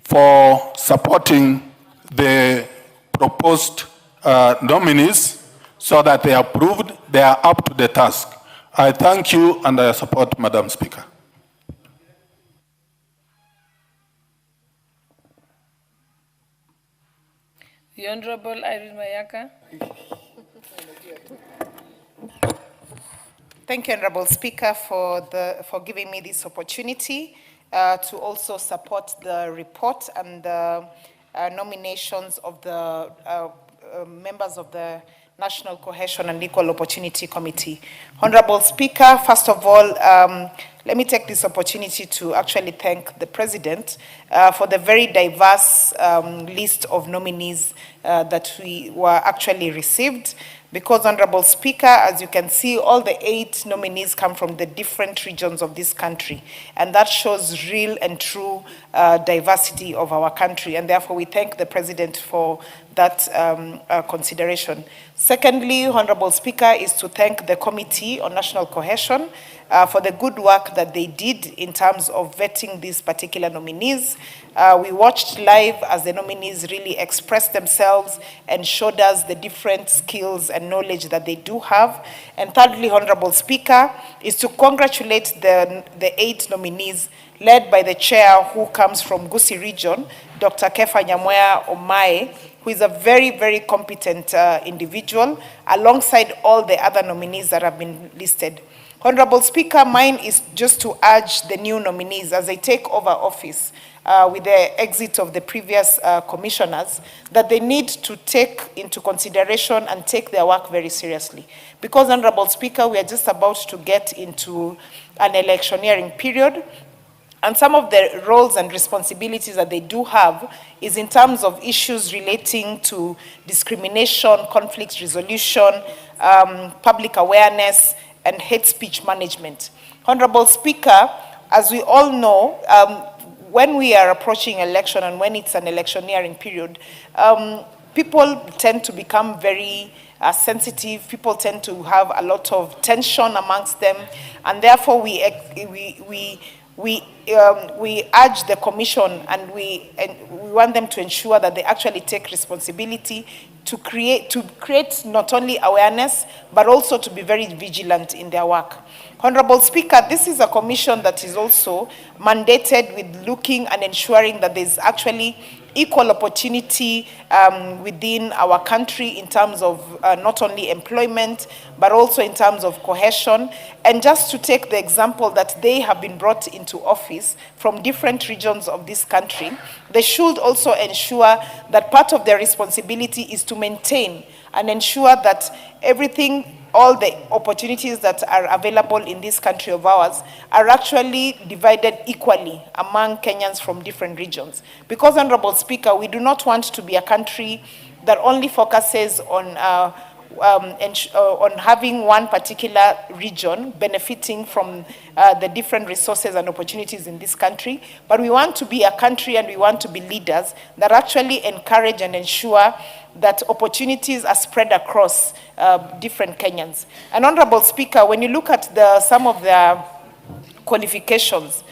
[SPEAKER 15] for supporting the proposed nominees so that they are approved, they are up to the task. I thank you and I support Madam Speaker.
[SPEAKER 12] The Honorable Irene Mayaka.
[SPEAKER 8] Thank you, Honorable Speaker, for giving me this opportunity to also support the report and the nominations of the members of the National Cohesion and Equal Opportunity Committee. Honorable Speaker, first of all, let me take this opportunity to actually thank the President for the very diverse list of nominees that we were actually received. Because, Honorable Speaker, as you can see, all the 8 nominees come from the different regions of this country. And that shows real and true diversity of our country. And therefore, we thank the President for that consideration. Secondly, Honorable Speaker, is to thank the Committee on National Cohesion for the good work that they did in terms of vetting these particular nominees. We watched live as the nominees really expressed themselves and showed us the different skills and knowledge that they do have. And thirdly, Honorable Speaker, is to congratulate the 8 nominees led by the chair who comes from Gusii region, Dr. Kefa Nyamweya Omae, who is a very, very competent individual, alongside all the other nominees that have been listed. Honorable Speaker, mine is just to urge the new nominees as they take over office with the exit of the previous commissioners, that they need to take into consideration and take their work very seriously. Because, Honorable Speaker, we are just about to get into an electioneering period, and some of the roles and responsibilities that they do have is in terms of issues relating to discrimination, conflict resolution, public awareness, and hate speech management. Honorable Speaker, as we all know, when we are approaching election and when it's an electioneering period, people tend to become very sensitive. People tend to have a lot of tension amongst them, and therefore we urge the Commission and we want them to ensure that they actually take responsibility to create not only awareness, but also to be very vigilant in their work. Honorable Speaker, this is a commission that is also mandated with looking and ensuring that there's actually equal opportunity within our country in terms of not only employment, but also in terms of cohesion. And just to take the example that they have been brought into office from different regions of this country, they should also ensure that part of their responsibility is to maintain and ensure that everything, all the opportunities that are available in this country of ours are actually divided equally among Kenyans from different regions. Because, Honorable Speaker, we do not want to be a country that only focuses on having one particular region benefiting from the different resources and opportunities in this country, but we want to be a country and we want to be leaders that actually encourage and ensure that opportunities are spread across different Kenyans. And Honorable Speaker, when you look at some of the qualifications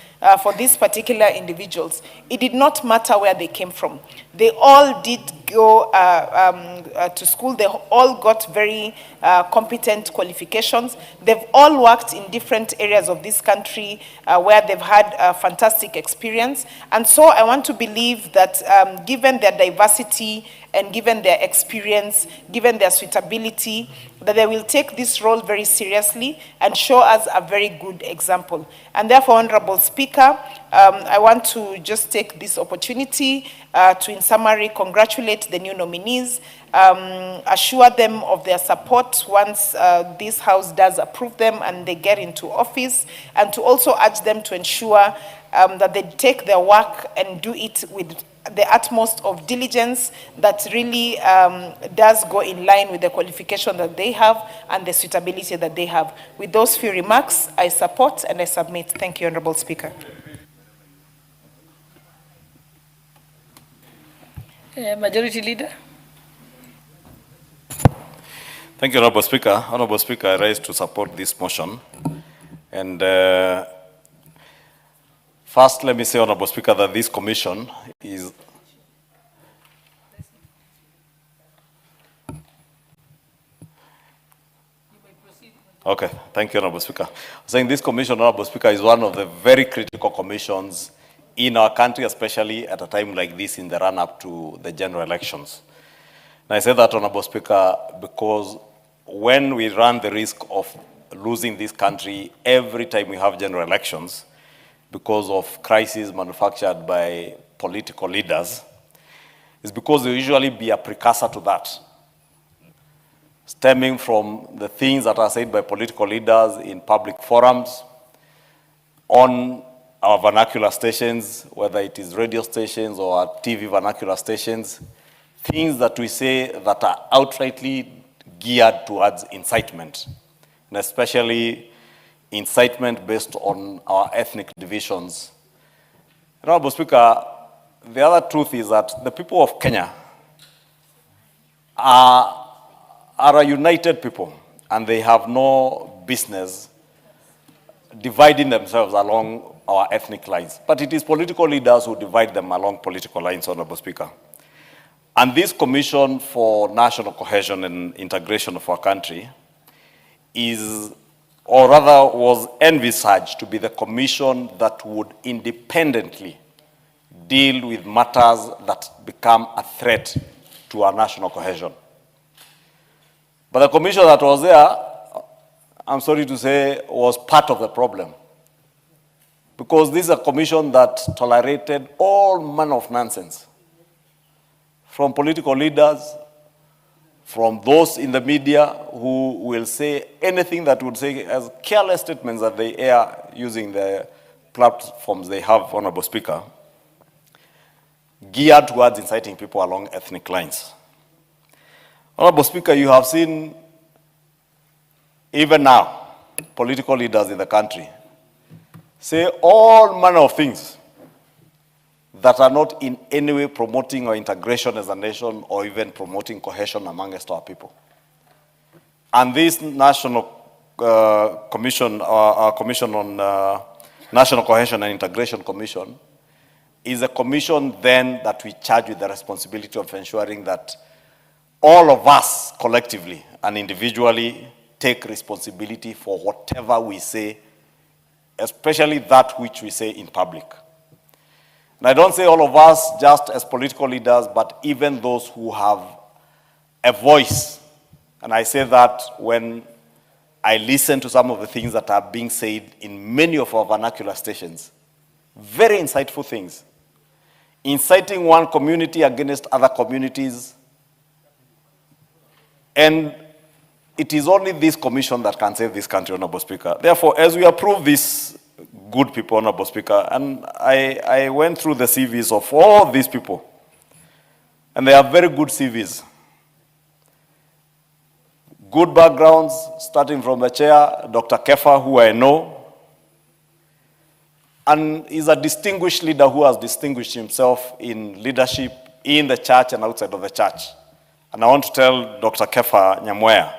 [SPEAKER 8] for these particular individuals, it did not matter where they came from. They all did go to school. They all got very competent qualifications. They've all worked in different areas of this country where they've had a fantastic experience. And so I want to believe that given their diversity and given their experience, given their suitability, that they will take this role very seriously and show us a very good example. And therefore, Honorable Speaker, I want to just take this opportunity to, in summary, congratulate the new nominees, assure them of their support once this House does approve them and they get into office, and to also urge them to ensure that they take their work and do it with the utmost of diligence that really does go in line with the qualification that they have and the suitability that they have. With those few remarks, I support and I submit. Thank you, Honorable Speaker.
[SPEAKER 12] Majority Leader.
[SPEAKER 16] Thank you, Honorable Speaker. Honorable Speaker, I rise to support this motion. And first, let me say, Honorable Speaker, that this commission is okay. Thank you, Honorable Speaker. I'm saying this commission, Honorable Speaker, is one of the very critical commissions in our country, especially at a time like this in the run-up to the general elections. And I say that, Honorable Speaker, because when we run the risk of losing this country every time we have general elections because of crises manufactured by political leaders, is because there will usually be a precursor to that, stemming from the things that are said by political leaders in public forums, on our vernacular stations, whether it is radio stations or our TV vernacular stations, things that we say that are outrightly geared towards incitement, and especially incitement based on our ethnic divisions. Honorable Speaker, the other truth is that the people of Kenya are a united people, and they have no business dividing themselves along our ethnic lines. But it is political leaders who divide them along political lines, Honorable Speaker. And this Commission for National Cohesion and Integration of our country is, or rather was envisaged to be the commission that would independently deal with matters that become a threat to our national cohesion. But the commission that was there, I'm sorry to say, was part of the problem. Because this is a commission that tolerated all manner of nonsense, from political leaders, from those in the media who will say anything that would say as careless statements that they air using the platforms they have, Honorable Speaker, geared towards inciting people along ethnic lines. Honorable Speaker, you have seen, even now, political leaders in the country say all manner of things that are not in any way promoting our integration as a nation or even promoting cohesion amongst our people. And this National Commission, our Commission on National Cohesion and Integration Commission, is a commission then that we charge with the responsibility of ensuring that all of us collectively and individually take responsibility for whatever we say, especially that which we say in public. And I don't say all of us just as political leaders, but even those who have a voice. And I say that when I listen to some of the things that are being said in many of our vernacular stations. Very insightful things. Inciting one community against other communities. And it is only this commission that can save this country, Honorable Speaker. Therefore, as we approve this good people, Honorable Speaker, and I went through the CVs of all these people, and they are very good CVs. good backgrounds, starting from the chair, Dr. Kefa, who I know, and is a distinguished leader who has distinguished himself in leadership in the church and outside of the church. And I want to tell Dr. Kefa Nyamweya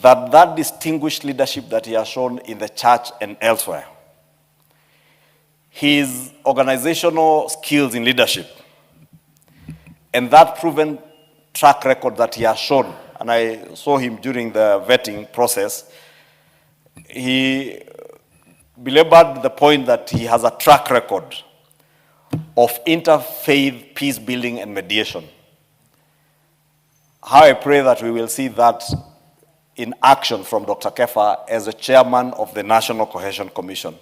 [SPEAKER 16] that that distinguished leadership that he has shown in the church and elsewhere, his organizational skills in leadership, and that proven track record that he has shown, and I saw him during the vetting process, he belabored the point that he has a track record of interfaith peace building and mediation. How I pray that we will see that in action from Dr. Kefa as the chairman of the National Cohesion Commission.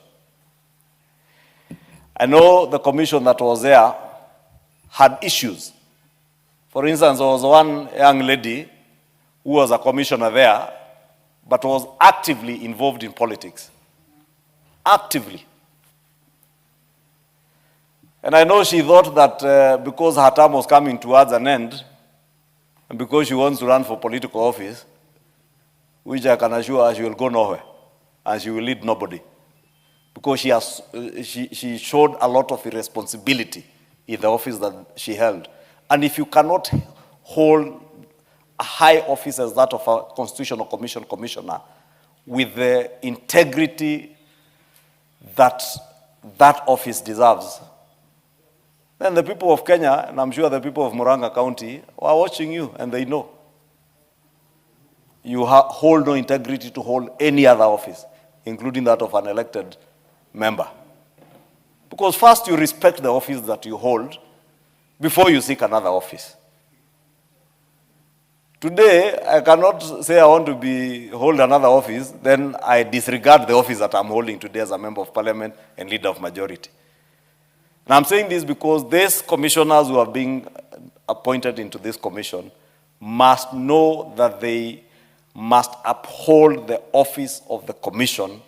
[SPEAKER 16] I know the commission that was there had issues. For instance, there was one young lady who was a commissioner there, but was actively involved in politics. Actively. And I know she thought that because her term was coming towards an end, and because she wants to run for political office, which I can assure her she will go nowhere, and she will lead nobody. Because she showed a lot of irresponsibility in the office that she held. And if you cannot hold a high office as that of a constitutional commission commissioner with the integrity that that office deserves, then the people of Kenya, and I'm sure the people of Murang'a County, are watching you and they know. You hold no integrity to hold any other office, including that of an elected member. Because first you respect the office that you hold before you seek another office. Today, I cannot say I want to hold another office, then I disregard the office that I'm holding today as a member of parliament and leader of majority. And I'm saying this because these commissioners who are being appointed into this commission must know that they must uphold the office of the commission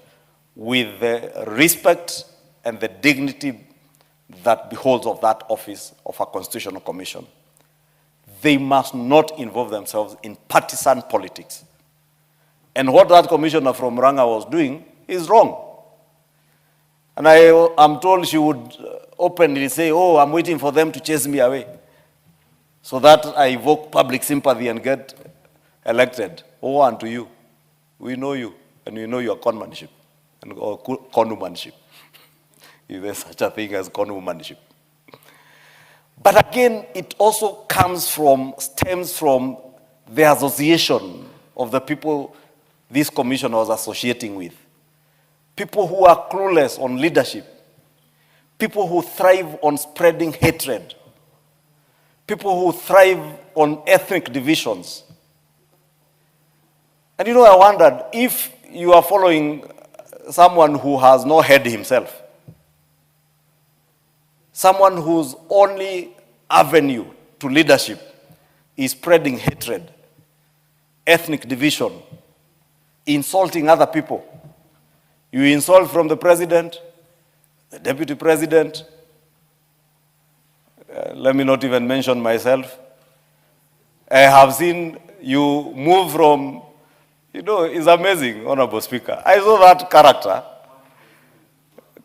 [SPEAKER 16] with the respect and the dignity that beholds of that office of a constitutional commission. They must not involve themselves in partisan politics. And what that commissioner from Murang'a was doing is wrong. And I'm told she would openly say, oh, I'm waiting for them to chase me away, so that I evoke public sympathy and get elected. Oh, and to you, we know you, and we know your conmanship, or conwomanship, if there's such a thing as conwomanship. But again, it also stems from the association of the people this commission was associating with. People who are clueless on leadership. People who thrive on spreading hatred. People who thrive on ethnic divisions. And I wondered if you are following someone who has no head himself, someone whose only avenue to leadership is spreading hatred, ethnic division, insulting other people. You insult from the president, the deputy president, let me not even mention myself. I have seen you move from, it's amazing, Honorable Speaker. I saw that character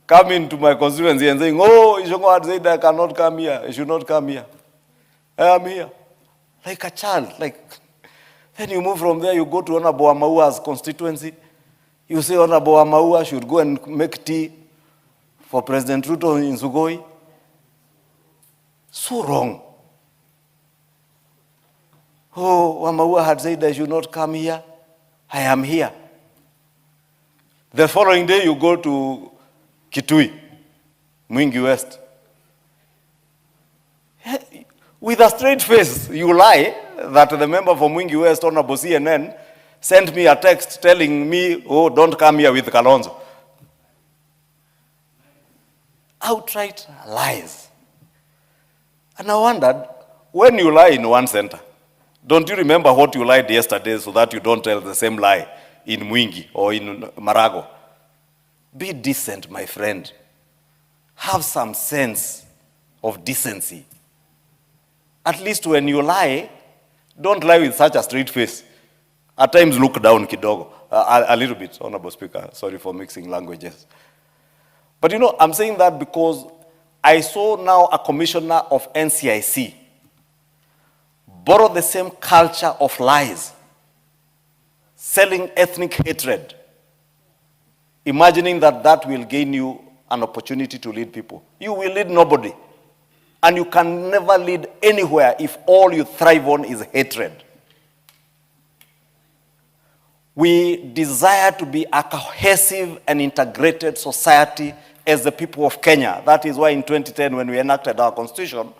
[SPEAKER 16] come into my constituency and saying, oh, Ishongo had said I cannot come here, I should not come here. I am here. Like a child. Then you move from there, you go to Honorable Amaua's constituency. You say Honorable Amaua should go and make tea for President Ruto in Sugoi. So wrong. Oh, Amaua had said I should not come here. I am here. The following day you go to Kitui, Mwingi West. With a straight face, you lie that the member from Mwingi West, Honorable CNN, sent me a text telling me, oh, don't come here with Kalonzo. Outright lies. And I wondered, when you lie in one center, don't you remember what you lied yesterday so that you don't tell the same lie in Mwingi or in Marago? Be decent, my friend. Have some sense of decency. At least when you lie, Don't lie with such a straight face. At times look down kidogo, a little bit, Honorable Speaker. Sorry for mixing languages. But you know, I'm saying that because I saw now a commissioner of NCIC borrow the same culture of lies, selling ethnic hatred, imagining that that will gain you an opportunity to lead people. You will lead nobody. And you can never lead anywhere if all you thrive on is hatred. We desire to be a cohesive and integrated society as the people of Kenya. That is why in 2010, when we enacted our constitution,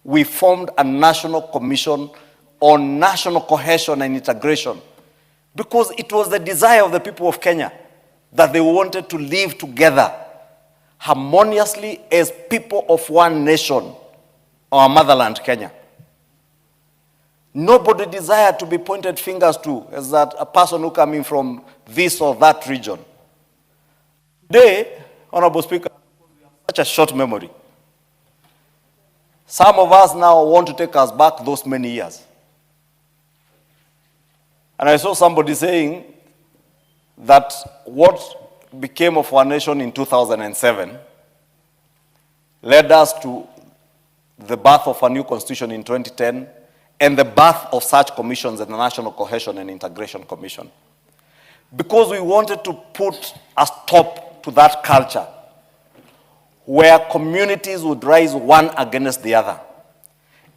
[SPEAKER 16] we formed a national commission on national cohesion and integration, because it was the desire of the people of Kenya that they wanted to live together harmoniously as people of one nation, our motherland, Kenya. Nobody desired to be pointed fingers to as that a person who coming from this or that region. Today, Honorable Speaker, we have such a short memory. Some of us now want to take us back those many years. And I saw somebody saying that what became of our nation in 2007 led us to the birth of a new constitution in 2010 and the birth of such commissions as the National Cohesion and Integration Commission. Because we wanted to put a stop to that culture where communities would rise one against the other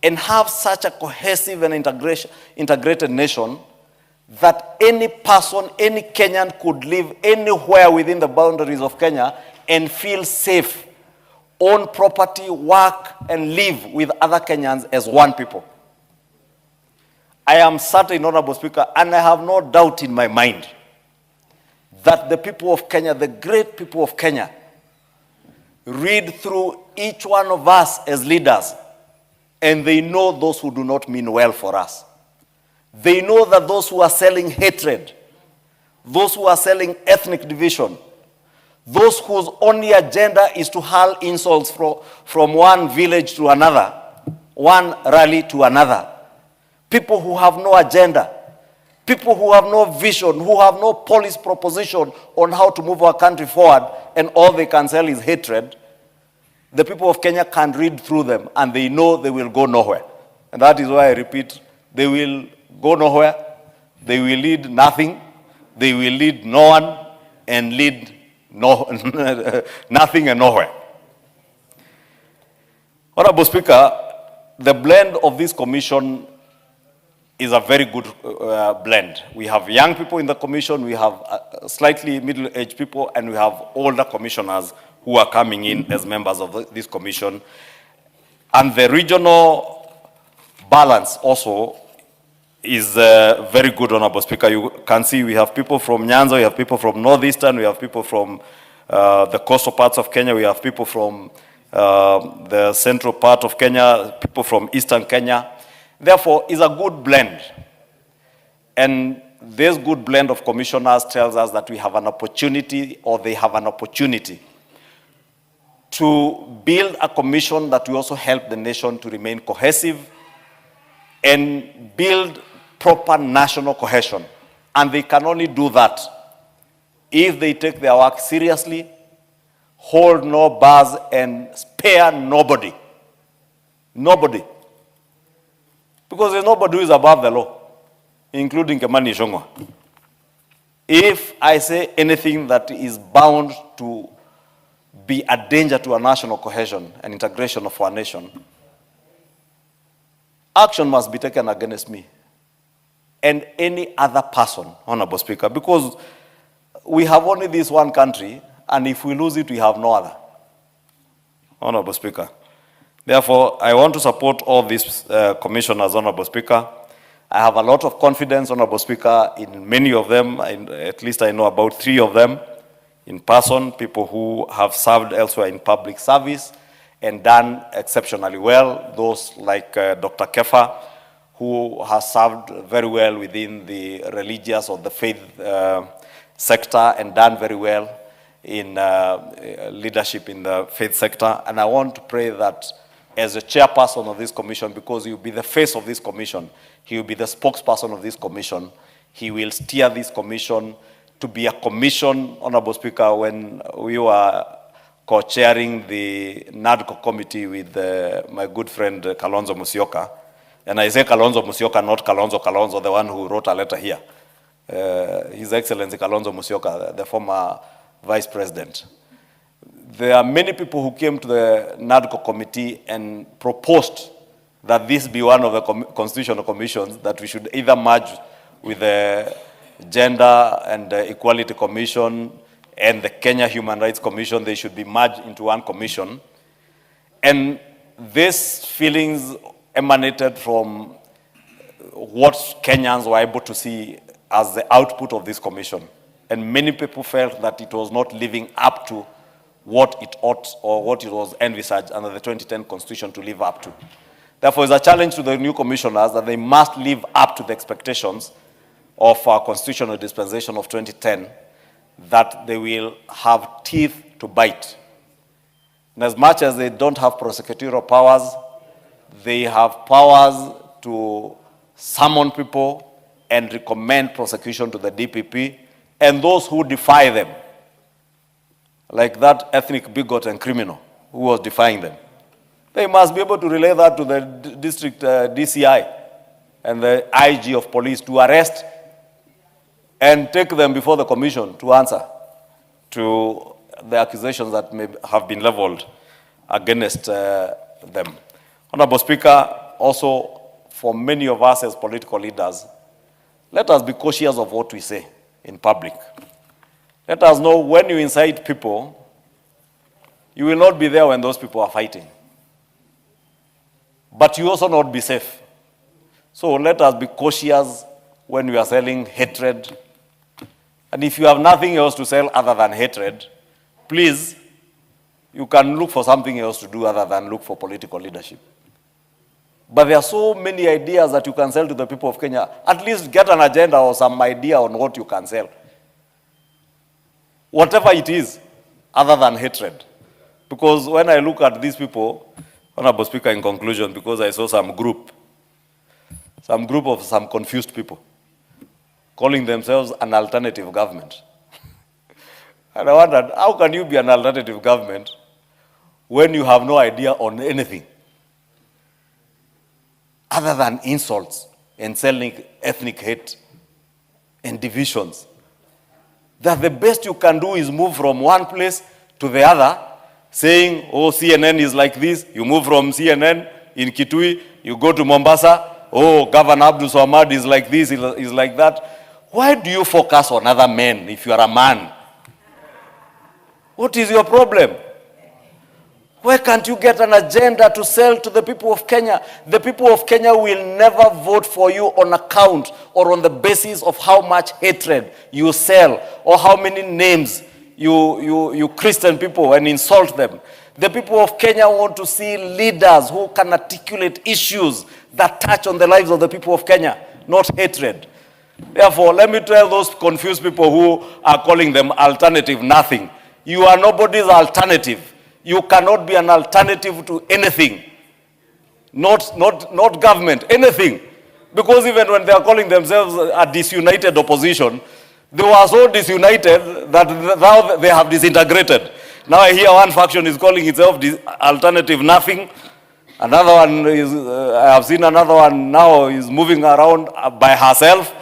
[SPEAKER 16] and have such a cohesive and integrated nation that any person, any Kenyan could live anywhere within the boundaries of Kenya and feel safe, own property, work, and live with other Kenyans as one people. I am certain, Honorable Speaker, and I have no doubt in my mind that the people of Kenya, the great people of Kenya, read through each one of us as leaders, and they know those who do not mean well for us. They know that those who are selling hatred, those who are selling ethnic division, those whose only agenda is to hurl insults from one village to another, one rally to another, people who have no agenda, people who have no vision, who have no policy proposition on how to move our country forward, and all they can sell is hatred, the people of Kenya can read through them and they know they will go nowhere. And that is why I repeat, they will go nowhere, they will lead nothing, they will lead no one and lead nothing and nowhere. Honorable Speaker, the blend of this commission is a very good blend. We have young people in the commission, we have slightly middle-aged people, and we have older commissioners who are coming in as members of this commission. And the regional balance also is very good, Honorable Speaker. You can see we have people from Nyanza, we have people from Northeastern, we have people from the coastal parts of Kenya, we have people from the central part of Kenya, people from Eastern Kenya. Therefore, it's a good blend. And this good blend of commissioners tells us that we have an opportunity, or they have an opportunity, to build a commission that will also help the nation to remain cohesive and build proper national cohesion. And they can only do that if they take their work seriously, hold no bars, and spare nobody. Nobody. Because there's nobody who is above the law, including Kimani Ichung'wah. If I say anything that is bound to be a danger to our national cohesion and integration of our nation, action must be taken against me and any other person, Honorable Speaker, because we have only this one country, and if we lose it, we have no other, Honorable Speaker. Therefore, I want to support all these commissioners, Honorable Speaker. I have a lot of confidence, Honorable Speaker, in many of them. At least I know about 3 of them in person, people who have served elsewhere in public service and done exceptionally well. Those like Dr. Kefa, who has served very well within the religious or the faith sector and done very well in leadership in the faith sector. And I want to pray that as a chairperson of this commission, because he will be the face of this commission. He will be the spokesperson of this commission. He will steer this commission to be a commission, Honorable Speaker, when we were co-chairing the NADCO committee with my good friend Kalonzo Musyoka. And I say Kalonzo Musyoka, not Kalonzo, the one who wrote a letter here. His Excellency Kalonzo Musyoka, the former Vice President. There are many people who came to the NADCO committee and proposed that this be one of the constitutional commissions, that we should either merge with the Gender and Equality Commission and the Kenya Human Rights Commission. They should be merged into one commission. And these feelings emanated from what Kenyans were able to see as the output of this commission. And many people felt that it was not living up to what it ought or what it was envisaged under the 2010 Constitution to live up to. Therefore, it's a challenge to the new commissioners that they must live up to the expectations of our constitutional dispensation of 2010, that they will have teeth to bite. And as much as they don't have prosecutorial powers, they have powers to summon people and recommend prosecution to the DPP and those who defy them, like that ethnic bigot and criminal who was defying them. They must be able to relay that to the district DCI and the IG of police to arrest and take them before the commission to answer to the accusations that may have been leveled against them. Honorable Speaker, also for many of us as political leaders, let us be cautious of what we say in public. Let us know when you incite people, you will not be there when those people are fighting. But you also not be safe. So let us be cautious when we are selling hatred. And if you have nothing else to sell other than hatred, please, you can look for something else to do other than look for political leadership. But there are so many ideas that you can sell to the people of Kenya. At least get an agenda or some idea on what you can sell. Whatever it is, other than hatred. Because when I look at these people, Honorable Speaker, in conclusion, because I saw some group of some confused people calling themselves an alternative government. And I wondered, how can you be an alternative government when you have no idea on anything other than insults and selling ethnic hate and divisions? That the best you can do is move from one place to the other, saying, oh, CNN is like this. You move from CNN in Kitui, you go to Mombasa, oh, Governor Abdul Swamad is like this, is like that. Why do you focus on other men if you are a man? What is your problem? Why can't you get an agenda to sell to the people of Kenya? The people of Kenya will never vote for you on account or on the basis of how much hatred you sell or how many names you Christian people and insult them. The people of Kenya want to see leaders who can articulate issues that touch on the lives of the people of Kenya, not hatred. Therefore, let me tell those confused people who are calling them alternative nothing. You are nobody's alternative. You cannot be an alternative to anything. Not government, anything. Because even when they are calling themselves a disunited opposition, they were so disunited that now they have disintegrated. Now I hear one faction is calling itself alternative nothing. Another one is, I have seen another one now is moving around by herself.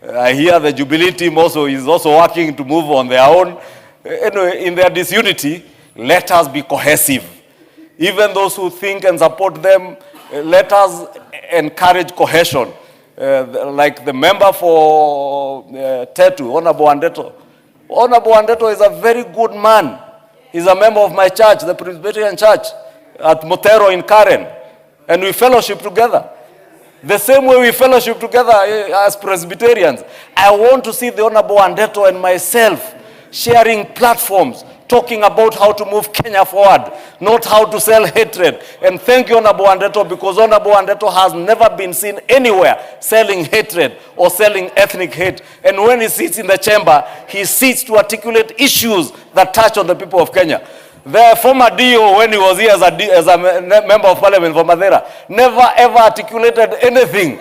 [SPEAKER 16] I hear the Jubilee team also is also working to move on their own. Anyway, in their disunity, let us be cohesive. Even those who think and support them, let us encourage cohesion. Like the member for Tetu, Honorable Wandeto. Honorable Wandeto is a very good man. He's a member of my church, the Presbyterian Church, at Motero in Karen. And we fellowship together. The same way we fellowship together as Presbyterians. I want to see the Honorable Wandeto and myself sharing platforms, talking about how to move Kenya forward, not how to sell hatred. And thank you, Honorable Wandeto, because Honorable Wandeto has never been seen anywhere selling hatred or selling ethnic hate. And when he sits in the chamber, he sits to articulate issues that touch on the people of Kenya. The former DO, when he was here as a member of parliament for Madeira, never ever articulated anything.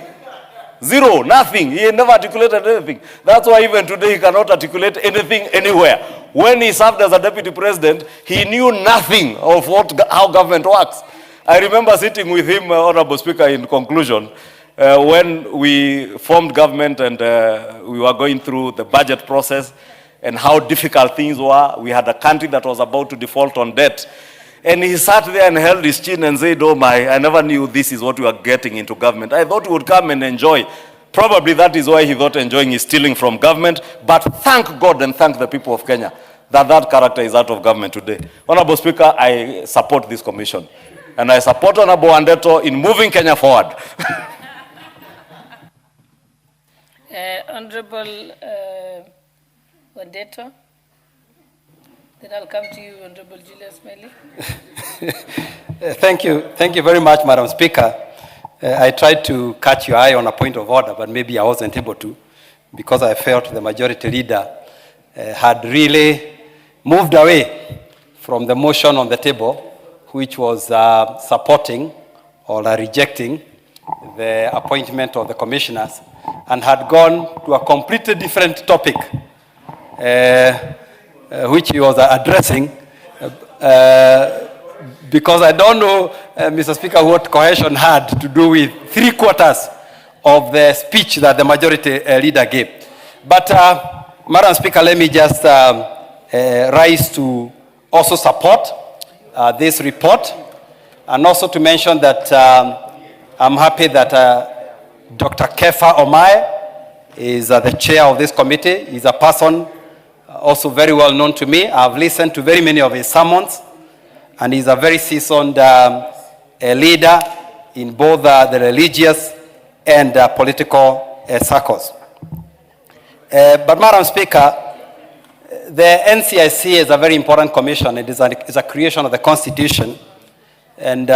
[SPEAKER 16] Zero, nothing. He never articulated anything. That's why even today he cannot articulate anything anywhere. When he served as a deputy president, he knew nothing of how government works. I remember sitting with him, Honorable Speaker, in conclusion, when we formed government and we were going through the budget process and how difficult things were. We had a country that was about to default on debt. And he sat there and held his chin and said, oh my, I never knew this is what we were getting into government. I thought we would come and enjoy. Probably that is why he thought enjoying is stealing from government. But thank God and thank the people of Kenya that that character is out of government today. Honorable Speaker, I support this commission. And I support Honorable Wandeto in moving Kenya forward.
[SPEAKER 12] Honorable Wandeto. Then I'll come to you, Honorable Julius Meli.
[SPEAKER 7] Thank you very much, Madam Speaker. I tried to catch your eye on a point of order, but maybe I wasn't able to, because I felt the majority leader had really moved away from the motion on the table, which was supporting or rejecting the appointment of the commissioners, and had gone to a completely different topic, which he was addressing, because I don't know, Mr. Speaker, what cohesion had to do with 3/4 of the speech that the majority leader gave. But, Madam Speaker, let me just rise to also support this report, and also to mention that I'm happy that Dr. Kefa Omae is the chair of this committee. He's a person also very well known to me. I've listened to very many of his sermons, and he's a very seasoned leader in both the religious and political circles. But, Madam Speaker, the NCIC is a very important commission. It is a creation of the Constitution, and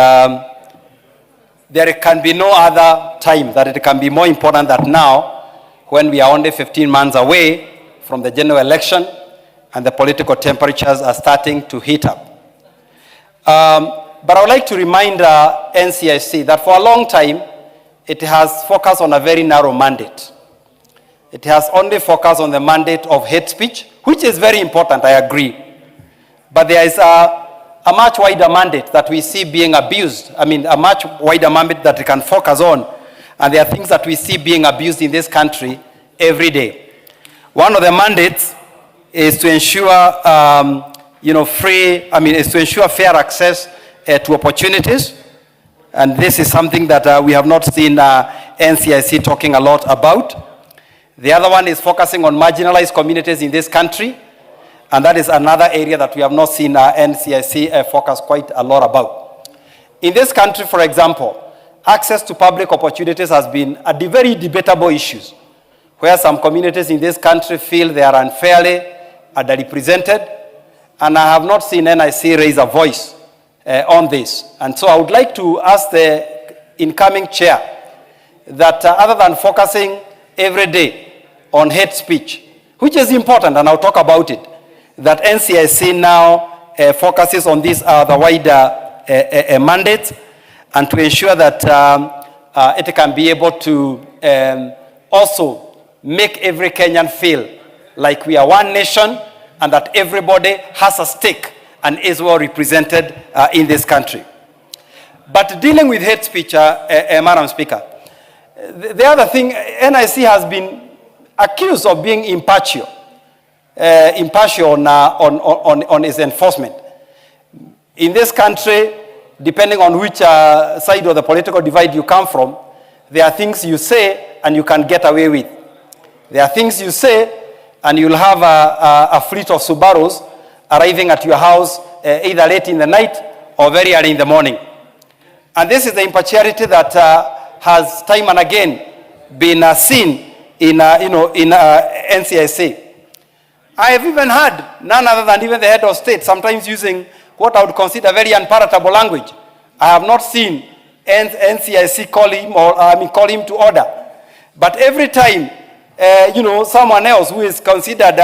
[SPEAKER 7] there can be no other time that it can be more important than now, when we are only 15 months away from the general election and the political temperatures are starting to heat up. But I would like to remind NCIC that for a long time, it has focused on a very narrow mandate. It has only focused on the mandate of hate speech, which is very important, I agree. But there is a much wider mandate that we see being abused. I mean, a much wider mandate that we can focus on. And there are things that we see being abused in this country every day. One of the mandates is to ensure, is to ensure fair access to opportunities. And this is something that we have not seen NCIC talking a lot about. The other one is focusing on marginalized communities in this country. And that is another area that we have not seen NCIC focus quite a lot about. In this country, for example, access to public opportunities has been a very debatable issue, where some communities in this country feel they are unfairly underrepresented, and I have not seen NIC raise a voice on this. And so I would like to ask the incoming chair that other than focusing every day on hate speech, which is important, and I'll talk about it, that NCIC now focuses on these the wider mandates, and to ensure that it can be able to also make every Kenyan feel like we are one nation and that everybody has a stake and is well represented in this country. But dealing with hate speech, Madam Speaker, the other thing, NIC has been accused of being impartial on its enforcement. In this country, depending on which side of the political divide you come from, there are things you say and you can get away with. There are things you say and you'll have a fleet of Subarus arriving at your house either late in the night or very early in the morning. And this is the impartiality that has time and again been seen in NCIC. I have even heard none other than even the head of state sometimes using what I would consider very unpalatable language. I have not seen NCIC call him to order. But every time, someone else who is considered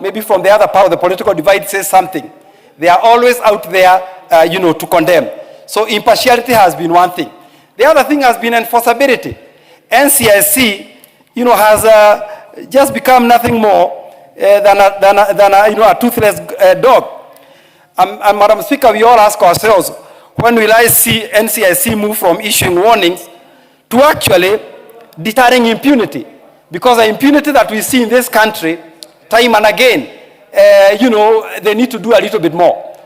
[SPEAKER 7] maybe from the other part of the political divide says something, they are always out there, to condemn. So impartiality has been one thing. The other thing has been enforceability. NCIC, has just become nothing more than a toothless dog. And Madam Speaker, we all ask ourselves, when will I see NCIC move from issuing warnings to actually deterring impunity? Because the impunity that we see in this country, time and again, they need to do a little bit more.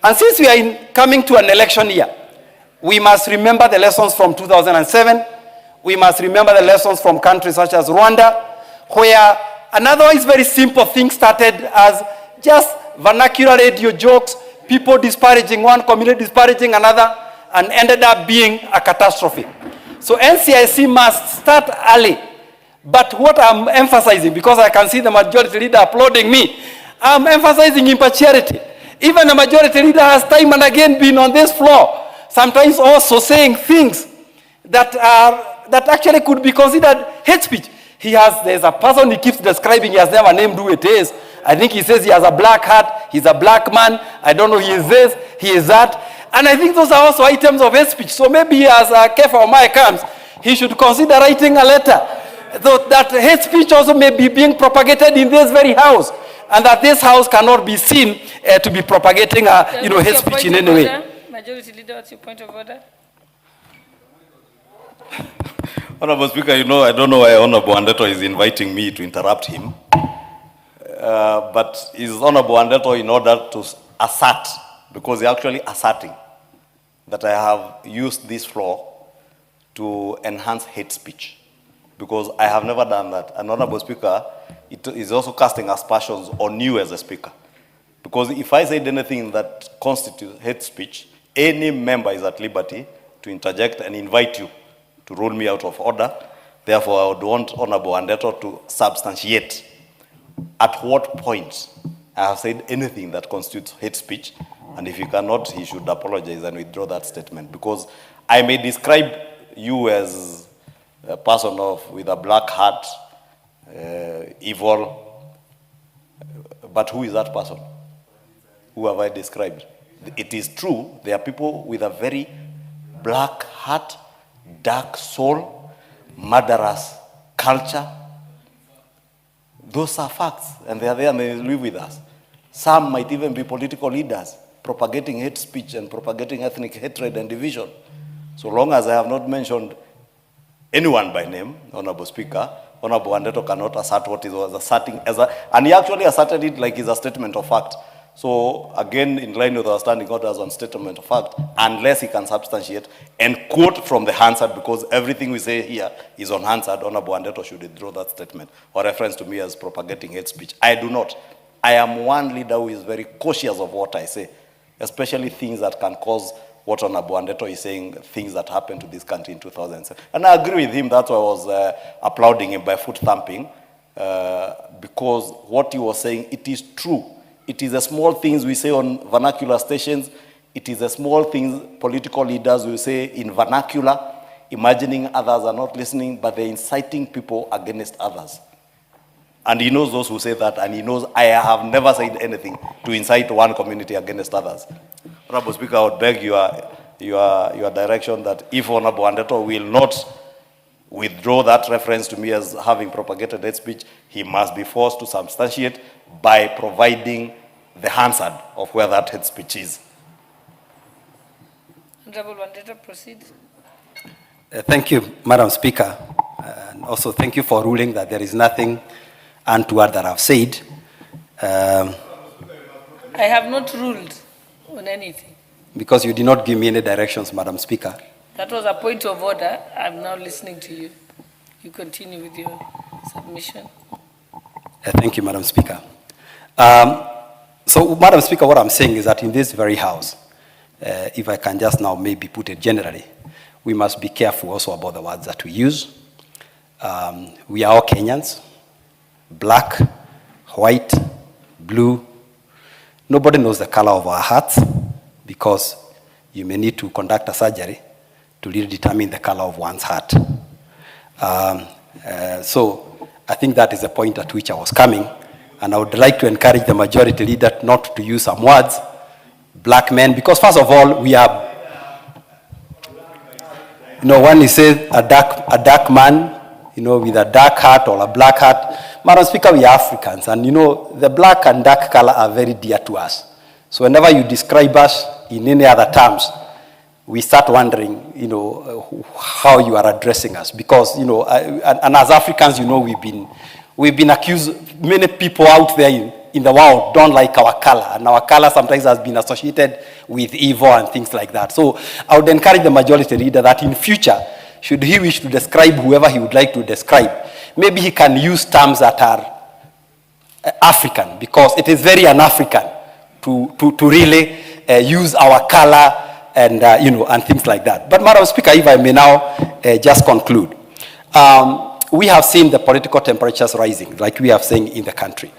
[SPEAKER 7] And since we are coming to an election year, we must remember the lessons from 2007. We must remember the lessons from countries such as Rwanda, where an otherwise very simple thing started as just vernacular radio jokes, people disparaging one community, disparaging another, and ended up being a catastrophe. So NCIC must start early. But what I'm emphasizing, because I can see the majority leader applauding me, I'm emphasizing impartiality. Even the majority leader has time and again been on this floor, sometimes also saying things that actually could be considered hate speech. There's a person he keeps describing, he has never named who it is. I think he says he has a black hat, he's a black man, I don't know, he is this, he is that. And I think those are also items of hate speech. So maybe as Kefa Omai comes, he should consider writing a letter that hate speech also may be being propagated in this very house, and that this house cannot be seen to be propagating hate speech in any way.
[SPEAKER 12] Majority Leader, what's your point of order?
[SPEAKER 16] Honorable Speaker, I don't know why Honorable Wandeto is inviting me to interrupt him. But is Honorable Wandeto in order to assert, because he's actually asserting, that I have used this floor to enhance hate speech. Because I have never done that. And Honorable Speaker, it is also casting aspersions on you as a speaker. Because if I said anything that constitutes hate speech, any member is at liberty to interject and invite you to rule me out of order. Therefore, I would want Honorable Wandeto to substantiate at what point I have said anything that constitutes hate speech. And if he cannot, he should apologize and withdraw that statement. Because I may describe you as a person with a black hat, evil, but who is that person? Who have I described? It is true, there are people with a very black heart, dark soul, murderous culture. Those are facts, and they are there and they live with us. Some might even be political leaders propagating hate speech and propagating ethnic hatred and division. So long as I have not mentioned anyone by name, Honorable Speaker, Honorable Wandeto cannot assert what he was asserting and he actually asserted it like it's a statement of fact. So again, in line with our standing orders on statement of fact, unless he can substantiate and quote from the Hansard, because everything we say here is on Hansard, Honorable Wandeto should withdraw that statement or reference to me as propagating hate speech. I do not. I am one leader who is very cautious of what I say, especially things that can cause what Honorable Wandeto is saying, things that happened to this country in 2007. And I agree with him, that's why I was applauding him by foot thumping, because what he was saying, it is true. It is the small things we say on vernacular stations. It is the small things political leaders will say in vernacular, imagining others are not listening, but they're inciting people against others. And he knows those who say that, and he knows I have never said anything to incite one community against others. Honorable Speaker, I would beg your direction that if Honorable Wandeto will not withdraw that reference to me as having propagated hate speech, he must be forced to substantiate by providing the Hansard of where that hate speech is.
[SPEAKER 12] Honorable Wandeto, proceed.
[SPEAKER 7] Thank you, Madam Speaker. And also thank you for ruling that there is nothing untoward that I've said.
[SPEAKER 12] I have not ruled on anything.
[SPEAKER 7] Because you did not give me any directions, Madam Speaker.
[SPEAKER 12] That was a point of order. I'm now listening to you. You continue with your submission.
[SPEAKER 7] Thank you, Madam Speaker. So, Madam Speaker, what I'm saying is that in this very house, if I can just now maybe put it generally, we must be careful also about the words that we use. We are all Kenyans, black, white, blue. Nobody knows the color of our hearts, because you may need to conduct a surgery to really determine the color of one's heart. So I think that is the point at which I was coming, and I would like to encourage the majority leader not to use some words black men, because first of all, we are, when you say a dark man, with a dark hat or a black hat, Madam Speaker, we are Africans, and the black and dark color are very dear to us. So whenever you describe us in any other terms, we start wondering, how you are addressing us, because, and as Africans, we've been accused. Many people out there in the world don't like our color, and our color sometimes has been associated with evil and things like that. So I would encourage the majority leader that in future, should he wish to describe whoever he would like to describe, maybe he can use terms that are African, because it is very un-African to really use our color and, and things like that. But Madam Speaker, if I may now just conclude. We have seen the political temperatures rising, like we have seen in the country.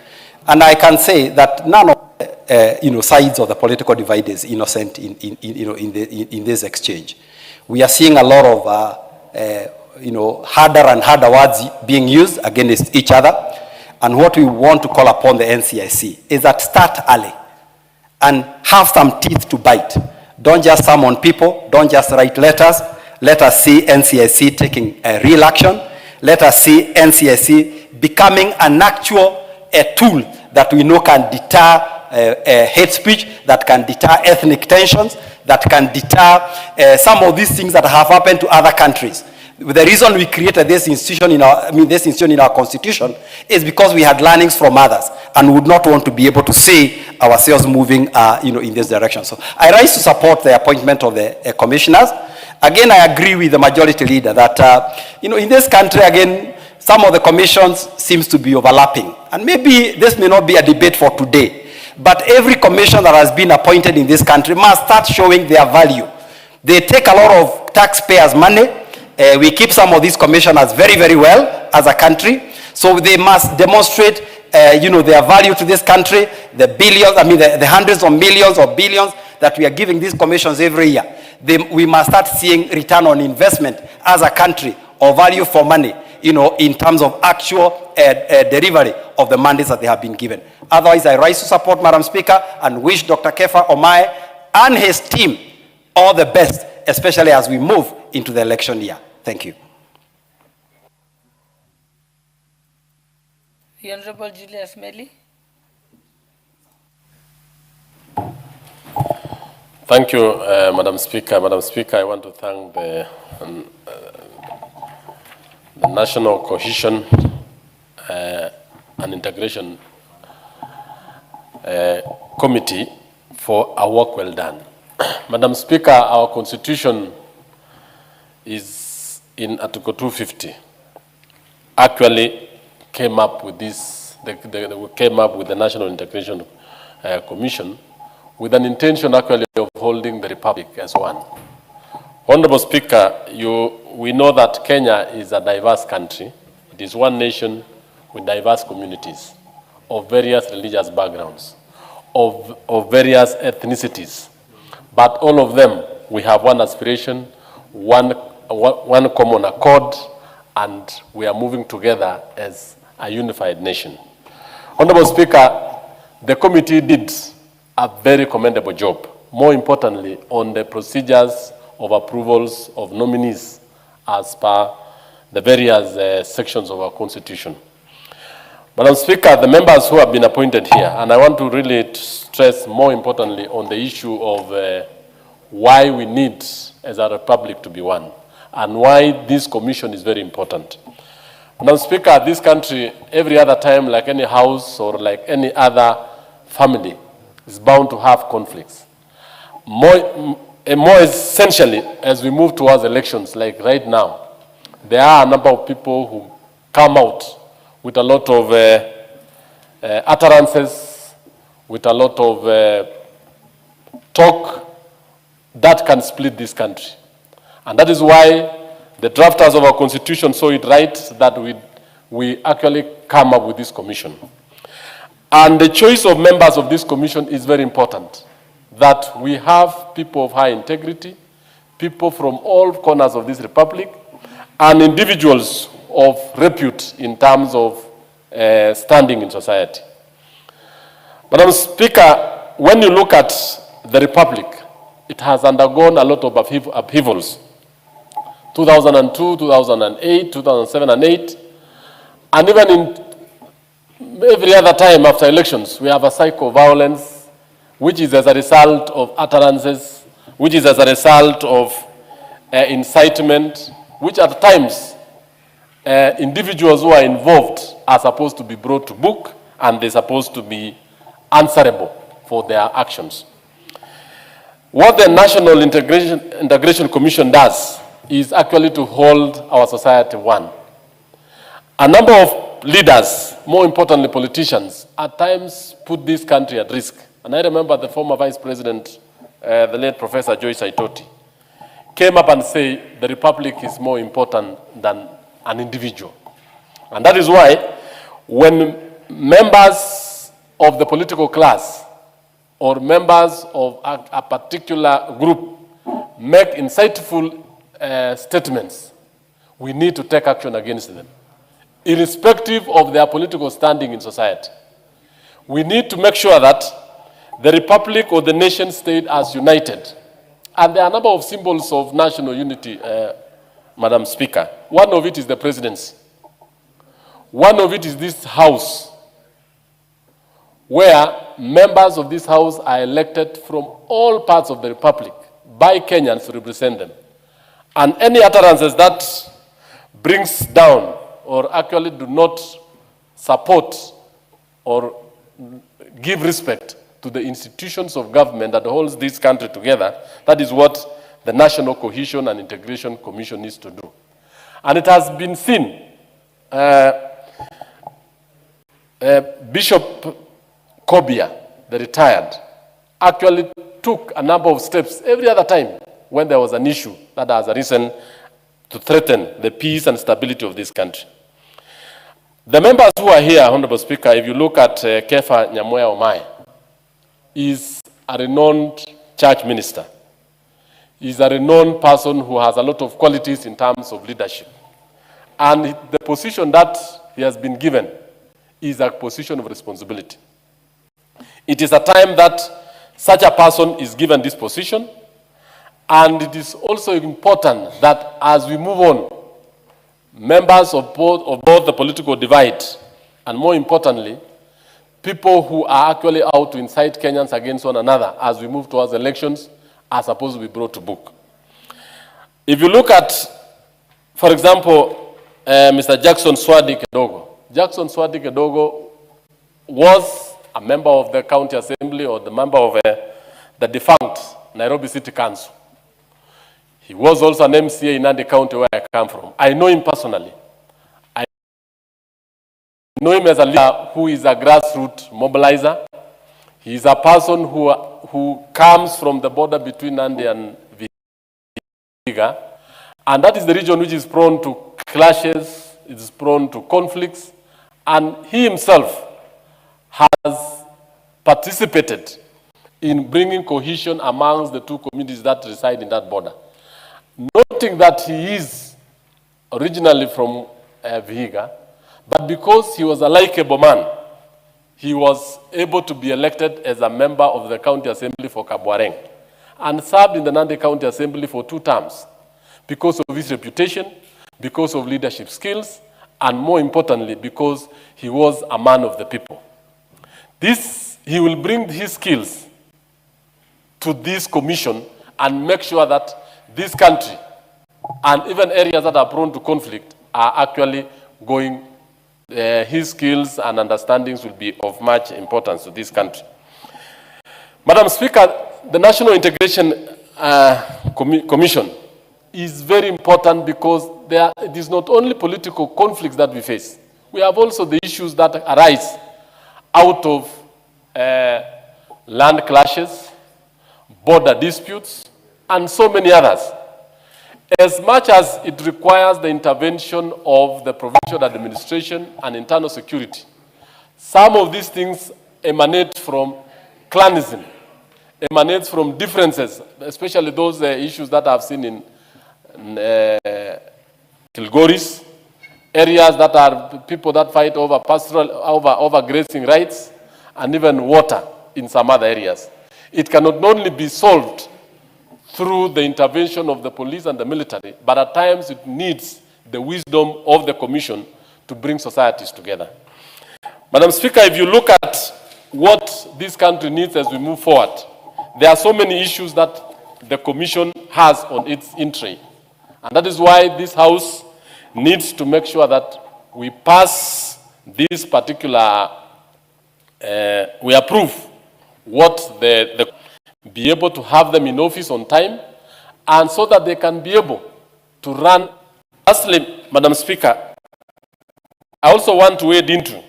[SPEAKER 7] And I can say that none of sides of the political divide is innocent in this exchange. We are seeing a lot of harder and harder words being used against each other. And what we want to call upon the NCIC is that start early and have some teeth to bite. Don't just summon people, don't just write letters. Let us see NCIC taking real action. Let us see NCIC becoming an actual tool that we know can deter hate speech, that can deter ethnic tensions, that can deter some of these things that have happened to other countries. The reason we created this institution in our constitution is because we had learnings from others and would not want to be able to see ourselves moving in this direction. So I rise to support the appointment of the commissioners. Again, I agree with the majority leader that in this country, again, some of the commissions seems to be overlapping. And maybe this may not be a debate for today, but every commission that has been appointed in this country must start showing their value. They take a lot of taxpayers' money. We keep some of these commissioners very, very well as a country. So they must demonstrate, their value to this country, the billions, the hundreds of millions or billions that we are giving these commissions every year. We must start seeing return on investment as a country or value for money, in terms of actual delivery of the mandates that they have been given. Otherwise, I rise to support, Madam Speaker, and wish Dr. Kefa Omae and his team all the best, especially as we move into the election year. Thank you.
[SPEAKER 12] The Honorable Julius Meli.
[SPEAKER 17] Thank you, Madam Speaker. Madam Speaker, I want to thank the National Cohesion and Integration Committee for a work well done. Madam Speaker, our Constitution is in Article 250. Actually came up with this, they came up with the National Integration Commission with an intention actually of holding the Republic as one. Honorable Speaker, we know that Kenya is a diverse country. It is one nation with diverse communities of various religious backgrounds, of various ethnicities. But all of them, we have one aspiration, one common accord, and we are moving together as a unified nation. Honorable Speaker, the committee did a very commendable job, more importantly, on the procedures of approvals of nominees as per the various sections of our Constitution. Madam Speaker, the members who have been appointed here, and I want to really stress more importantly on the issue of why we need as a republic to be one, and why this commission is very important. Madam Speaker, this country, every other time, like any house or like any other family, is bound to have conflicts. More essentially, as we move towards elections, like right now, there are a number of people who come out with a lot of utterances, with a lot of talk that can split this country. And that is why the drafters of our Constitution saw it right that we actually come up with this commission. And the choice of members of this commission is very important, that we have people of high integrity, people from all corners of this republic, and individuals of repute in terms of standing in society. Madam Speaker, when you look at the Republic, it has undergone a lot of upheavals. 2002, 2008, 2007 and 8, and even in every other time after elections, we have a cycle of violence, which is as a result of utterances, which is as a result of incitement, which at times individuals who are involved are supposed to be brought to book and they're supposed to be answerable for their actions. What the National Integration Commission does is actually to hold our society one. A number of leaders, more importantly politicians, at times put this country at risk. And I remember the former Vice President, the late Professor Joyce Saitoti, came up and said the Republic is more important than an individual. And that is why when members of the political class or members of a particular group make insightful statements, we need to take action against them, irrespective of their political standing in society. We need to make sure that the Republic or the nation state is united. And there are a number of symbols of national unity, Madam Speaker. One of it is the presidency. One of it is this house, where members of this house are elected from all parts of the Republic by Kenyans to represent them. And any utterances that brings down or actually do not support or give respect to the institutions of government that holds this country together, that is what the National Cohesion and Integration Commission needs to do. And it has been seen, Bishop Kobia, the retired, actually took a number of steps every other time when there was an issue that has arisen to threaten the peace and stability of this country. The members who are here, Honorable Speaker, if you look at Kefa Nyamoya Omae, is a renowned church minister. He's a renowned person who has a lot of qualities in terms of leadership. And the position that he has been given is a position of responsibility. It is a time that such a person is given this position, and it is also important that as we move on, members of both the political divide and, more importantly, people who are actually out to incite Kenyans against one another as we move towards elections are supposed to be brought to book. If you look at, for example, Mr. Jackson Swadi Kedogo. Jackson Swadi Kedogo was a member of the county assembly or the member of the defunct Nairobi City Council. He was also an MCA in Nandi County where I come from. I know him personally. I know him as a leader who is a grassroots mobilizer. He is a person who comes from the border between Nandi and Vihiga. And that is the region which is prone to clashes, it is prone to conflicts. And he himself has participated in bringing cohesion amongst the two communities that reside in that border. Noting that he is originally from Vihiga, but because he was a likable man, he was able to be elected as a member of the county assembly for Kabwareng and served in the Nandi County Assembly for 2 terms because of his reputation, because of leadership skills, and more importantly, because he was a man of the people. He will bring his skills to this commission and make sure that this country and even areas that are prone to conflict are actually going, his skills and understandings will be of much importance to this country. Madam Speaker, the National Integration Commission is very important because it is not only political conflicts that we face. We have also the issues that arise out of land clashes, border disputes, and so many others. As much as it requires the intervention of the provincial administration and internal security, some of these things emanate from clanism, emanate from differences, especially those issues that I've seen in Kilgoris, areas that are people that fight over grazing rights, and even water in some other areas. it cannot only be solved through the intervention of the police and the military, but at times it needs the wisdom of the commission to bring societies together. Madam Speaker, if you look at what this country needs as we move forward, there are so many issues that the commission has on its in tray. And that is why this House needs to make sure that we pass this particular, we approve what be able to have them in office on time, and so that they can be able to run. Lastly, Madam Speaker, I also want to wade into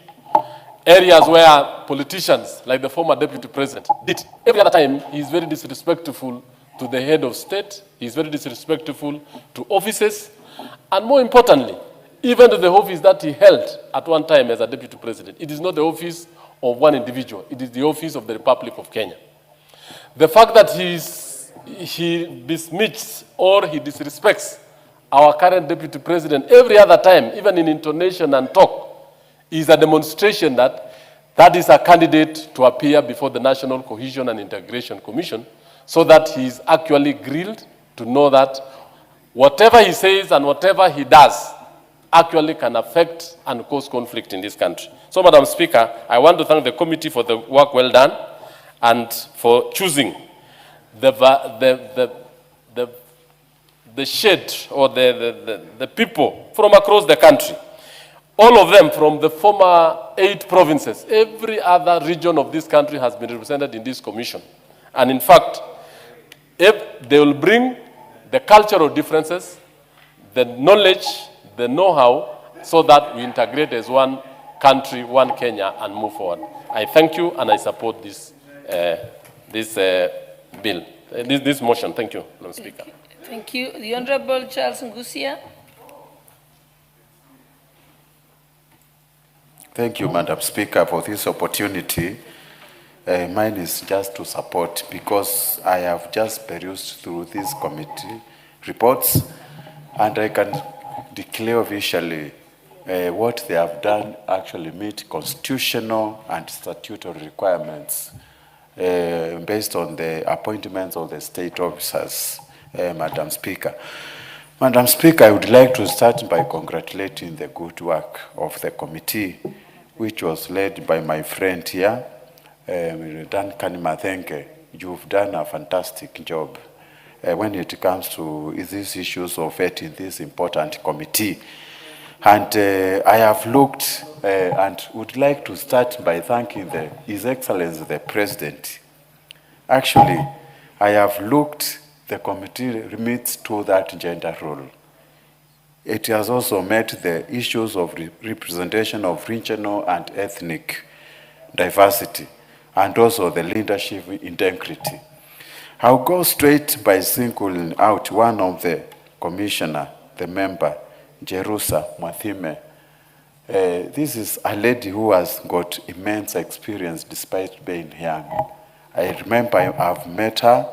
[SPEAKER 17] areas where politicians, like the former Deputy President, did. Every other time, he is very disrespectful to the head of state, he is very disrespectful to offices, and more importantly, even to the office that he held at one time as a Deputy President. It is not the office of one individual, it is the office of the Republic of Kenya. The fact that he besmirches or he disrespects our current Deputy President every other time, even in intonation and talk, is a demonstration that that is a candidate to appear before the National Cohesion and Integration Commission, so that he is actually grilled to know that whatever he says and whatever he does actually can affect and cause conflict in this country. So, Madam Speaker, I want to thank the committee for the work well done and for choosing the shade or the people from across the country. All of them from the former 8 provinces. Every other region of this country has been represented in this commission. And in fact, if they will bring the cultural differences, the knowledge, the know-how, so that we integrate as one country, one Kenya, and move forward. I thank you and I support this bill, this motion. Thank you, Madam Speaker.
[SPEAKER 12] Thank you. The Honorable Charles Ngusia.
[SPEAKER 11] Thank you, Madam Speaker, for this opportunity. Mine is just to support, because I have just perused through these committee reports, and I can declare officially what they have done actually meet constitutional and statutory requirements based on the appointments of the state officers, Madam Speaker. Madam Speaker, I would like to start by congratulating the good work of the committee, which was led by my friend here, Duncan Mathenke. You've done a fantastic job when it comes to these issues of vetting this important committee. And I have looked and would like to start by thanking His Excellency the President. Actually, I have looked, the committee remits to that gender role. It has also met the issues of representation of regional and ethnic diversity, and also the leadership integrity. I'll go straight by singling out one of the commissioner, the member, Jerusa Mwathime. This is a lady who has got immense experience despite being young. I remember I've met her,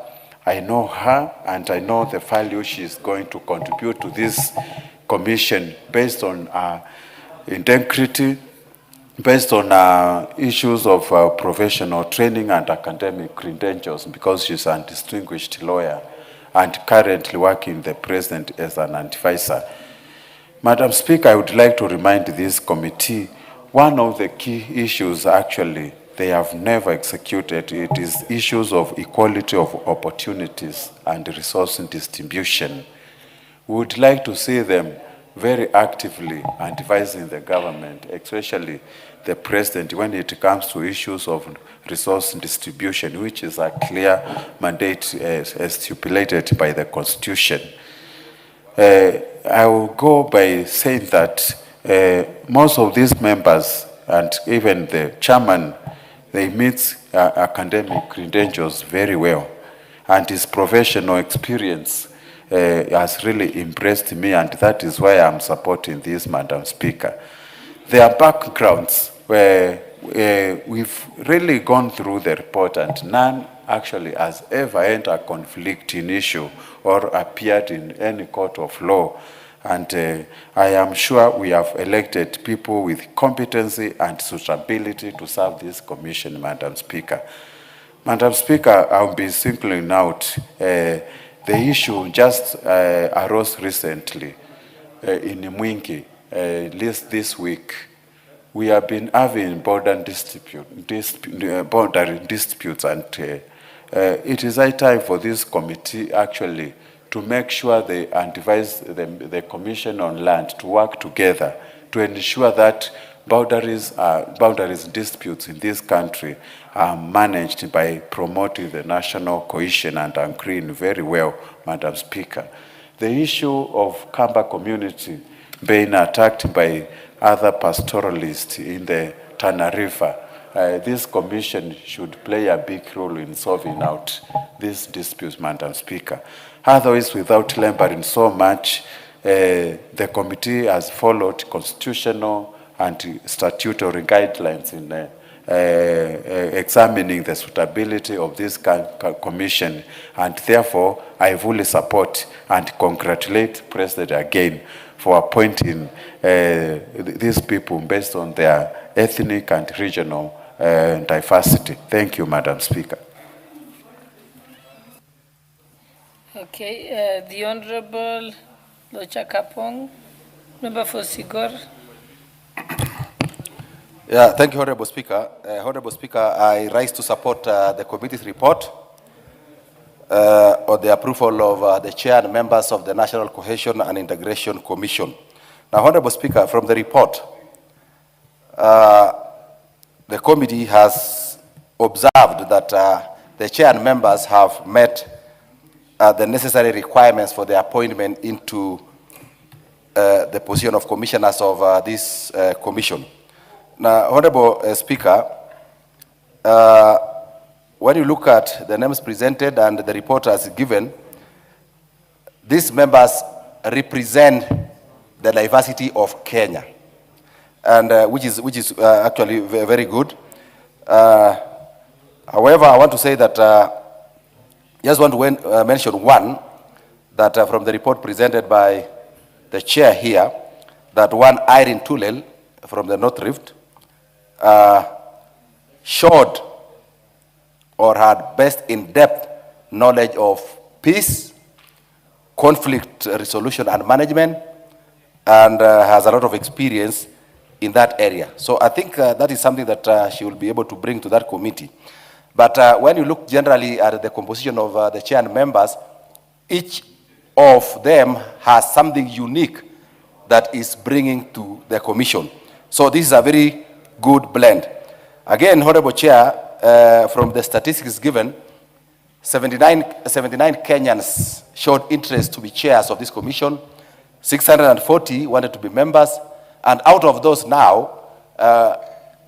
[SPEAKER 11] I know her, and I know the value she is going to contribute to this commission based on integrity, based on issues of professional training and academic credentials, because she's a distinguished lawyer and currently working the president as an advisor. Madam Speaker, I would like to remind this committee, one of the key issues actually they have never executed, it is issues of equality of opportunities and resource distribution. We would like to see them very actively advising the government, especially the president, when it comes to issues of resource distribution, which is a clear mandate as stipulated by the Constitution. I will go by saying that most of these members and even the chairman, they meet academic credentials very well, and his professional experience has really impressed me, and that is why I'm supporting this, Madam Speaker. Their backgrounds, we've really gone through the report, and none actually has ever entered a conflicting issue or appeared in any court of law. And I am sure we have elected people with competency and suitability to serve this commission, Madam Speaker. Madam Speaker, I'll be singling out the issue just arose recently in Mwingi, this week. We have been having border disputes, and it is high time for this committee actually to make sure they advise the Commission on Land to work together to ensure that boundaries disputes in this country are managed by promoting the national cohesion and agreeing very well, Madam Speaker. The issue of Kamba community being attacked by other pastoralists in the Tana River, this commission should play a big role in solving out these disputes, Madam Speaker. Otherwise, without laboring so much, the committee has followed constitutional and statutory guidelines in examining the suitability of this commission, and therefore I fully support and congratulate President again for appointing these people based on their ethnic and regional diversity. Thank you, Madam Speaker.
[SPEAKER 12] Okay, the Honorable Lochakapong, member for Sigor.
[SPEAKER 19] Yeah, thank you, Honorable Speaker. Honorable Speaker, I rise to support the committee's report on the approval of the chair and members of the National Cohesion and Integration Commission. Now, Honorable Speaker, from the report, the committee has observed that the chair and members have met the necessary requirements for the appointment into the position of commissioners of this commission. Now, Honorable Speaker, when you look at the names presented and the report as given, these members represent the diversity of Kenya, and which is actually very good. However, I want to say that just want to mention one, that from the report presented by the chair here, that one Irene Tulel from the North Rift showed or had best in-depth knowledge of peace, conflict resolution and management, and has a lot of experience in that area. So I think that is something that she will be able to bring to that committee. But when you look generally at the composition of the chair and members, each of them has something unique that is bringing to the commission. So this is a very good blend. Again, Honorable Chair, from the statistics given, 79 Kenyans showed interest to be chairs of this commission, 640 wanted to be members, and out of those now,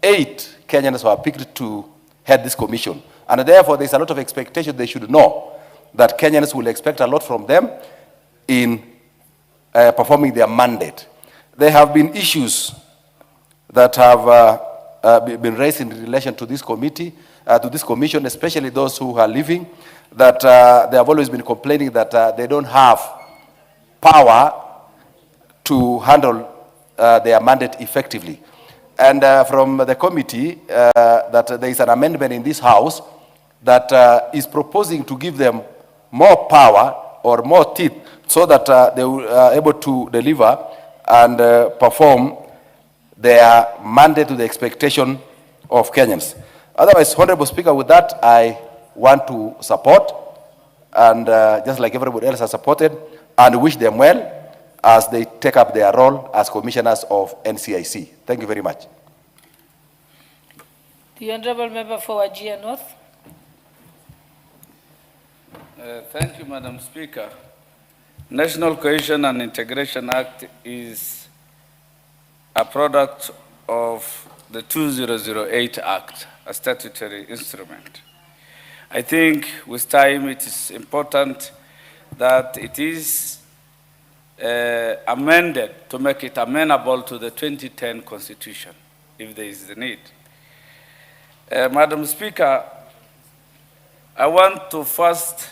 [SPEAKER 19] 8 Kenyans were picked to head this commission. And therefore, there's a lot of expectation. They should know that Kenyans will expect a lot from them in performing their mandate. There have been issues that have been raised in relation to this committee, to this commission, especially those who are leaving, that they have always been complaining that they don't have power to handle their mandate effectively. And from the committee, that there is an amendment in this house that is proposing to give them more power or more teeth so that they will able to deliver and perform their mandate to the expectation of Kenyans. Otherwise, Honorable Speaker, with that, I want to support, and just like everybody else has supported, and wish them well as they take up their role as commissioners of NCIC. Thank you very much.
[SPEAKER 12] The Honorable Member for Wajir North.
[SPEAKER 18] Thank you, Madam Speaker. National Cohesion and Integration Act is a product of the 2008 Act, a statutory instrument. I think with time it is important that it is amended to make it amenable to the 2010 Constitution, if there is the need. Madam Speaker, I want to first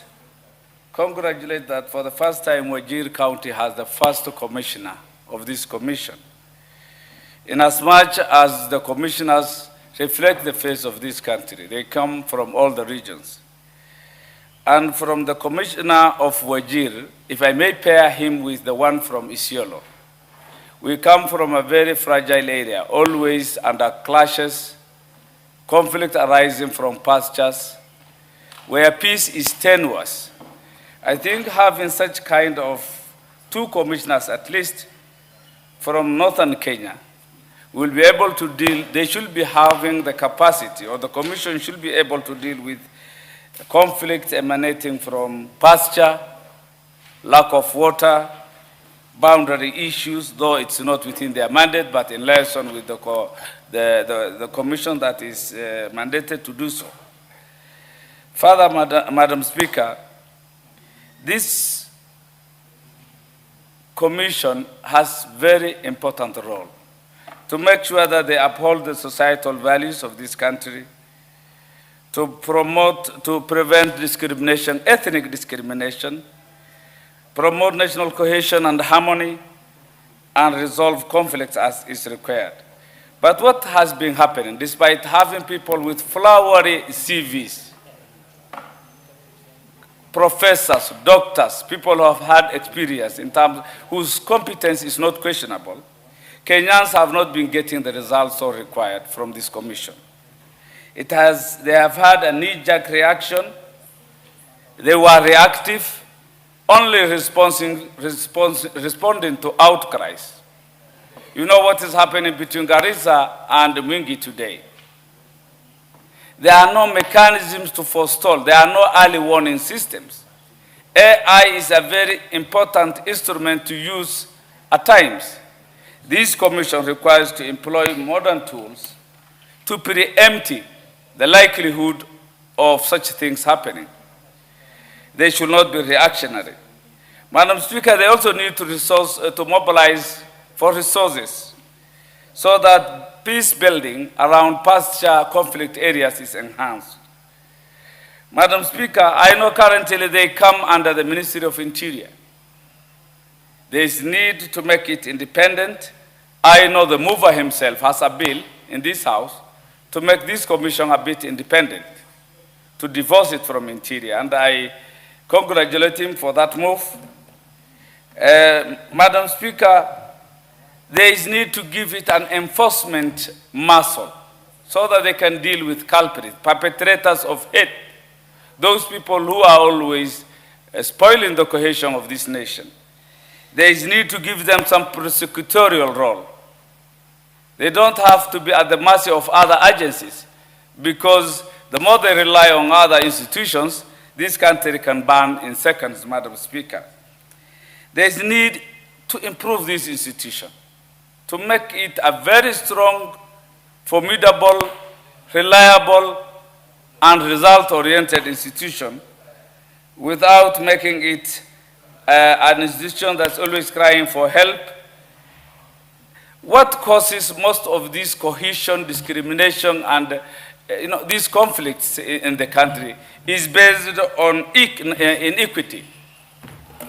[SPEAKER 18] congratulate that for the first time Wajir County has the first commissioner of this commission. Inasmuch as the commissioners reflect the face of this country. They come from all the regions. And from the commissioner of Wajir, if I may pair him with the one from Isiolo, we come from a very fragile area, always under clashes, conflict arising from pastures, where peace is tenuous. I think having such kind of two commissioners, at least from northern Kenya, will be able to deal, they should be having the capacity, or the commission should be able to deal with conflicts emanating from pasture, lack of water, boundary issues, though it's not within their mandate, but in liaison with the commission that is mandated to do so. Further, Madam Speaker, this commission has very important role to make sure that they uphold the societal values of this country, to promote, to prevent discrimination, ethnic discrimination, promote national cohesion and harmony, and resolve conflicts as is required. But what has been happening, despite having people with flowery CVs, professors, doctors, people who have had experience in terms whose competence is not questionable, Kenyans have not been getting the results so required from this commission. They have had a knee-jerk reaction. They were reactive, only responding to outcries. You know what is happening between Garissa and Mwingi today. There are no mechanisms to forestall. There are no early warning systems. AI is a very important instrument to use at times. This commission requires to employ modern tools to preempt the likelihood of such things happening. They should not be reactionary. Madam Speaker, they also need to mobilize for resources so that peace building around pasture conflict areas is enhanced. Madam Speaker, I know currently they come under the Ministry of Interior. There is need to make it independent. I know the mover himself has a bill in this House to make this commission a bit independent, to divorce it from Interior, and I congratulate him for that move. Madam Speaker, there is need to give it an enforcement muscle so that they can deal with culprits, perpetrators of hate, those people who are always spoiling the cohesion of this nation. There is need to give them some prosecutorial role. They don't have to be at the mercy of other agencies, because the more they rely on other institutions, this country can burn in seconds, Madam Speaker. There is need to improve this institution, to make it a very strong, formidable, reliable, and result-oriented institution without making it an institution that's always crying for help. What causes most of this cohesion, discrimination, and these conflicts in the country is based on inequity.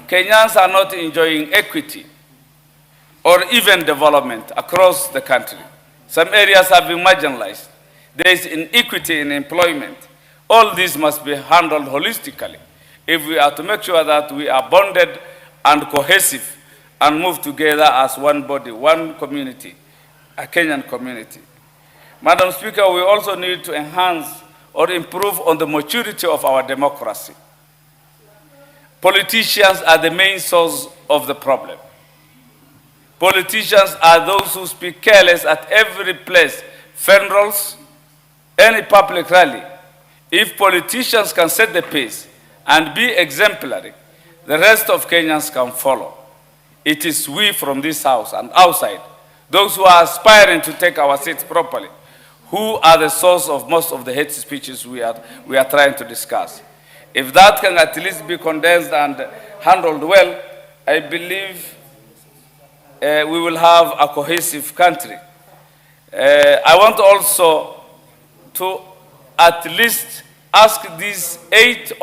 [SPEAKER 18] Kenyans are not enjoying equity or even development across the country. Some areas have been marginalized. There is inequity in employment. All this must be handled holistically if we are to make sure that we are bonded and cohesive and move together as one body, one community, a Kenyan community. Madam Speaker, we also need to enhance or improve on the maturity of our democracy. Politicians are the main source of the problem. Politicians are those who speak careless at every place, funerals, any public rally. If politicians can set the pace and be exemplary, the rest of Kenyans can follow. It is we from this House and outside, those who are aspiring to take our seats properly, who are the source of most of the hate speeches we are trying to discuss. If that can at least be condensed and handled well, I believe we will have a cohesive country. I want also to at least ask these 8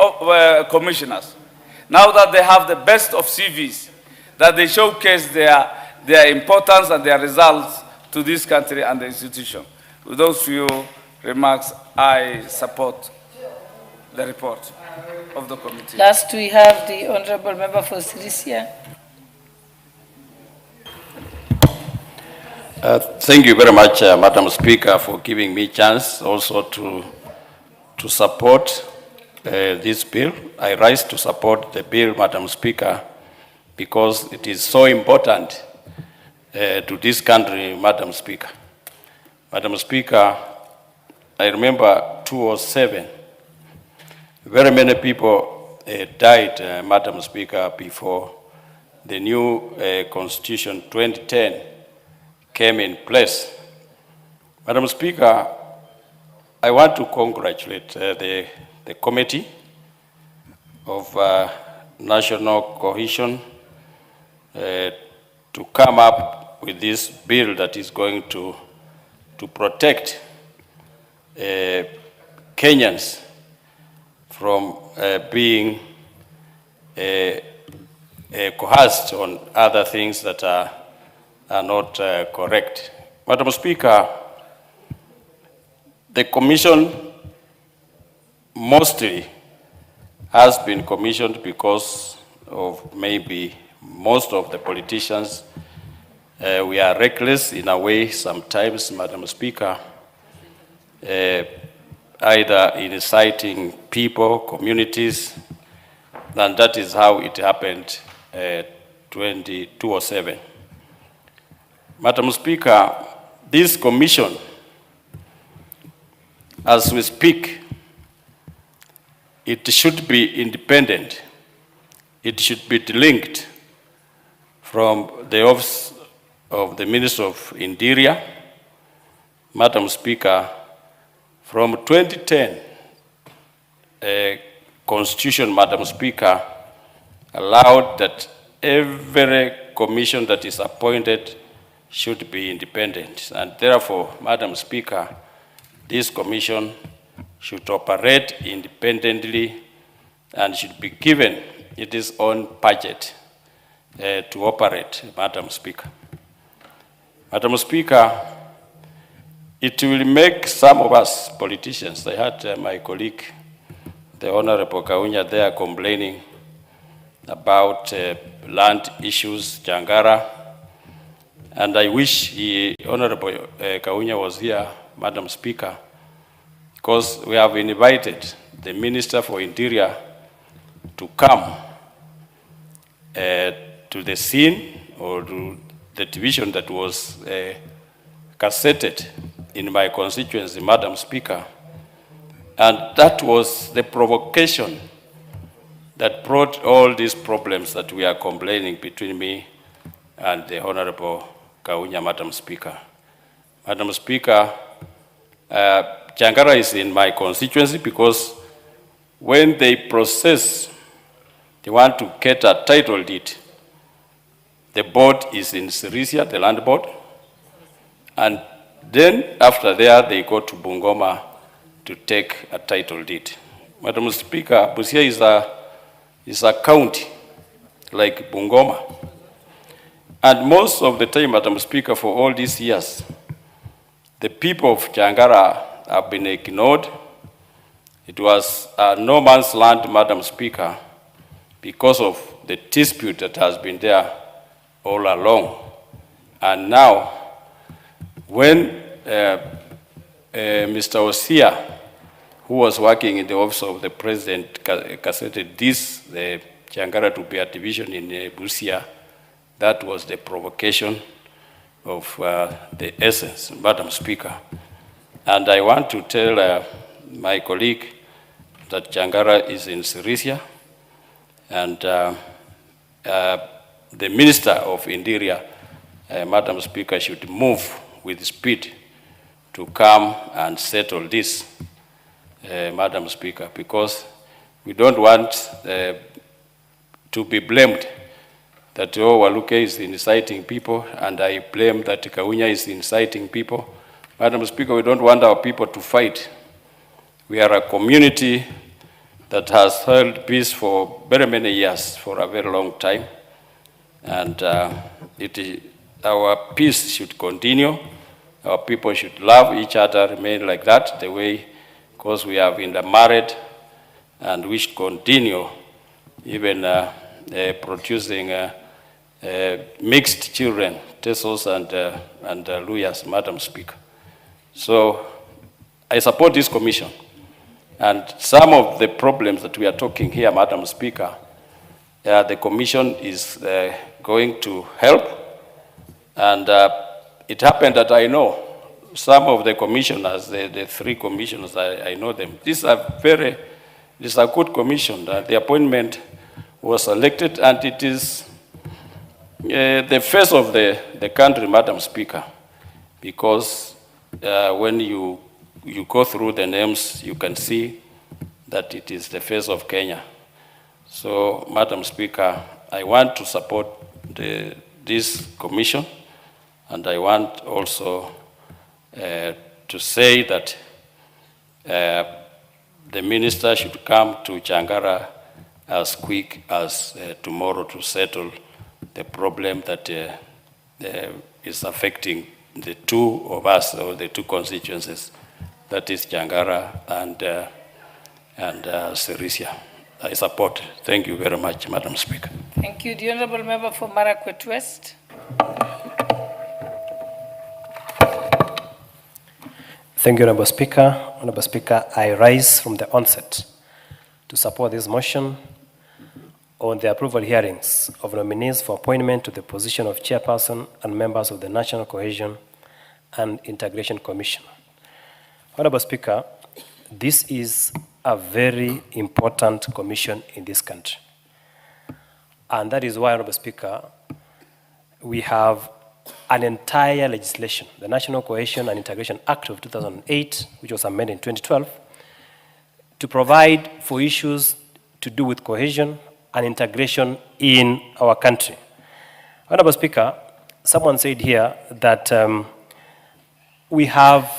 [SPEAKER 18] commissioners, now that they have the best of CVs, that they showcase their importance and their results to this country and the institution. With those few remarks, I support the report of the committee.
[SPEAKER 12] Last, we have the Honorable Member for Sirisia.
[SPEAKER 4] Thank you very much, Madam Speaker, for giving me chance also to support this bill. I rise to support the bill, Madam Speaker, because it is so important to this country, Madam Speaker. Madam Speaker, I remember 2007, very many people died, Madam Speaker, before the new Constitution 2010 came in place. Madam Speaker, I want to congratulate the Committee of National Cohesion to come up with this bill that is going to protect Kenyans from being coerced on other things that are not correct. Madam Speaker, the Commission mostly has been commissioned because of maybe most of the politicians we are reckless in a way sometimes, Madam Speaker, either inciting people, communities, and that is how it happened 2007. Madam Speaker, this commission, as we speak, it should be independent. It should be linked from the office of the Minister of Interior. Madam Speaker, from 2010, Constitution, Madam Speaker, allowed that every commission that is appointed should be independent. And therefore, Madam Speaker, this commission should operate independently and should be given its own budget to operate, Madam Speaker. Madam Speaker, it will make some of us politicians, I had my colleague, the Honorable Kaunya, there complaining about land issues, Jangara, and I wish Honorable Kaunya was here, Madam Speaker, because we have invited the Minister for Interior to come to the scene or to the division that was cassetted in my constituency, Madam Speaker. And that was the provocation that brought all these problems that we are complaining between me and the Honorable Kaunya, Madam Speaker. Madam Speaker, Jangara is in my constituency because when they process, they want to get a title deed. The board is in Sirisia, the land board, and then after there they go to Bungoma to take a title deed. Madam Speaker, Busia is a county like Bungoma. And most of the time, Madam Speaker, for all these years, the people of Jangara have been ignored. It was a no man's land, Madam Speaker, because of the dispute that has been there all along. And now, when Mr. Osia, who was working in the office of the president, cassetted this, the Jangara to be a division in Busia, that was the provocation of the essence, Madam Speaker. And I want to tell my colleague that Jangara is in Sirisia, and the Minister of Interior, Madam Speaker, should move with speed to come and settle this, Madam Speaker, because we don't want to be blamed that, oh, Waluke is inciting people, and I blame that Kaunya is inciting people. Madam Speaker, we don't want our people to fight. We are a community that has held peace for very many years, for a very long time, and our peace should continue, Our people should love each other, remain like that, the way, because we have intermarried, and we should continue even producing mixed children, Tesos and Luyas, Madam Speaker. So I support this commission. And some of the problems that we are talking here, Madam Speaker, the commission is going to help. And it happened that I know some of the commissioners, the three commissioners, I know them. This is a good commission. The appointment was selected, and it is the face of the country, Madam Speaker, because when you go through the names, you can see that it is the face of Kenya. So, Madam Speaker, I want to support this commission, and I want also to say that the minister should come to Changara as quick as tomorrow to settle the problem that is affecting the two of us, or the two constituencies, that is Changara and Sirisia. I support. Thank you very much, Madam Speaker.
[SPEAKER 12] Thank you. The Honourable Member for Marakwet West.
[SPEAKER 1] Thank you, Honourable Speaker. Honourable Speaker, I rise from the onset to support this motion on the approval hearings of nominees for appointment to the position of chairperson and members of the National Cohesion and Integration Commission. Honourable Speaker, this is a very important commission in this country. And that is why, Honourable Speaker, we have an entire legislation, the National Cohesion and Integration Act of 2008, which was amended in 2012, to provide for issues to do with cohesion and integration in our country. Honourable Speaker, someone said here that we have,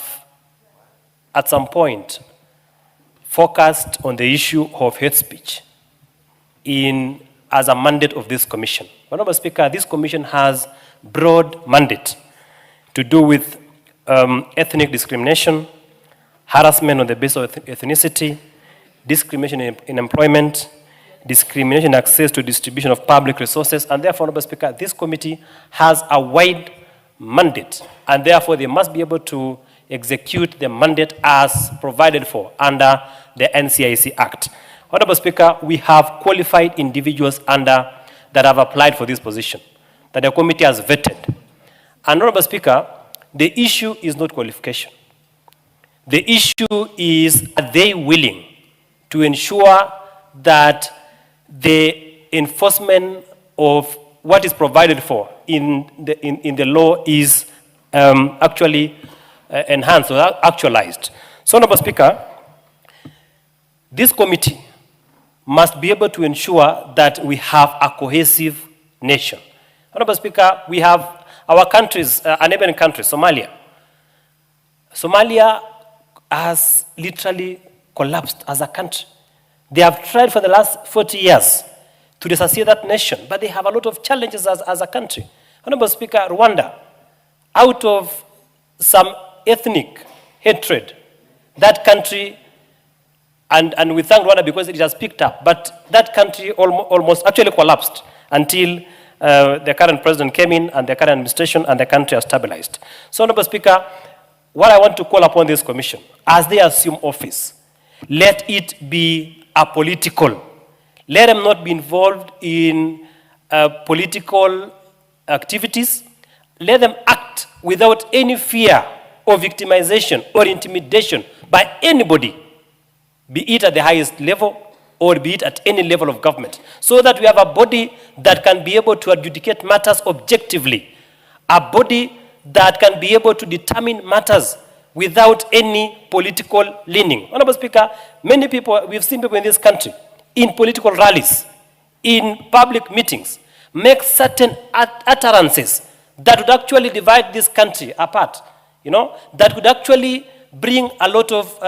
[SPEAKER 1] at some point, focused on the issue of hate speech as a mandate of this commission. Honourable Speaker, this commission has broad mandate to do with ethnic discrimination, harassment on the basis of ethnicity, discrimination in employment, discrimination in access to distribution of public resources, and therefore, Honourable Speaker, this committee has a wide mandate, and therefore they must be able to execute the mandate as provided for under the NCIC Act. Honourable Speaker, we have qualified individuals that have applied for this position, that the committee has vetted. And Honourable Speaker, the issue is not qualification. The issue is, are they willing to ensure that the enforcement of what is provided for in the law is actually enhanced or actualized. So, Honourable Speaker, this committee must be able to ensure that we have a cohesive nation. Honourable Speaker, we have our countries, our neighboring countries, Somalia. Somalia has literally collapsed as a country. They have tried for the last 40 years to dissociate that nation, but they have a lot of challenges as a country. Honourable Speaker, Rwanda, out of some ethnic hatred, that country, and we thank Rwanda because it has picked up, but that country almost actually collapsed until the current president came in and the current administration, and the country has stabilized. So, Honourable Speaker, what I want to call upon this commission, as they assume office, let it be apolitical. Let them not be involved in political activities. Let them act without any fear or victimization or intimidation by anybody, be it at the highest level or be it at any level of government, so that we have a body that can be able to adjudicate matters objectively, a body that can be able to determine matters without any political leaning. Honourable Speaker, many people, we've seen people in this country, in political rallies, in public meetings, make certain utterances that would actually divide this country apart, that would actually bring a lot of,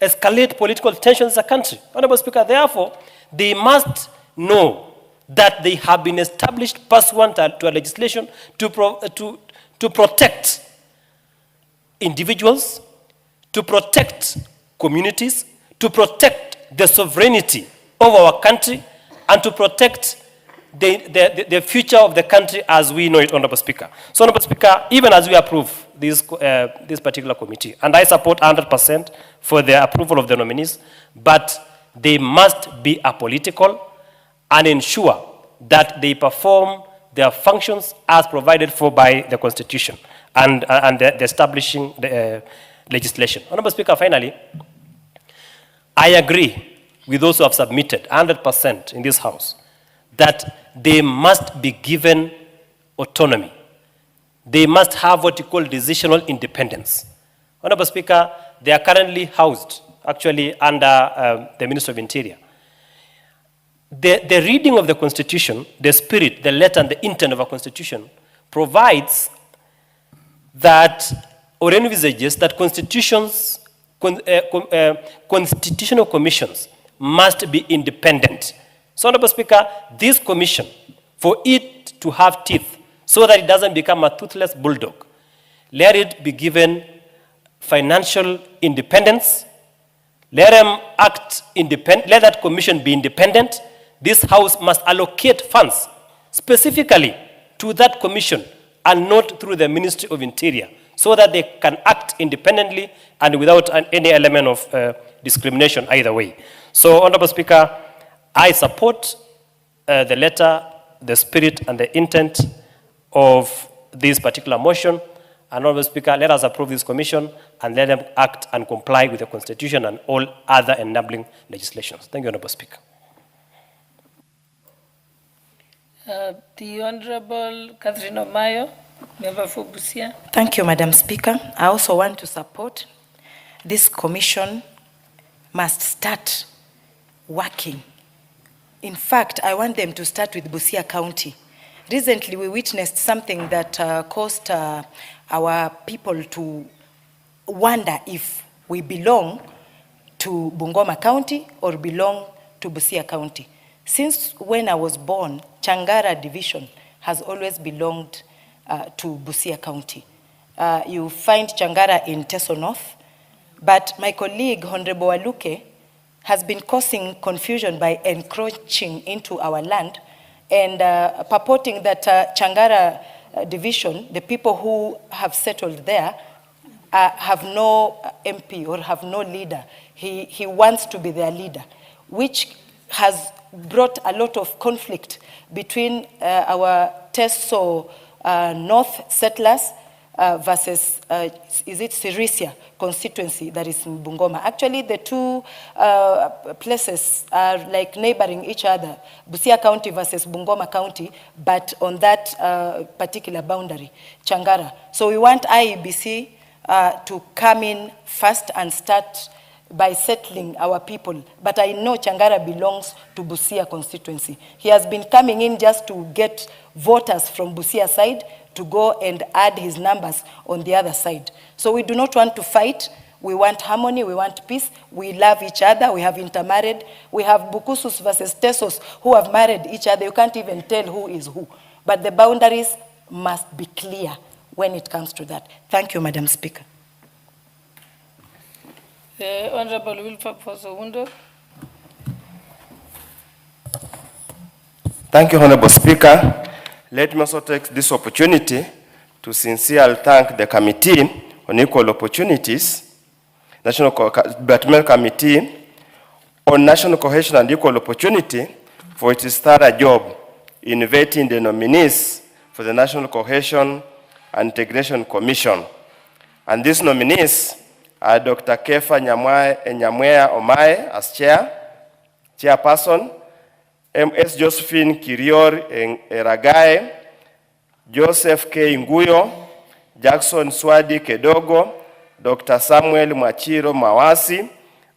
[SPEAKER 1] escalate political tensions in the country. Honourable Speaker, therefore, they must know that they have been established pursuant to a legislation to protect individuals, to protect communities, to protect the sovereignty of our country, and to protect the future of the country as we know it, Honorable Speaker. So, Honorable Speaker, even as we approve this particular committee, and I support 100% for the approval of the nominees, but they must be apolitical and ensure that they perform their functions as provided for by the Constitution and the establishing legislation. Honorable Speaker, finally, I agree with those who have submitted 100% in this House that they must be given autonomy. They must have what you call decisional independence. Honorable Speaker, they are currently housed actually under the Ministry of Interior. The reading of the Constitution, the spirit, the letter, and the intent of our Constitution provides that, or envisages that constitutional commissions must be independent. So, Honorable Speaker, this commission, for it to have teeth, so that it doesn't become a toothless bulldog, let it be given financial independence, let them act independent, let that commission be independent. This House must allocate funds specifically to that commission and not through the Ministry of Interior, so that they can act independently and without any element of discrimination either way. So, Honorable Speaker, I support the letter, the spirit, and the intent of this particular motion. And, Honorable Speaker, let us approve this commission and let them act and comply with the Constitution and all other enabling legislations. Thank you, Honorable Speaker.
[SPEAKER 12] The Honorable Catherine Omayo, member for Busia.
[SPEAKER 6] Thank you, Madam Speaker. I also want to support this commission must start working. In fact, I want them to start with Busia County. Recently, we witnessed something that caused our people to wonder if we belong to Bungoma County or belong to Busia County. Since when I was born, Changara Division has always belonged to Busia County. You find Changara in Teso North, but my colleague, Honorable Waluke, has been causing confusion by encroaching into our land and purporting that Changara Division, the people who have settled there, have no MP or have no leader. He wants to be their leader, which has brought a lot of conflict between our Teso North settlers versus, is it Sirisia constituency that is in Bungoma. Actually, the two places are like neighboring each other, Busia County versus Bungoma County, but on that particular boundary, Changara. So we want IEBC to come in first and start by settling our people. But I know Changara belongs to Busia constituency. He has been coming in just to get voters from Busia side to go and add his numbers on the other side. So we do not want to fight. We want harmony, we want peace. We love each other, we have intermarried. We have Bukusus versus Tesos who have married each other. You can't even tell who is who. But the boundaries must be clear when it comes to that. Thank you, Madam Speaker.
[SPEAKER 12] The Honorable Wilford Fosowundo.
[SPEAKER 21] Thank you, Honorable Speaker. Let me also take this opportunity to sincerely thank the Committee on Equal Opportunities, National Committee on National Cohesion and Equal Opportunity for its thorough job in vetting the nominees for the National Cohesion and Integration Commission. And these nominees are Dr. Kefa Nyamwea Omae as chairperson, M.S. Josephine Kirior Eragae, Joseph K. Nguyo, Jackson Swadi Kedogo, Dr. Samuel Mwachiro Mawasi,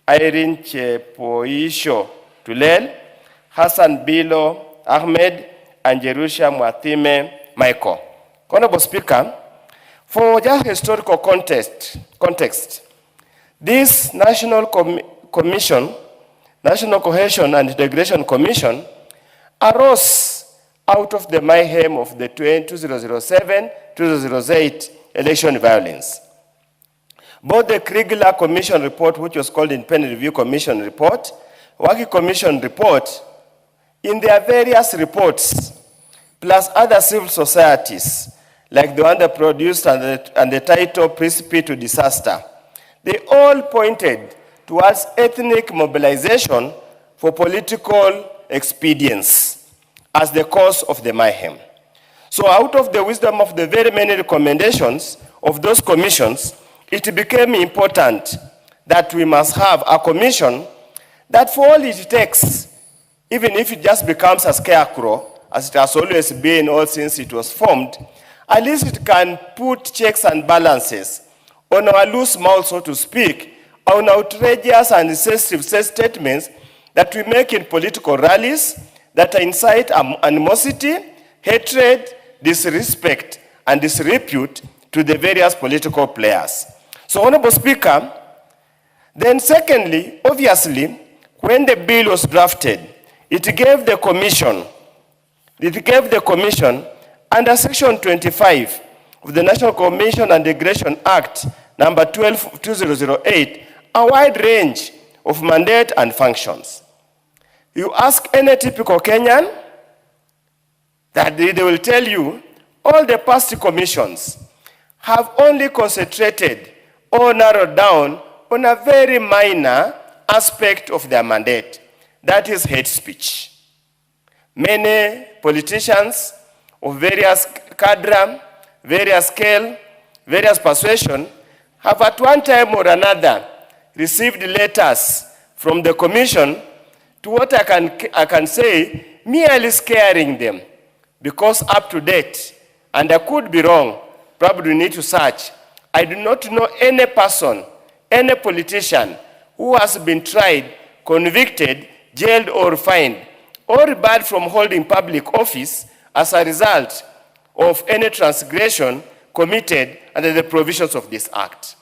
[SPEAKER 21] Irene Chepoisho Tulel, Hassan Bilo Ahmed, and Jerusha Mwatime Michael. Honorable Speaker, for just historical context, this National Commission, National Cohesion and Integration Commission, arose out of the mayhem of the 2007-2008 election violence. Both the Kriegler Commission report, which was called Independent Review Commission report, Waki Commission report, in their various reports, plus other civil societies, like the one that produced and the title Precipice to Disaster, they all pointed towards ethnic mobilization for political expedience as the cause of the mayhem. So out of the wisdom of the very many recommendations of those commissions, it became important that we must have a commission that for all it takes, even if it just becomes a scarecrow, as it has always been all since it was formed, at least it can put checks and balances on our loose mouth, so to speak, on outrageous and sensitive statements that we make in political rallies that incite animosity, hatred, disrespect, and disrepute to the various political players. So, Honorable Speaker, then secondly, obviously, when the bill was drafted, it gave the commission under Section 25 of the National Commission and Integration Act, number 12-2008, a wide range of mandate and functions. You ask any typical Kenyan, that they will tell you all the past commissions have only concentrated or narrowed down on a very minor aspect of their mandate, that is hate speech. Many politicians of various cadre, various scale, various persuasion have at one time or another received letters from the commission to what I can say merely scaring them, because up to date, and I could be wrong, probably need to search, I do not know any person, any politician who has been tried, convicted, jailed or fined, or barred from holding public office as a result of any transgression committed under the provisions of this act.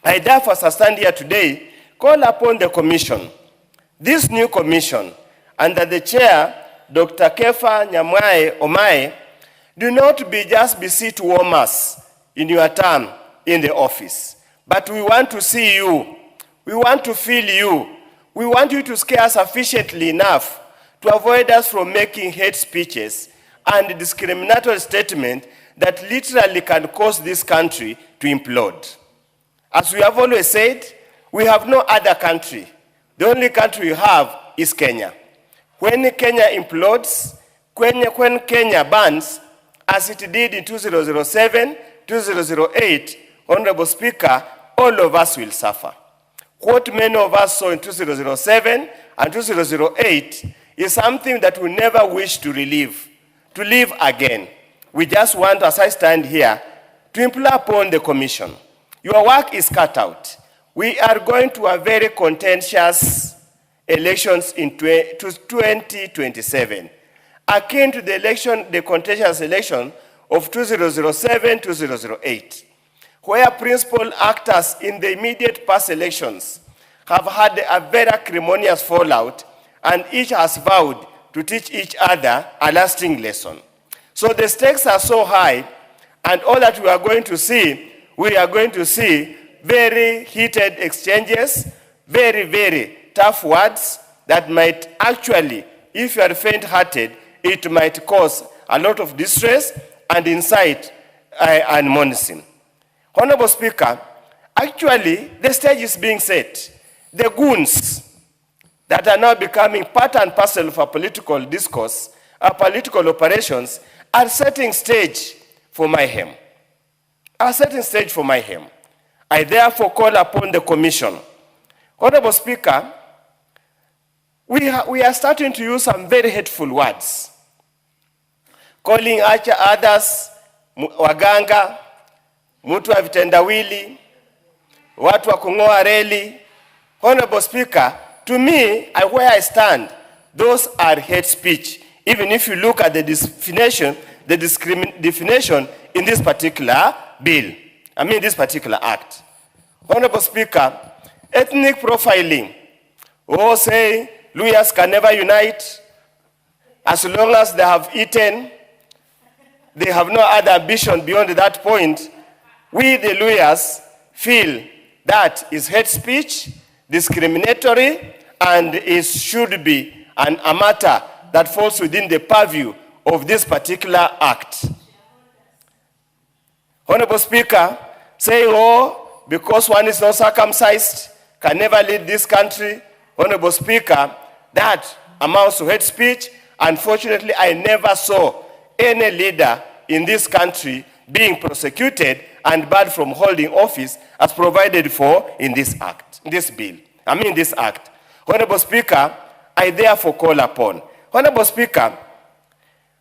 [SPEAKER 21] I therefore, as I stand here today, call upon the commission, this new commission, under the chair, Dr. Kefa Nyamwae Omae, do not just be seat warmers in your term in the office, but we want to see you, we want to feel you, we want you to scare us sufficiently enough to avoid us from making hate speeches and discriminatory statements that literally can cause this country to implode. As we have always said, we have no other country. The only country we have is Kenya. When Kenya implodes, when Kenya burns, as it did in 2007, 2008, Honorable Speaker, all of us will suffer. What many of us saw in 2007 and 2008 is something that we never wish to live again. We just want, as I stand here, to implore upon the commission. Your work is cut out. We are going to a very contentious elections in 2027, akin to the contentious election of 2007, 2008, where principal actors in the immediate past elections have had a very acrimonious fallout, and each has vowed to teach each other a lasting lesson. So the stakes are so high, and all that we are going to see very heated exchanges, very, very tough words that might actually, if you are faint-hearted, it might cause a lot of distress and incite animosity. Honorable Speaker, actually, the stage is being set. The goons that are now becoming part and parcel of a political discourse, political operations, are setting stage for mayhem. I therefore call upon the commission. Honorable Speaker, we are starting to use some very hateful words, calling others waganga, mtu wa vitendawili, watu wa kung'oa reli. Honorable Speaker, to me, where I stand, those are hate speech, even if you look at the definition in this particular bill, this particular act. Honorable Speaker, ethnic profiling, say Luyas can never unite. As long as they have eaten, they have no other ambition beyond that point. We, the Luyas, feel that is hate speech, discriminatory, and should be a matter that falls within the purview of this particular act. Honorable Speaker, saying, oh, because one is not circumcised, can never lead this country. Honorable Speaker, that amounts to hate speech. Unfortunately, I never saw any leader in this country being prosecuted and barred from holding office as provided for in this act, this act. Honorable Speaker, I therefore call upon. Honorable Speaker,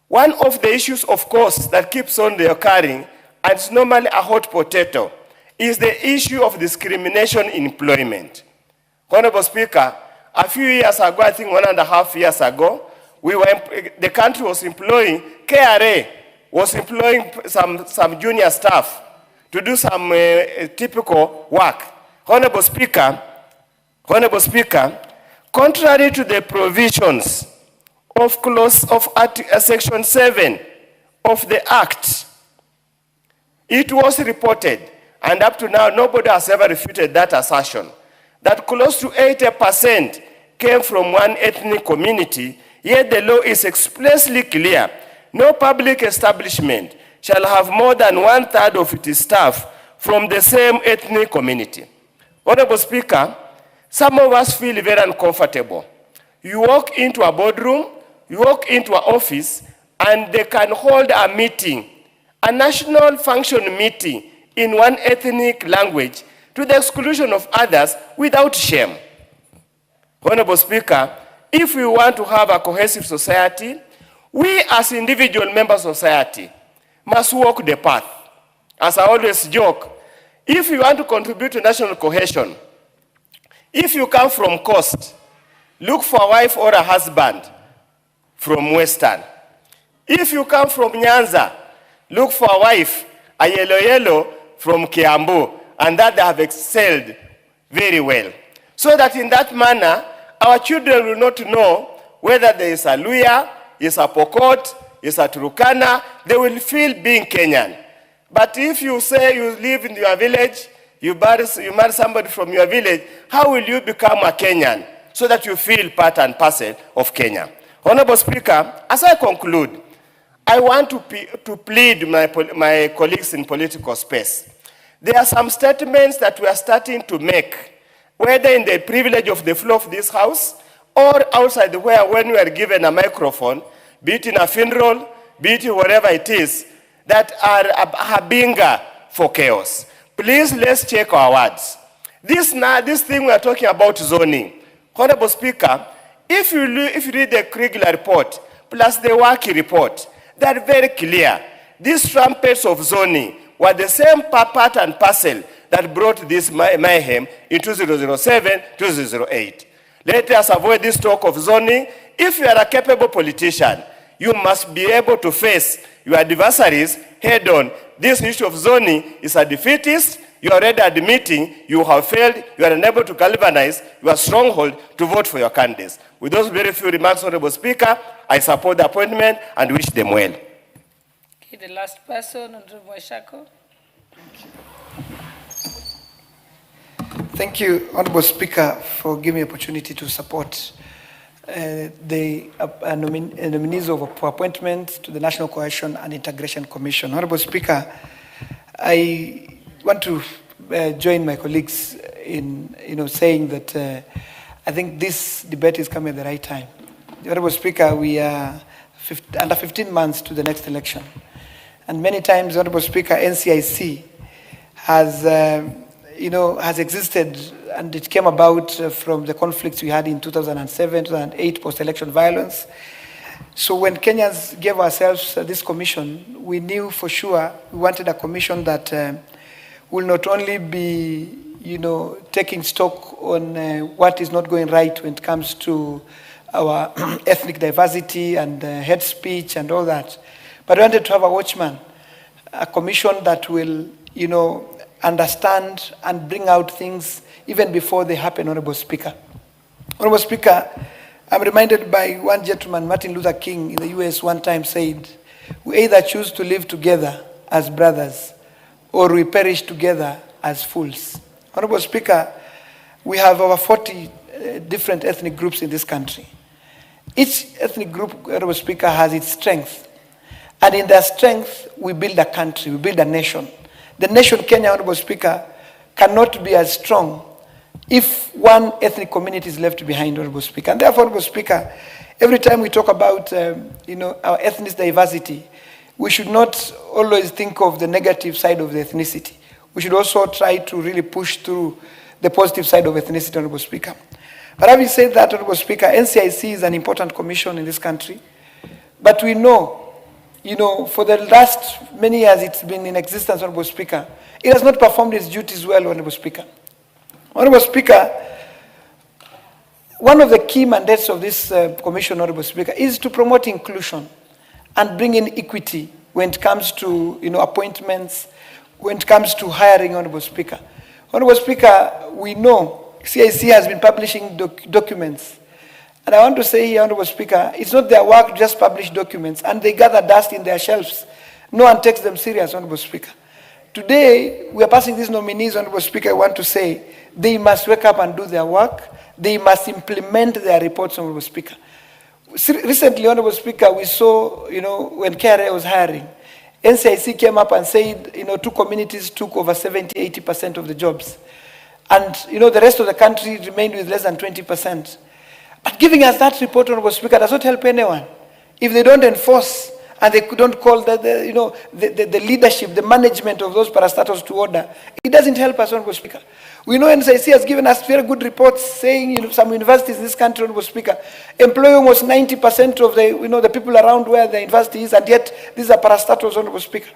[SPEAKER 21] one of the issues, of course, that keeps on occurring, and it's normally a hot potato, is the issue of discrimination in employment. Honorable Speaker, a few years ago, I think 1.5 years ago, the country was employing, KRA was employing some junior staff to do some typical work. Honorable Speaker, contrary to the provisions of Section 7 of the Act, it was reported, and up to now, nobody has ever refuted that assertion, that close to 80% came from one ethnic community, yet the law is expressly clear. No public establishment shall have more than 1/3 of its staff from the same ethnic community. Honorable Speaker, some of us feel very uncomfortable. You walk into a boardroom, you walk into an office, and they can hold a meeting, a national function meeting in one ethnic language to the exclusion of others without shame. Honorable Speaker, if we want to have a cohesive society, we as individual members of society must walk the path. As I always joke, if you want to contribute to national cohesion, if you come from coast, look for a wife or a husband from Western. If you come from Nyanza, look for a wife, a yellow from Kiambu, and that they have excelled very well. So that in that manner, our children will not know whether there is a Luya, is a Pokot, is a Turkana, they will feel being Kenyan. But if you say you live in your village, you marry somebody from your village, how will you become a Kenyan so that you feel part and parcel of Kenya? Honorable Speaker, as I conclude, I want to plead my colleagues in political space. There are some statements that we are starting to make, whether in the privilege of the floor of this house or outside when we are given a microphone, be it in a funeral, be it whatever it is, that are a binga for chaos. Please, let's check our words. This thing we are talking about zoning. Honorable Speaker, if you read the Kriegler report plus the Waki report, they are very clear. These trumpets of zoning were the same part and parcel that brought this mayhem in 2007, 2008. Let us avoid this talk of zoning. If you are a capable politician, you must be able to face your adversaries head on. This issue of zoning is a defeatist. You are already admitting you have failed. You are unable to galvanize your stronghold to vote for your candidates. With those very few remarks, Honorable Speaker, I support the appointment and wish them well.
[SPEAKER 12] Okay, the last person, Honorable Shako.
[SPEAKER 20] Thank you, Honorable Speaker, for giving me the opportunity to support the nominees for appointment to the National Cohesion and Integration Commission. Honorable Speaker, I want to join my colleagues in saying that I think this debate is coming at the right time. Honorable Speaker, we are under 15 months to the next election, and many times, Honorable Speaker, NCIC has existed, and it came about from the conflicts we had in 2007, 2008, post-election violence. So when Kenyans gave ourselves this commission, we knew for sure we wanted a commission that will not only be, taking stock on what is not going right when it comes to our ethnic diversity and hate speech and all that, but we wanted to have a watchman, a commission that will, understand and bring out things even before they happen, Honorable Speaker. Honorable Speaker, I'm reminded by one gentleman, Martin Luther King, in the US one time said, we either choose to live together as brothers or we perish together as fools. Honorable Speaker, we have over 40 different ethnic groups in this country. Each ethnic group, Honorable Speaker, has its strength. And in their strength, we build a country, we build a nation. The nation Kenya, Honorable Speaker, cannot be as strong if one ethnic community is left behind, Honorable Speaker. And therefore, Honorable Speaker, every time we talk about our ethnic diversity, we should not always think of the negative side of the ethnicity. We should also try to really push through the positive side of ethnicity, Honorable Speaker. But having said that, Honorable Speaker, NCIC is an important commission in this country. But we know, for the last many years it's been in existence, Honorable Speaker, it has not performed its duties well, Honorable Speaker. Honorable Speaker, one of the key mandates of this commission, Honorable Speaker, is to promote inclusion and bring in equity when it comes to appointments, when it comes to hiring, Honorable Speaker. Honorable Speaker, we know CIC has been publishing documents. And I want to say here, Honorable Speaker, it's not their work to just publish documents and they gather dust in their shelves. No one takes them serious, Honorable Speaker. Today, we are passing these nominees, Honorable Speaker. I want to say they must wake up and do their work. They must implement their reports, Honorable Speaker. Recently, Honorable Speaker, we saw, when KRA was hiring, NCIC came up and said, 2 communities took over 70–80% of the jobs. And, the rest of the country remained with less than 20%. But giving us that report, Honorable Speaker, does not help anyone. If they don't enforce and they don't call the leadership, the management of those parastatals to order, it doesn't help us, Honorable Speaker. We know NCIC has given us very good reports saying some universities in this country, Honorable Speaker, employ almost 90% of the people around where the university is, and yet these are parastatals, Honorable Speaker.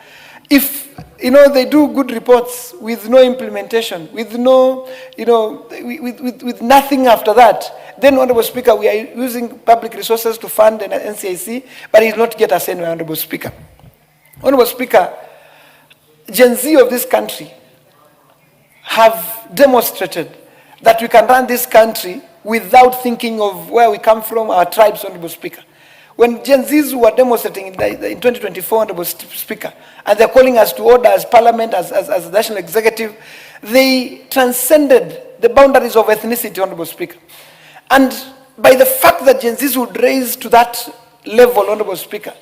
[SPEAKER 20] If they do good reports with no implementation, with no, with nothing after that, then, Honorable Speaker, we are using public resources to fund an NCIC, but it will not get us anywhere, Honorable Speaker. Honorable Speaker, Gen Z of this country have demonstrated that we can run this country without thinking of where we come from, our tribes, Honorable Speaker. When Gen Zs were demonstrating in 2024, Honorable Speaker, and they're calling us to order as Parliament, as the National Executive, they transcended the boundaries of ethnicity, Honorable Speaker. And by the fact that Gen Zs would raise to that level, Honorable Speaker,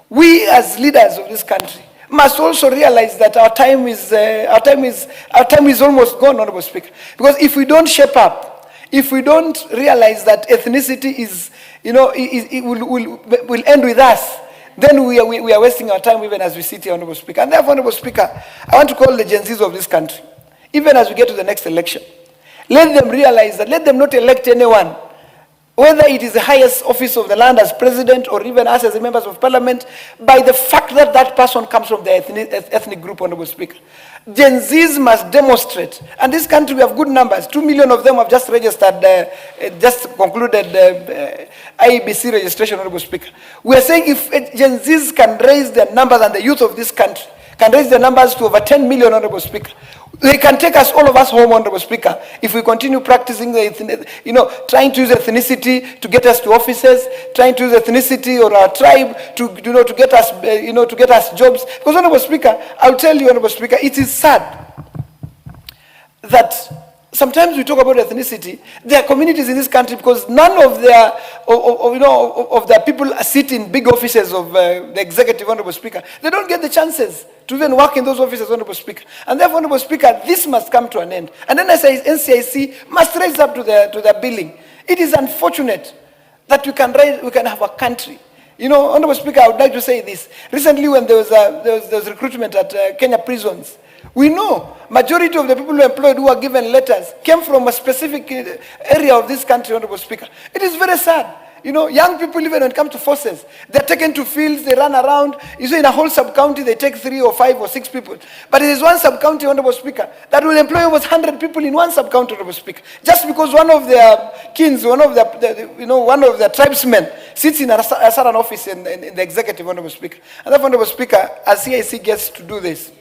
[SPEAKER 20] we as leaders of this country must also realize that our time is almost gone, Honorable Speaker. Because if we don't shape up, if we don't realize that ethnicity will end with us, then we are wasting our time even as we sit here, Honorable Speaker. And therefore, Honorable Speaker, I want to call the Gen Zs of this country, even as we get to the next election, let them realize that, let them not elect anyone, whether it is the highest office of the land as president or even us as members of Parliament, by the fact that that person comes from the ethnic group, Honorable Speaker. Gen Zs must demonstrate, and this country we have good numbers. 2 million of them have just registered, just concluded IEBC registration, Honorable Speaker. We are saying if Gen Zs can raise their numbers and the youth of this country can raise their numbers to over 10 million, Honorable Speaker, they can take us, all of us, home, Honorable Speaker, if we continue practicing trying to use ethnicity to get us to offices, trying to use ethnicity or our tribe to get us jobs. Because, Honorable Speaker, I'll tell you, Honorable Speaker, it is sad that sometimes we talk about ethnicity. There are communities in this country because none of their people sit in big offices of the executive, Honorable Speaker. They don't get the chances to even work in those offices, Honorable Speaker. And therefore, Honorable Speaker, this must come to an end. And then NCIC must raise up to their billing. It is unfortunate that we can have a country. Honorable Speaker, I would like to say this. Recently, when there was recruitment at Kenya prisons, we know majority of the people who are employed who are given letters came from a specific area of this country, Honorable Speaker. It is very sad. Young people, even when it comes to forces, they're taken to fields, they run around. In a whole sub-county, they take 3 or 5 or 6 people. But it is one sub-county, Honorable Speaker, that will employ almost 100 people in one sub-county, Honorable Speaker. Just because one of their kins, one of their tribesmen sits in a certain office in the executive, Honorable Speaker. And therefore, Honorable Speaker, as CIC gets to do this,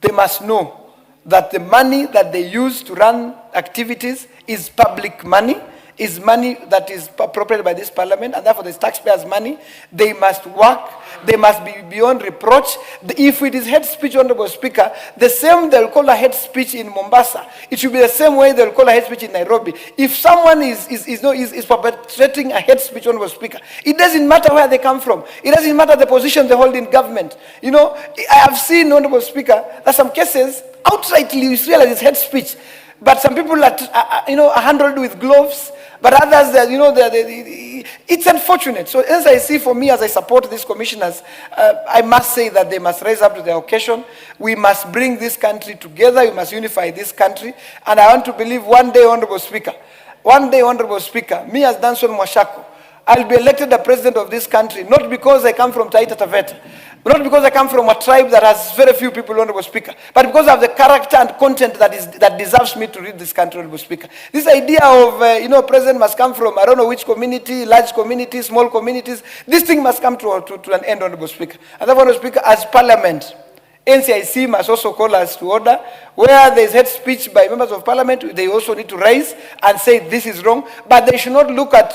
[SPEAKER 20] they must know that the money that they use to run activities is public money. is money that is appropriated by this parliament, and therefore the taxpayers' money. They must work. They must be beyond reproach. If it is hate speech, Honorable Speaker, the same they'll call a hate speech in Mombasa, it should be the same way they'll call a hate speech in Nairobi. If someone is perpetrating a hate speech, Honorable Speaker, it doesn't matter where they come from. It doesn't matter the position they hold in government. You know, I have seen, Honorable Speaker, that some cases outrightly you realize it's hate speech, but some people are handled with gloves. But others, it's unfortunate. So as I see, for me, as I support these commissioners, I must say that they must rise up to the occasion. We must bring this country together. We must unify this country. And I want to believe one day, Honorable Speaker, me as Danson Mwashako, I'll be elected the president of this country, not because I come from Taita Taveta, not because I come from a tribe that has very few people, Honorable Speaker, but because of the character and content that deserves me to lead this country, Honorable Speaker. This idea of, president must come from, I don't know which community, large communities, small communities, this thing must come to an end, Honorable Speaker. And therefore, Honorable Speaker, as Parliament, NCIC must also call us to order. Where there is hate speech by members of parliament, they also need to rise and say this is wrong. But they should not look at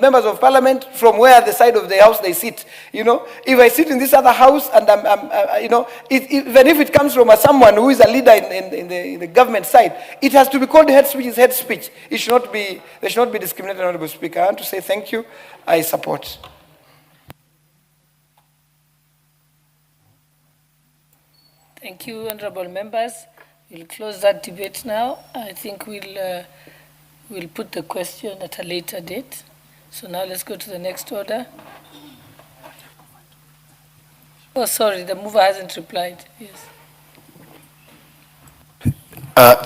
[SPEAKER 20] members of parliament from where the side of the house they sit. If I sit in this other house and even if it comes from someone who is a leader in the government side, it has to be called hate speech. Is hate speech. It should not be. They should not be discriminated, Honorable Speaker. I want to say thank you. I support.
[SPEAKER 12] Thank you, honorable members. We'll close that debate now. I think we'll put the question at a later date. So now let's go to the next order. Oh, sorry, the mover hasn't replied. Yes.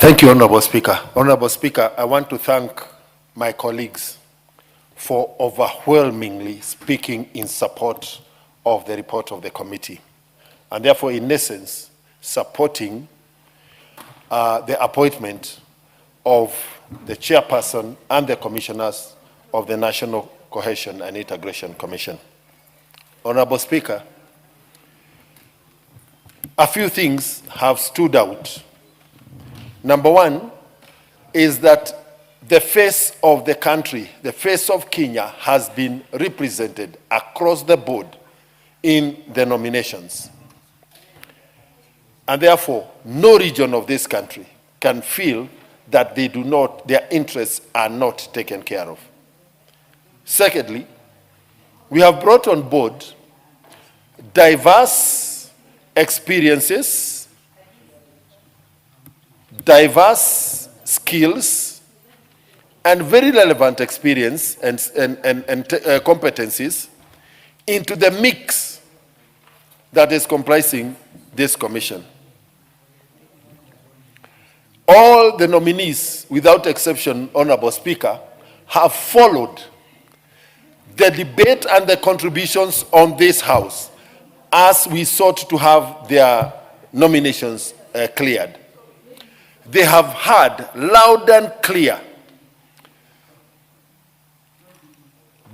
[SPEAKER 14] Thank you, Honorable Speaker. Honorable Speaker, I want to thank my colleagues for overwhelmingly speaking in support of the report of the committee, and therefore, in essence, supporting the appointment of the chairperson and the commissioners of the National Cohesion and Integration Commission. Honorable Speaker, a few things have stood out. Number one is that the face of the country, the face of Kenya, has been represented across the board in the nominations. And therefore, no region of this country can feel that their interests are not taken care of. Secondly, we have brought on board diverse experiences, diverse skills, and very relevant experience and competencies into the mix that is comprising this commission. All the nominees, without exception, Honorable Speaker, have followed the debate and the contributions on this House as we sought to have their nominations cleared. They have heard loud and clear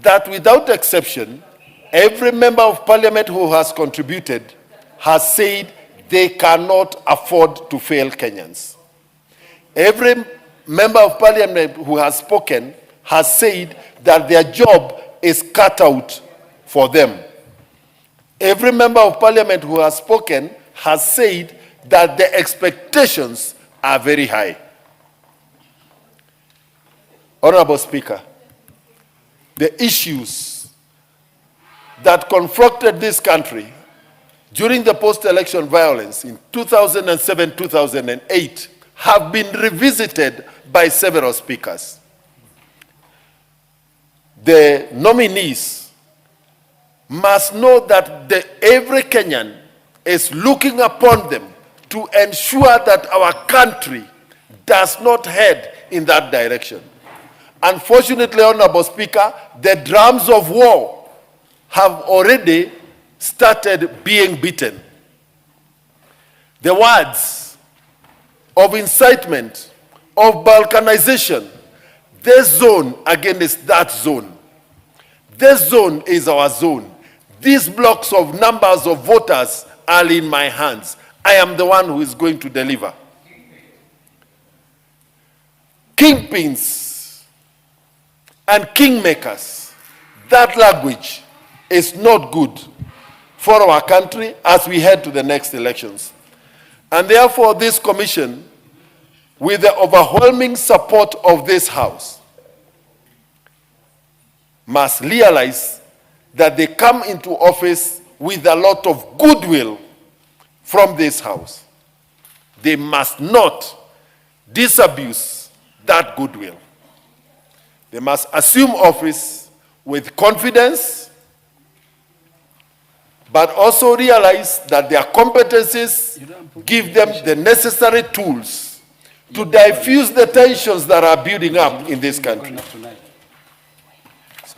[SPEAKER 14] that without exception, every member of parliament who has contributed has said they cannot afford to fail Kenyans. Every member of parliament who has spoken has said that their job is cut out for them. Every member of parliament who has spoken has said that the expectations are very high. Honorable Speaker, the issues that confronted this country during the post-election violence in 2007-2008 have been revisited by several speakers. The nominees must know that every Kenyan is looking upon them to ensure that our country does not head in that direction. Unfortunately, Honorable Speaker, the drums of war have already started being beaten. The words of incitement, of balkanization, this zone against that zone. This zone is our zone. These blocks of numbers of voters are in my hands. I am the one who is going to deliver. Kingpins and kingmakers. That language is not good for our country as we head to the next elections. And therefore, this commission, with the overwhelming support of this House, must realize that they come into office with a lot of goodwill from this House. They must not disabuse that goodwill. They must assume office with confidence, but also realize that their competencies give them the necessary tools to diffuse the tensions that are building up in this country.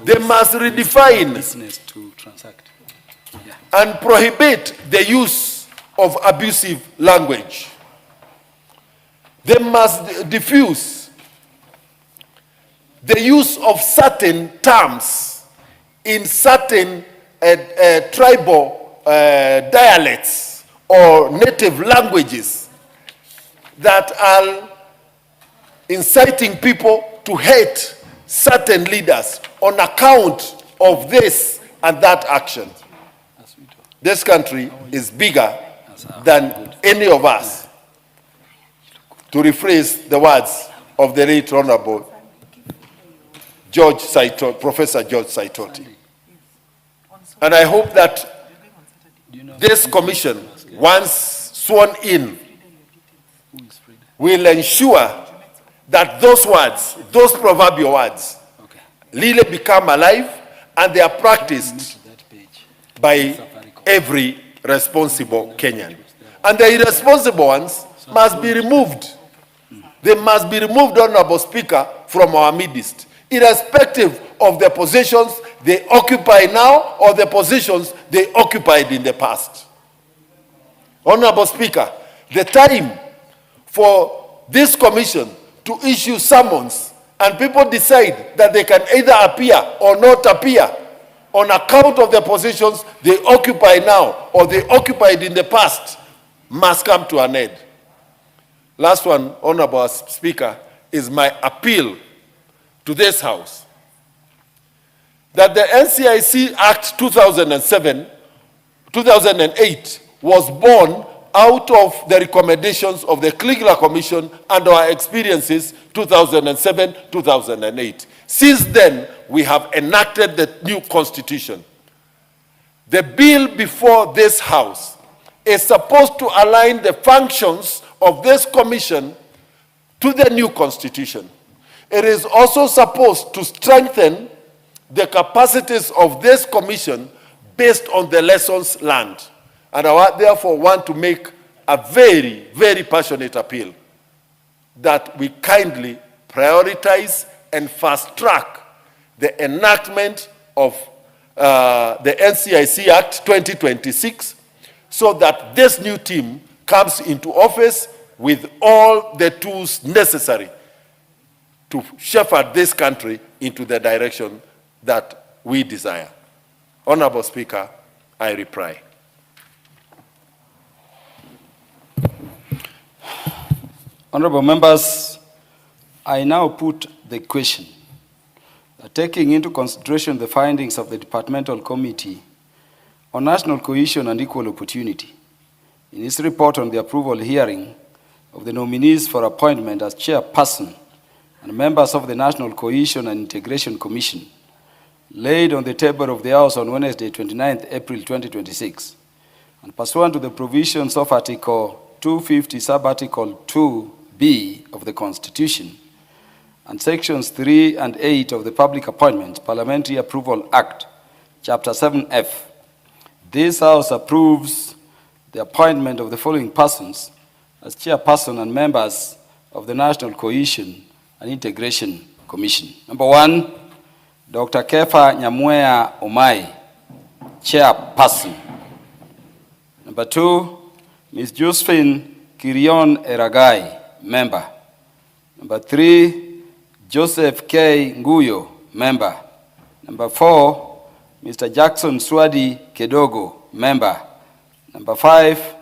[SPEAKER 14] They must redefine and prohibit the use of abusive language. They must diffuse the use of certain terms in certain tribal dialects or native languages that are inciting people to hate certain leaders on account of this and that action. This country is bigger than any of us, to rephrase the words of the late Honorable Professor George Saitoti. And I hope that this commission, once sworn in, will ensure that those words, those proverbial words, really become alive and they are practiced by every responsible Kenyan. And the irresponsible ones must be removed. They must be removed, Honorable Speaker, from our midst, irrespective of the positions they occupy now or the positions they occupied in the past. Honorable Speaker, the time for this commission to issue summons and people decide that they can either appear or not appear on account of the positions they occupy now or they occupied in the past must come to an end. Last one, Honorable Speaker, is my appeal to this House that the NCIC Act 2008 was born out of the recommendations of the Kliegler Commission and our experiences 2007-2008. Since then, we have enacted the new constitution. The bill before this House is supposed to align the functions of this commission to the new constitution. It is also supposed to strengthen the capacities of this commission based on the lessons learned. And I therefore want to make a very, very passionate appeal that we kindly prioritize and fast track the enactment of the NCIC Act 2026 so that this new team comes into office with all the tools necessary to shepherd this country into the direction that we desire. Honorable Speaker, I reply.
[SPEAKER 3] Honorable members, I now put the question that taking into consideration the findings of the Departmental Committee on National Cohesion and Equal Opportunity in its report on the approval hearing of the nominees for appointment as chairperson and members of the National Cohesion and Integration Commission laid on the table of the House on Wednesday, 29th April 2026, and pursuant to the provisions of Article 250, Sub-Article 2B of the Constitution, and Sections 3 and 8 of the Public Appointments Parliamentary Approval Act, Chapter 7F, this House approves the appointment of the following persons as chairperson and members of the National Cohesion and Integration Commission. Number 1, Dr. Kefa Nyamwea Omai, chairperson. Number 2, Ms. Josephine Kirion Eragai, member. Number 3, Joseph K. Nguyo, member. Number 4, Mr. Jackson Swadi Kedogo, member. Number 5,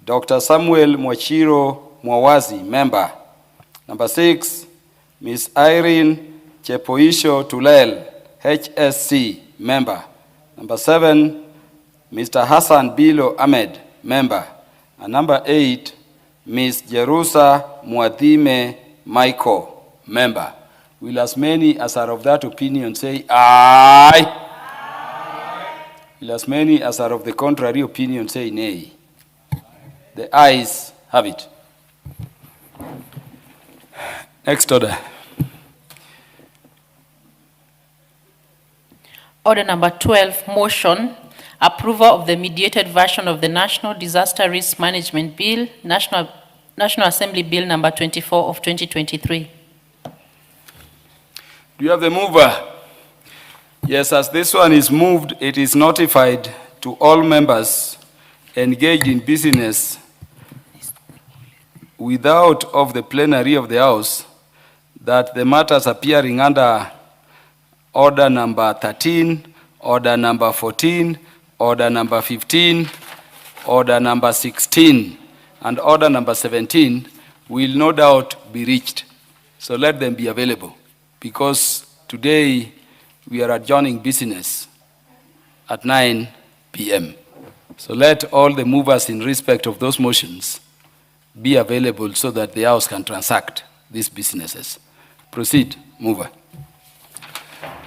[SPEAKER 3] Dr. Samuel Mwachiro Mwawazi, member. Number 6, Ms. Irene Chepoisho Tulel, HSC, member. Number 7, Mr. Hassan Bilo Ahmed, member. And number 8, Ms. Jerusa Muadhime Michael, member. Will as many as are of that opinion say aye? Aye. Will as many as are of the contrary opinion say nay? The ayes have it. Next order.
[SPEAKER 10] Order number 12, motion, approval of the mediated version of the National Disaster Risk Management Bill, National Assembly Bill number 24 of 2023.
[SPEAKER 3] Do you have the mover? Yes, as this one is moved, it is notified to all members engaged in business without of the plenary of the House that the matters appearing under order number 13, order number 14, order number 15, order number 16, and order number 17 will no doubt be reached. So let them be available, because today we are adjourning business at 9 p.m. So let all the movers in respect of those motions be available so that the House can transact these businesses. Proceed, mover.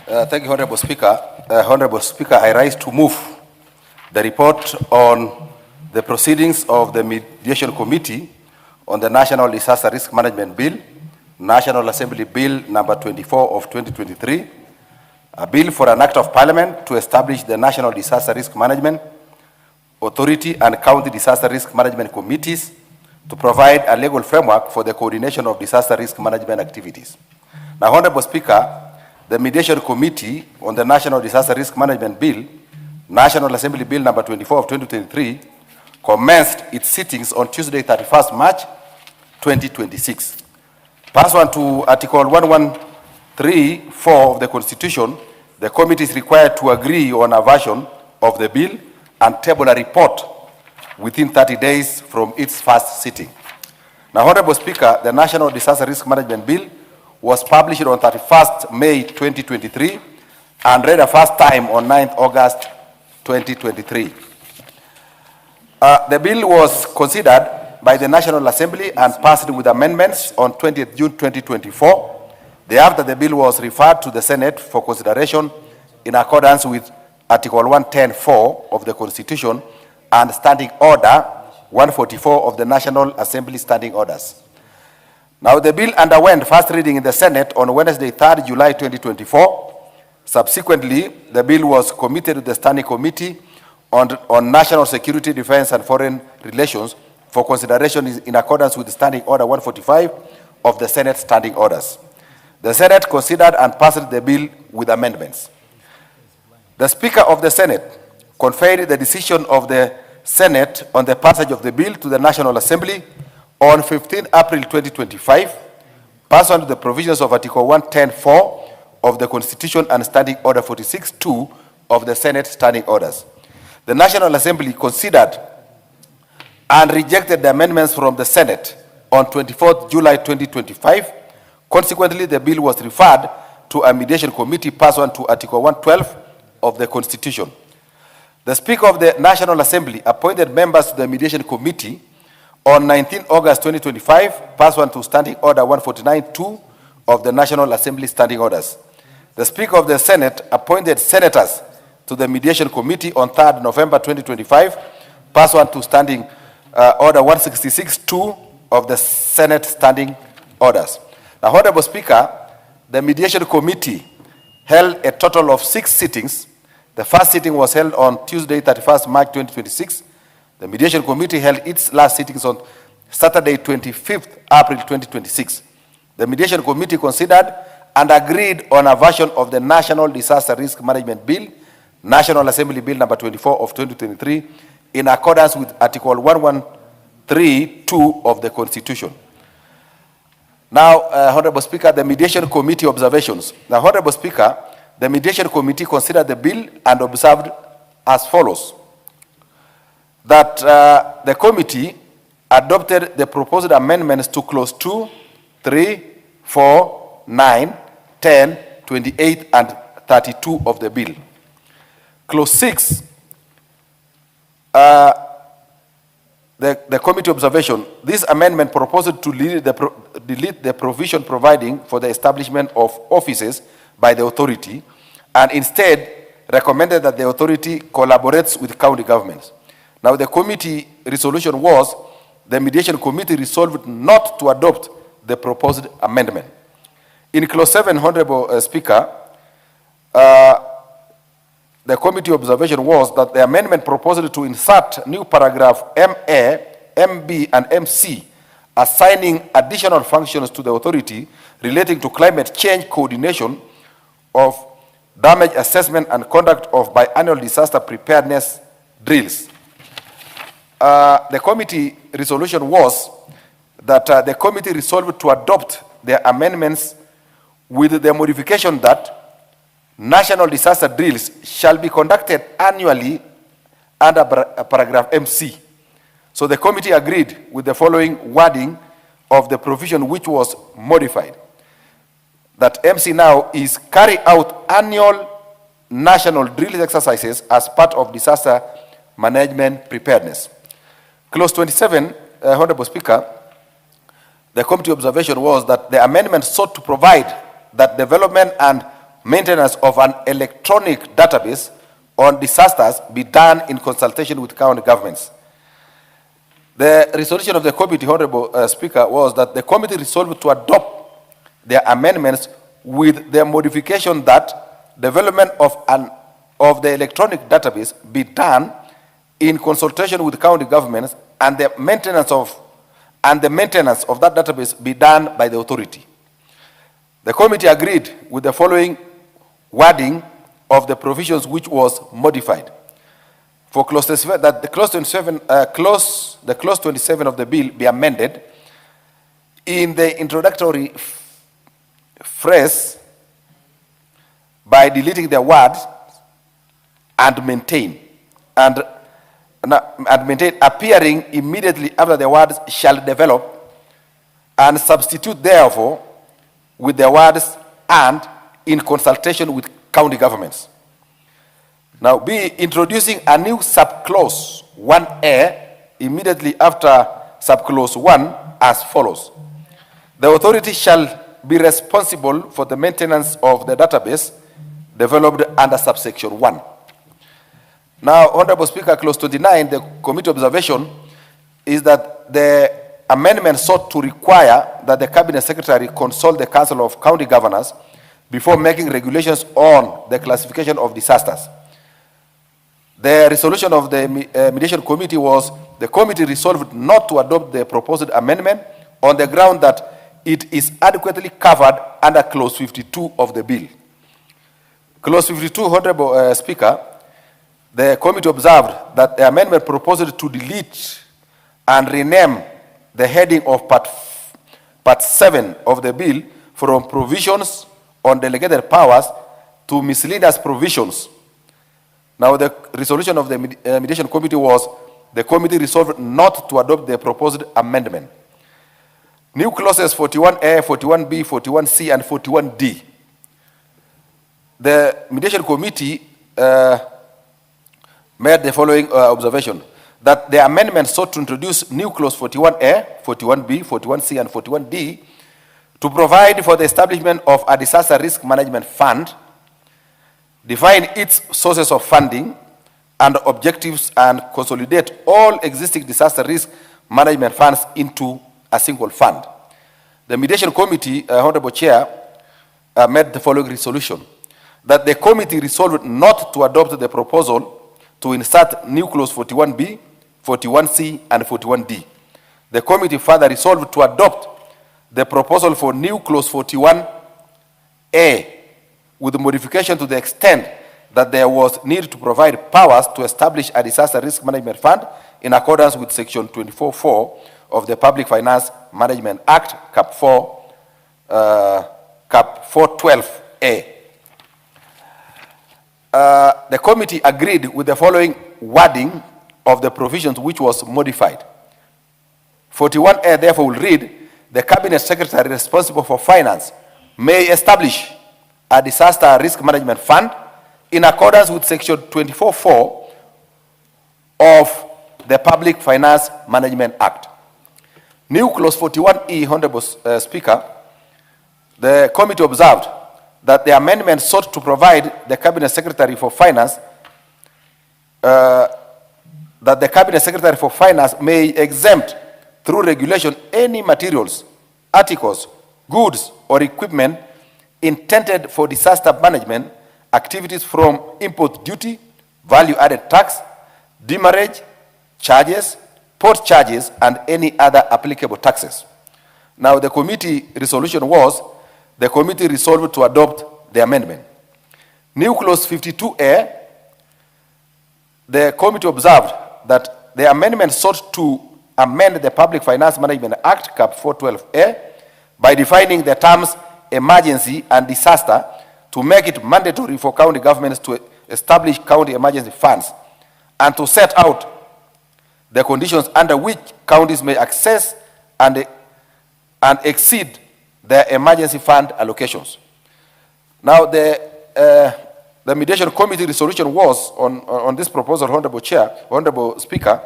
[SPEAKER 19] Thank you, Honorable Speaker. Honorable Speaker, I rise to move the report on the proceedings of the Mediation Committee on the National Disaster Risk Management Bill, National Assembly Bill number 24 of 2023, a bill for an act of Parliament to establish the National Disaster Risk Management Authority and County Disaster Risk Management Committees to provide a legal framework for the coordination of disaster risk management activities. Now, Honorable Speaker, the Mediation Committee on the National Disaster Risk Management Bill, National Assembly Bill number 24 of 2023, commenced its sittings on Tuesday, 31st March 2026. Pursuant to Article 1134 of the Constitution, the committee is required to agree on a version of the bill and table a report within 30 days from its first sitting. Now, Honorable Speaker, the National Disaster Risk Management Bill was published on 31st May 2023 and read a first time on 9th August 2023. The bill was considered by the National Assembly and passed with amendments on 20th June 2024. Thereafter, the bill was referred to the Senate for consideration in accordance with Article 110(4) of the Constitution and Standing Order 144 of the National Assembly Standing Orders. Now, the bill underwent first reading in the Senate on Wednesday, 3rd July 2024. Subsequently, the bill was committed to the Standing Committee on National Security, Defense, and Foreign Relations for consideration in accordance with Standing Order 145 of the Senate Standing Orders. The Senate considered and passed the bill with amendments. The Speaker of the Senate conferred the decision of the Senate on the passage of the bill to the National Assembly on 15 April 2025, pursuant to the provisions of Article 110(4) of the Constitution and Standing Order 46(2) of the Senate Standing Orders. The National Assembly considered and rejected the amendments from the Senate on 24th July 2025. Consequently, the bill was referred to a mediation committee pursuant to Article 112 of the Constitution. The Speaker of the National Assembly appointed members to the mediation committee on 19 August 2025, pursuant to Standing Order 149(2) of the National Assembly Standing Orders. The Speaker of the Senate appointed senators to the mediation committee on 3rd November 2025, pursuant to Standing Order 166(2) of the Senate Standing Orders. Now, Honorable Speaker, the mediation committee held a total of 6 sittings. The first sitting was held on Tuesday, 31st March 2026. The mediation committee held its last sittings on Saturday, 25th April 2026. The mediation committee considered and agreed on a version of the National Disaster Risk Management Bill, National Assembly Bill number 24 of 2023, in accordance with Article 113(2) of the Constitution. Now, Honorable Speaker, the mediation committee observations. Now, Honorable Speaker, the mediation committee considered the bill and observed as follows: that the committee adopted the proposed amendments to clause 2, 3, 4, 9, 10, 28, and 32 of the bill. Clause 6, the committee observation, this amendment proposed to delete the provision providing for the establishment of offices by the authority, and instead recommended that the authority collaborates with county governments. Now, the committee resolution was, the mediation committee resolved not to adopt the proposed amendment. In clause 7, Honorable Speaker, the committee observation was that the amendment proposed to insert new paragraph MA, MB, and MC, assigning additional functions to the authority relating to climate change coordination of damage assessment and conduct of biannual disaster preparedness drills. The committee resolution was that the committee resolved to adopt the amendments with the modification that national disaster drills shall be conducted annually under paragraph MC. So the committee agreed with the following wording of the provision which was modified. That MC now is carry out annual national drill exercises as part of disaster management preparedness. Clause 27, Honorable Speaker, the committee observation was that the amendment sought to provide that development and maintenance of an electronic database on disasters be done in consultation with county governments. The resolution of the committee, Honorable Speaker, was that the committee resolved to adopt their amendments with the modification that development of the electronic database be done in consultation with county governments, and the maintenance of that database be done by the authority. The committee agreed with the following wording of the provisions which was modified. For clause 27, that the clause 27 of the bill be amended in the introductory phrase by deleting the words and maintain, and maintain appearing immediately after the words shall develop, and substitute therefore with the words and in consultation with county governments. Now, be introducing a new subclause 1A immediately after subclause 1 as follows. The authority shall be responsible for the maintenance of the database developed under subsection 1. Now, Honorable Speaker, clause 29, the committee observation is that the amendment sought to require that the cabinet secretary consult the council of county governors before making regulations on the classification of disasters. The resolution of the mediation committee was the committee resolved not to adopt the proposed amendment on the ground that it is adequately covered under clause 52 of the bill. Clause 52, Honorable Speaker, the committee observed that the amendment proposed to delete and rename the heading of part 7 of the bill from provisions on delegated powers to miscellaneous provisions. Now, the resolution of the mediation committee was the committee resolved not to adopt the proposed amendment. New clauses 41A, 41B, 41C, and 41D. The mediation committee made the following observation, that the amendment sought to introduce new clause 41A, 41B, 41C, and 41D to provide for the establishment of a disaster risk management fund, define its sources of funding and objectives, and consolidate all existing disaster risk management funds into a single fund. The mediation committee, Honorable Chair, made the following resolution, that the committee resolved not to adopt the proposal to insert new clause 41B, 41C, and 41D. The committee further resolved to adopt the proposal for new clause 41A with modification to the extent that there was need to provide powers to establish a disaster risk management fund in accordance with section 24(4) of the Public Finance Management Act, Cap 412A. The committee agreed with the following wording of the provisions which was modified. 41A therefore will read, the cabinet secretary responsible for finance may establish a disaster risk management fund in accordance with section 24(4) of the Public Finance Management Act. New clause 41E, Honorable Speaker, the committee observed that the amendment sought to provide the Cabinet Secretary for Finance may exempt through regulation any materials, articles, goods, or equipment intended for disaster management activities from import duty, value-added tax, demurrage, charges, port charges, and any other applicable taxes. Now, the committee resolution was, the committee resolved to adopt the amendment. New clause 52A, the committee observed that the amendment sought to amend the Public Finance Management Act, Cap 412A, by defining the terms emergency and disaster to make it mandatory for county governments to establish county emergency funds and to set out the conditions under which counties may access and exceed their emergency fund allocations. Now, the mediation committee resolution was on this proposal, Honorable Speaker,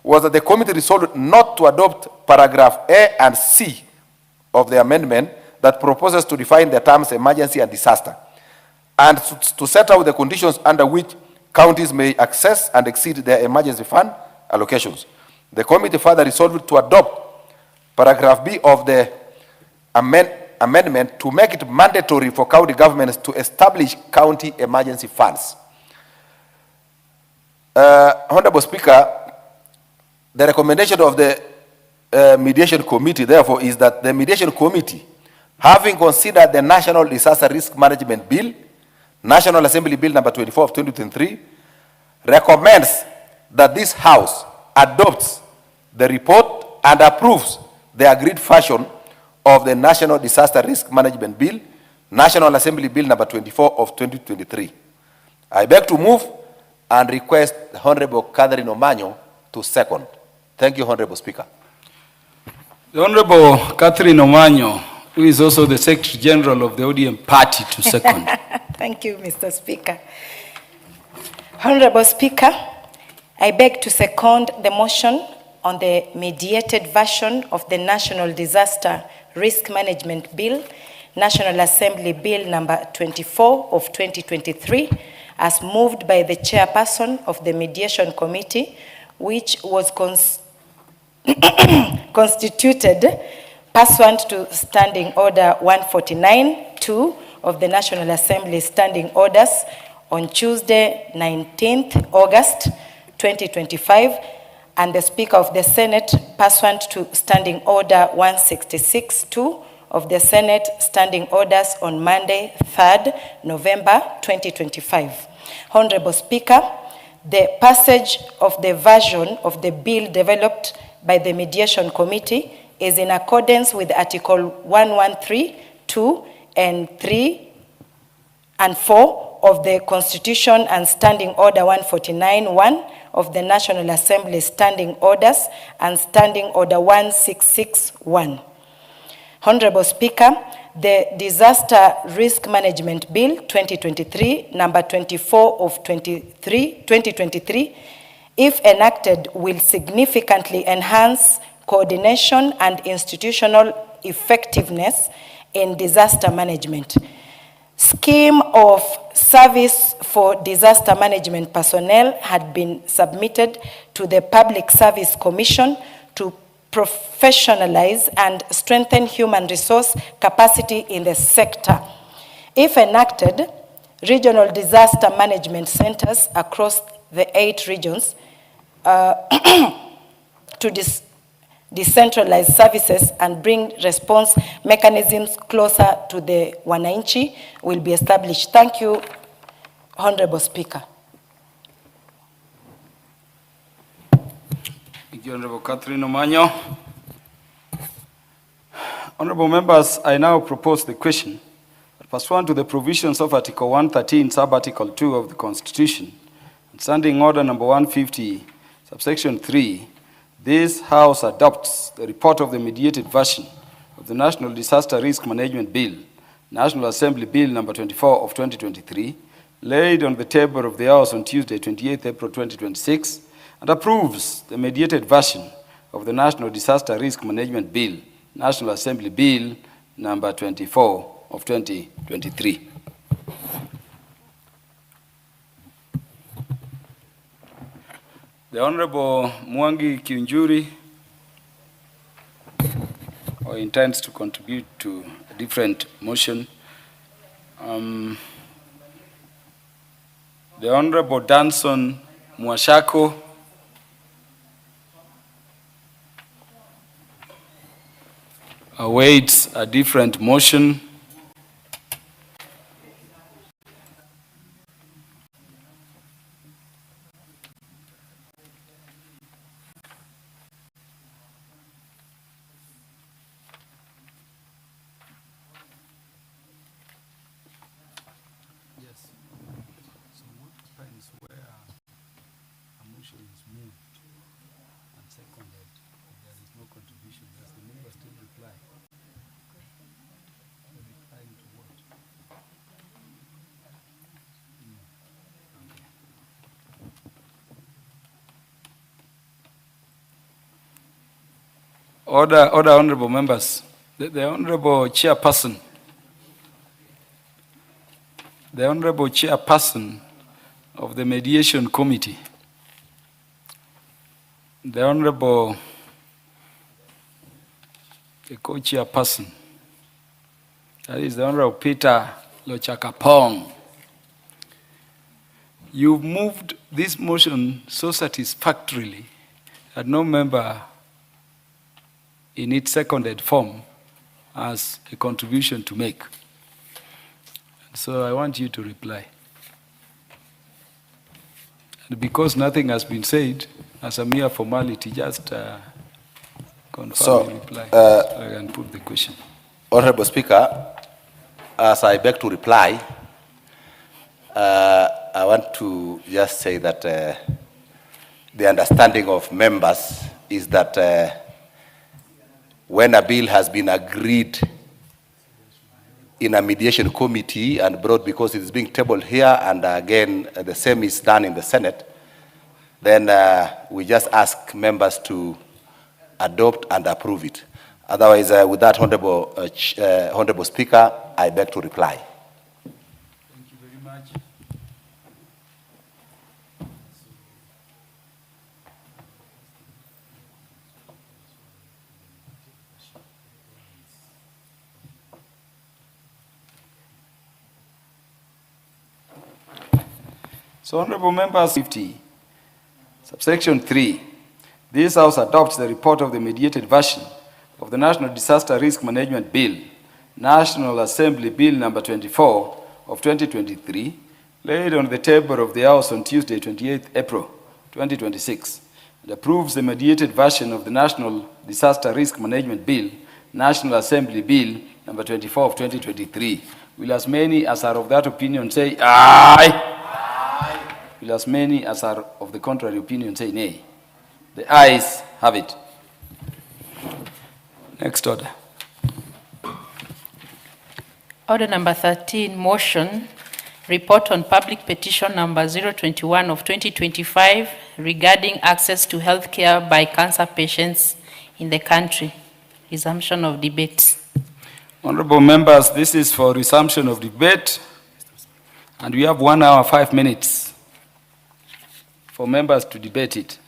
[SPEAKER 19] was that the committee resolved not to adopt paragraph A and C of the amendment that proposes to define the terms emergency and disaster, and to set out the conditions under which counties may access and exceed their emergency fund allocations. The committee further resolved to adopt paragraph B of the amendment to make it mandatory for county governments to establish county emergency funds. Honorable Speaker, the recommendation of the mediation committee, therefore, is that the mediation committee, having considered the National Disaster Risk Management Bill, National Assembly Bill number 24 of 2023, recommends that this House adopts the report and approves the agreed version of the National Disaster Risk Management Bill, National Assembly Bill number 24 of 2023. I beg to move and request the Honorable Catherine Omanyo to second. Thank you, Honorable Speaker.
[SPEAKER 3] The Honorable Catherine Omanyo, who is also the Secretary General of the ODM Party, to second.
[SPEAKER 6] Thank you, Mr. Speaker. Honorable Speaker, I beg to second the motion on the mediated version of the National Disaster Risk Management Bill, National Assembly Bill number 24 of 2023, as moved by the chairperson of the Mediation Committee, which was constituted pursuant to Standing Order 149-2 of the National Assembly Standing Orders on Tuesday, 19th August 2025, and the Speaker of the Senate pursuant to Standing Order 166-2 of the Senate Standing Orders on Monday, 3rd November 2025. Honorable Speaker, the passage of the version of the bill developed by the Mediation Committee is in accordance with Article 113(2) and 3 and 4 of the Constitution and Standing Order 149(1) of the National Assembly Standing Orders and Standing Order 166(1). Honorable Speaker, the Disaster Risk Management Bill 2023, number 24 of 2023, if enacted, will significantly enhance coordination and institutional effectiveness in disaster management. Scheme of service for disaster management personnel had been submitted to the Public Service Commission to professionalize and strengthen human resource capacity in the sector. If enacted, regional disaster management centers across the 8 regions to decentralize services and bring response mechanisms closer to the wananchi will be established. Thank you, Honorable Speaker.
[SPEAKER 3] Thank you, Honorable Catherine Omanyo. Honorable members, I now propose the question that pursuant to the provisions of Article 113, Sub-Article 2 of the Constitution, and Standing Order number 150, subsection 3, this House adopts the report of the mediated version of the National Disaster Risk Management Bill, National Assembly Bill number 24 of 2023, laid on the table of the House on Tuesday, 28th April 2026, and approves the mediated version of the National Disaster Risk Management Bill, National Assembly Bill number 24 of 2023. The Honorable Mwangi Kiunjuri intends to contribute to a different motion. The Honorable Danson Mwashako awaits a different motion. Order, honorable members. The honorable chairperson. The honorable chairperson of the mediation committee. The honorable co-chairperson. That is the honorable Peter Lochakapong. You've moved this motion so satisfactorily that no member in its seconded form has a contribution to make. So I want you to reply. And because nothing has been said, as a mere formality, just confirm the reply. So I can put the question.
[SPEAKER 19] Honorable Speaker, as I beg to reply, I want to just say that the understanding of members is that when a bill has been agreed in a mediation committee and brought because it is being tabled here, and again the same is done in the Senate, then we just ask members to adopt and approve it. Otherwise, with that, Honorable Speaker, I beg to reply.
[SPEAKER 3] Thank you very much. So, honorable members, 50, subsection 3, this House adopts the report of the mediated version of the National Disaster Risk Management Bill, National Assembly Bill number 24 of 2023, laid on the table of the House on Tuesday, 28th April 2026, and approves the mediated version of the National Disaster Risk Management Bill, National Assembly Bill number 24 of 2023. Will as many as are of that opinion say aye? Will as many as are of the contrary opinion say nay? The ayes have it. Next order.
[SPEAKER 10] Order number 13, motion, report on public petition number 021 of 2025 regarding access to health care by cancer patients in the country. Resumption of debate.
[SPEAKER 3] Honorable members, this is for resumption of debate, and we have 1 hour, 5 minutes for members to debate it.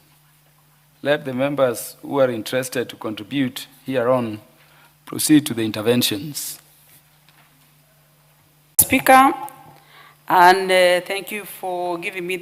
[SPEAKER 3] Let the members who are interested to contribute hereon proceed to the interventions.
[SPEAKER 2] Speaker, and thank you for giving me the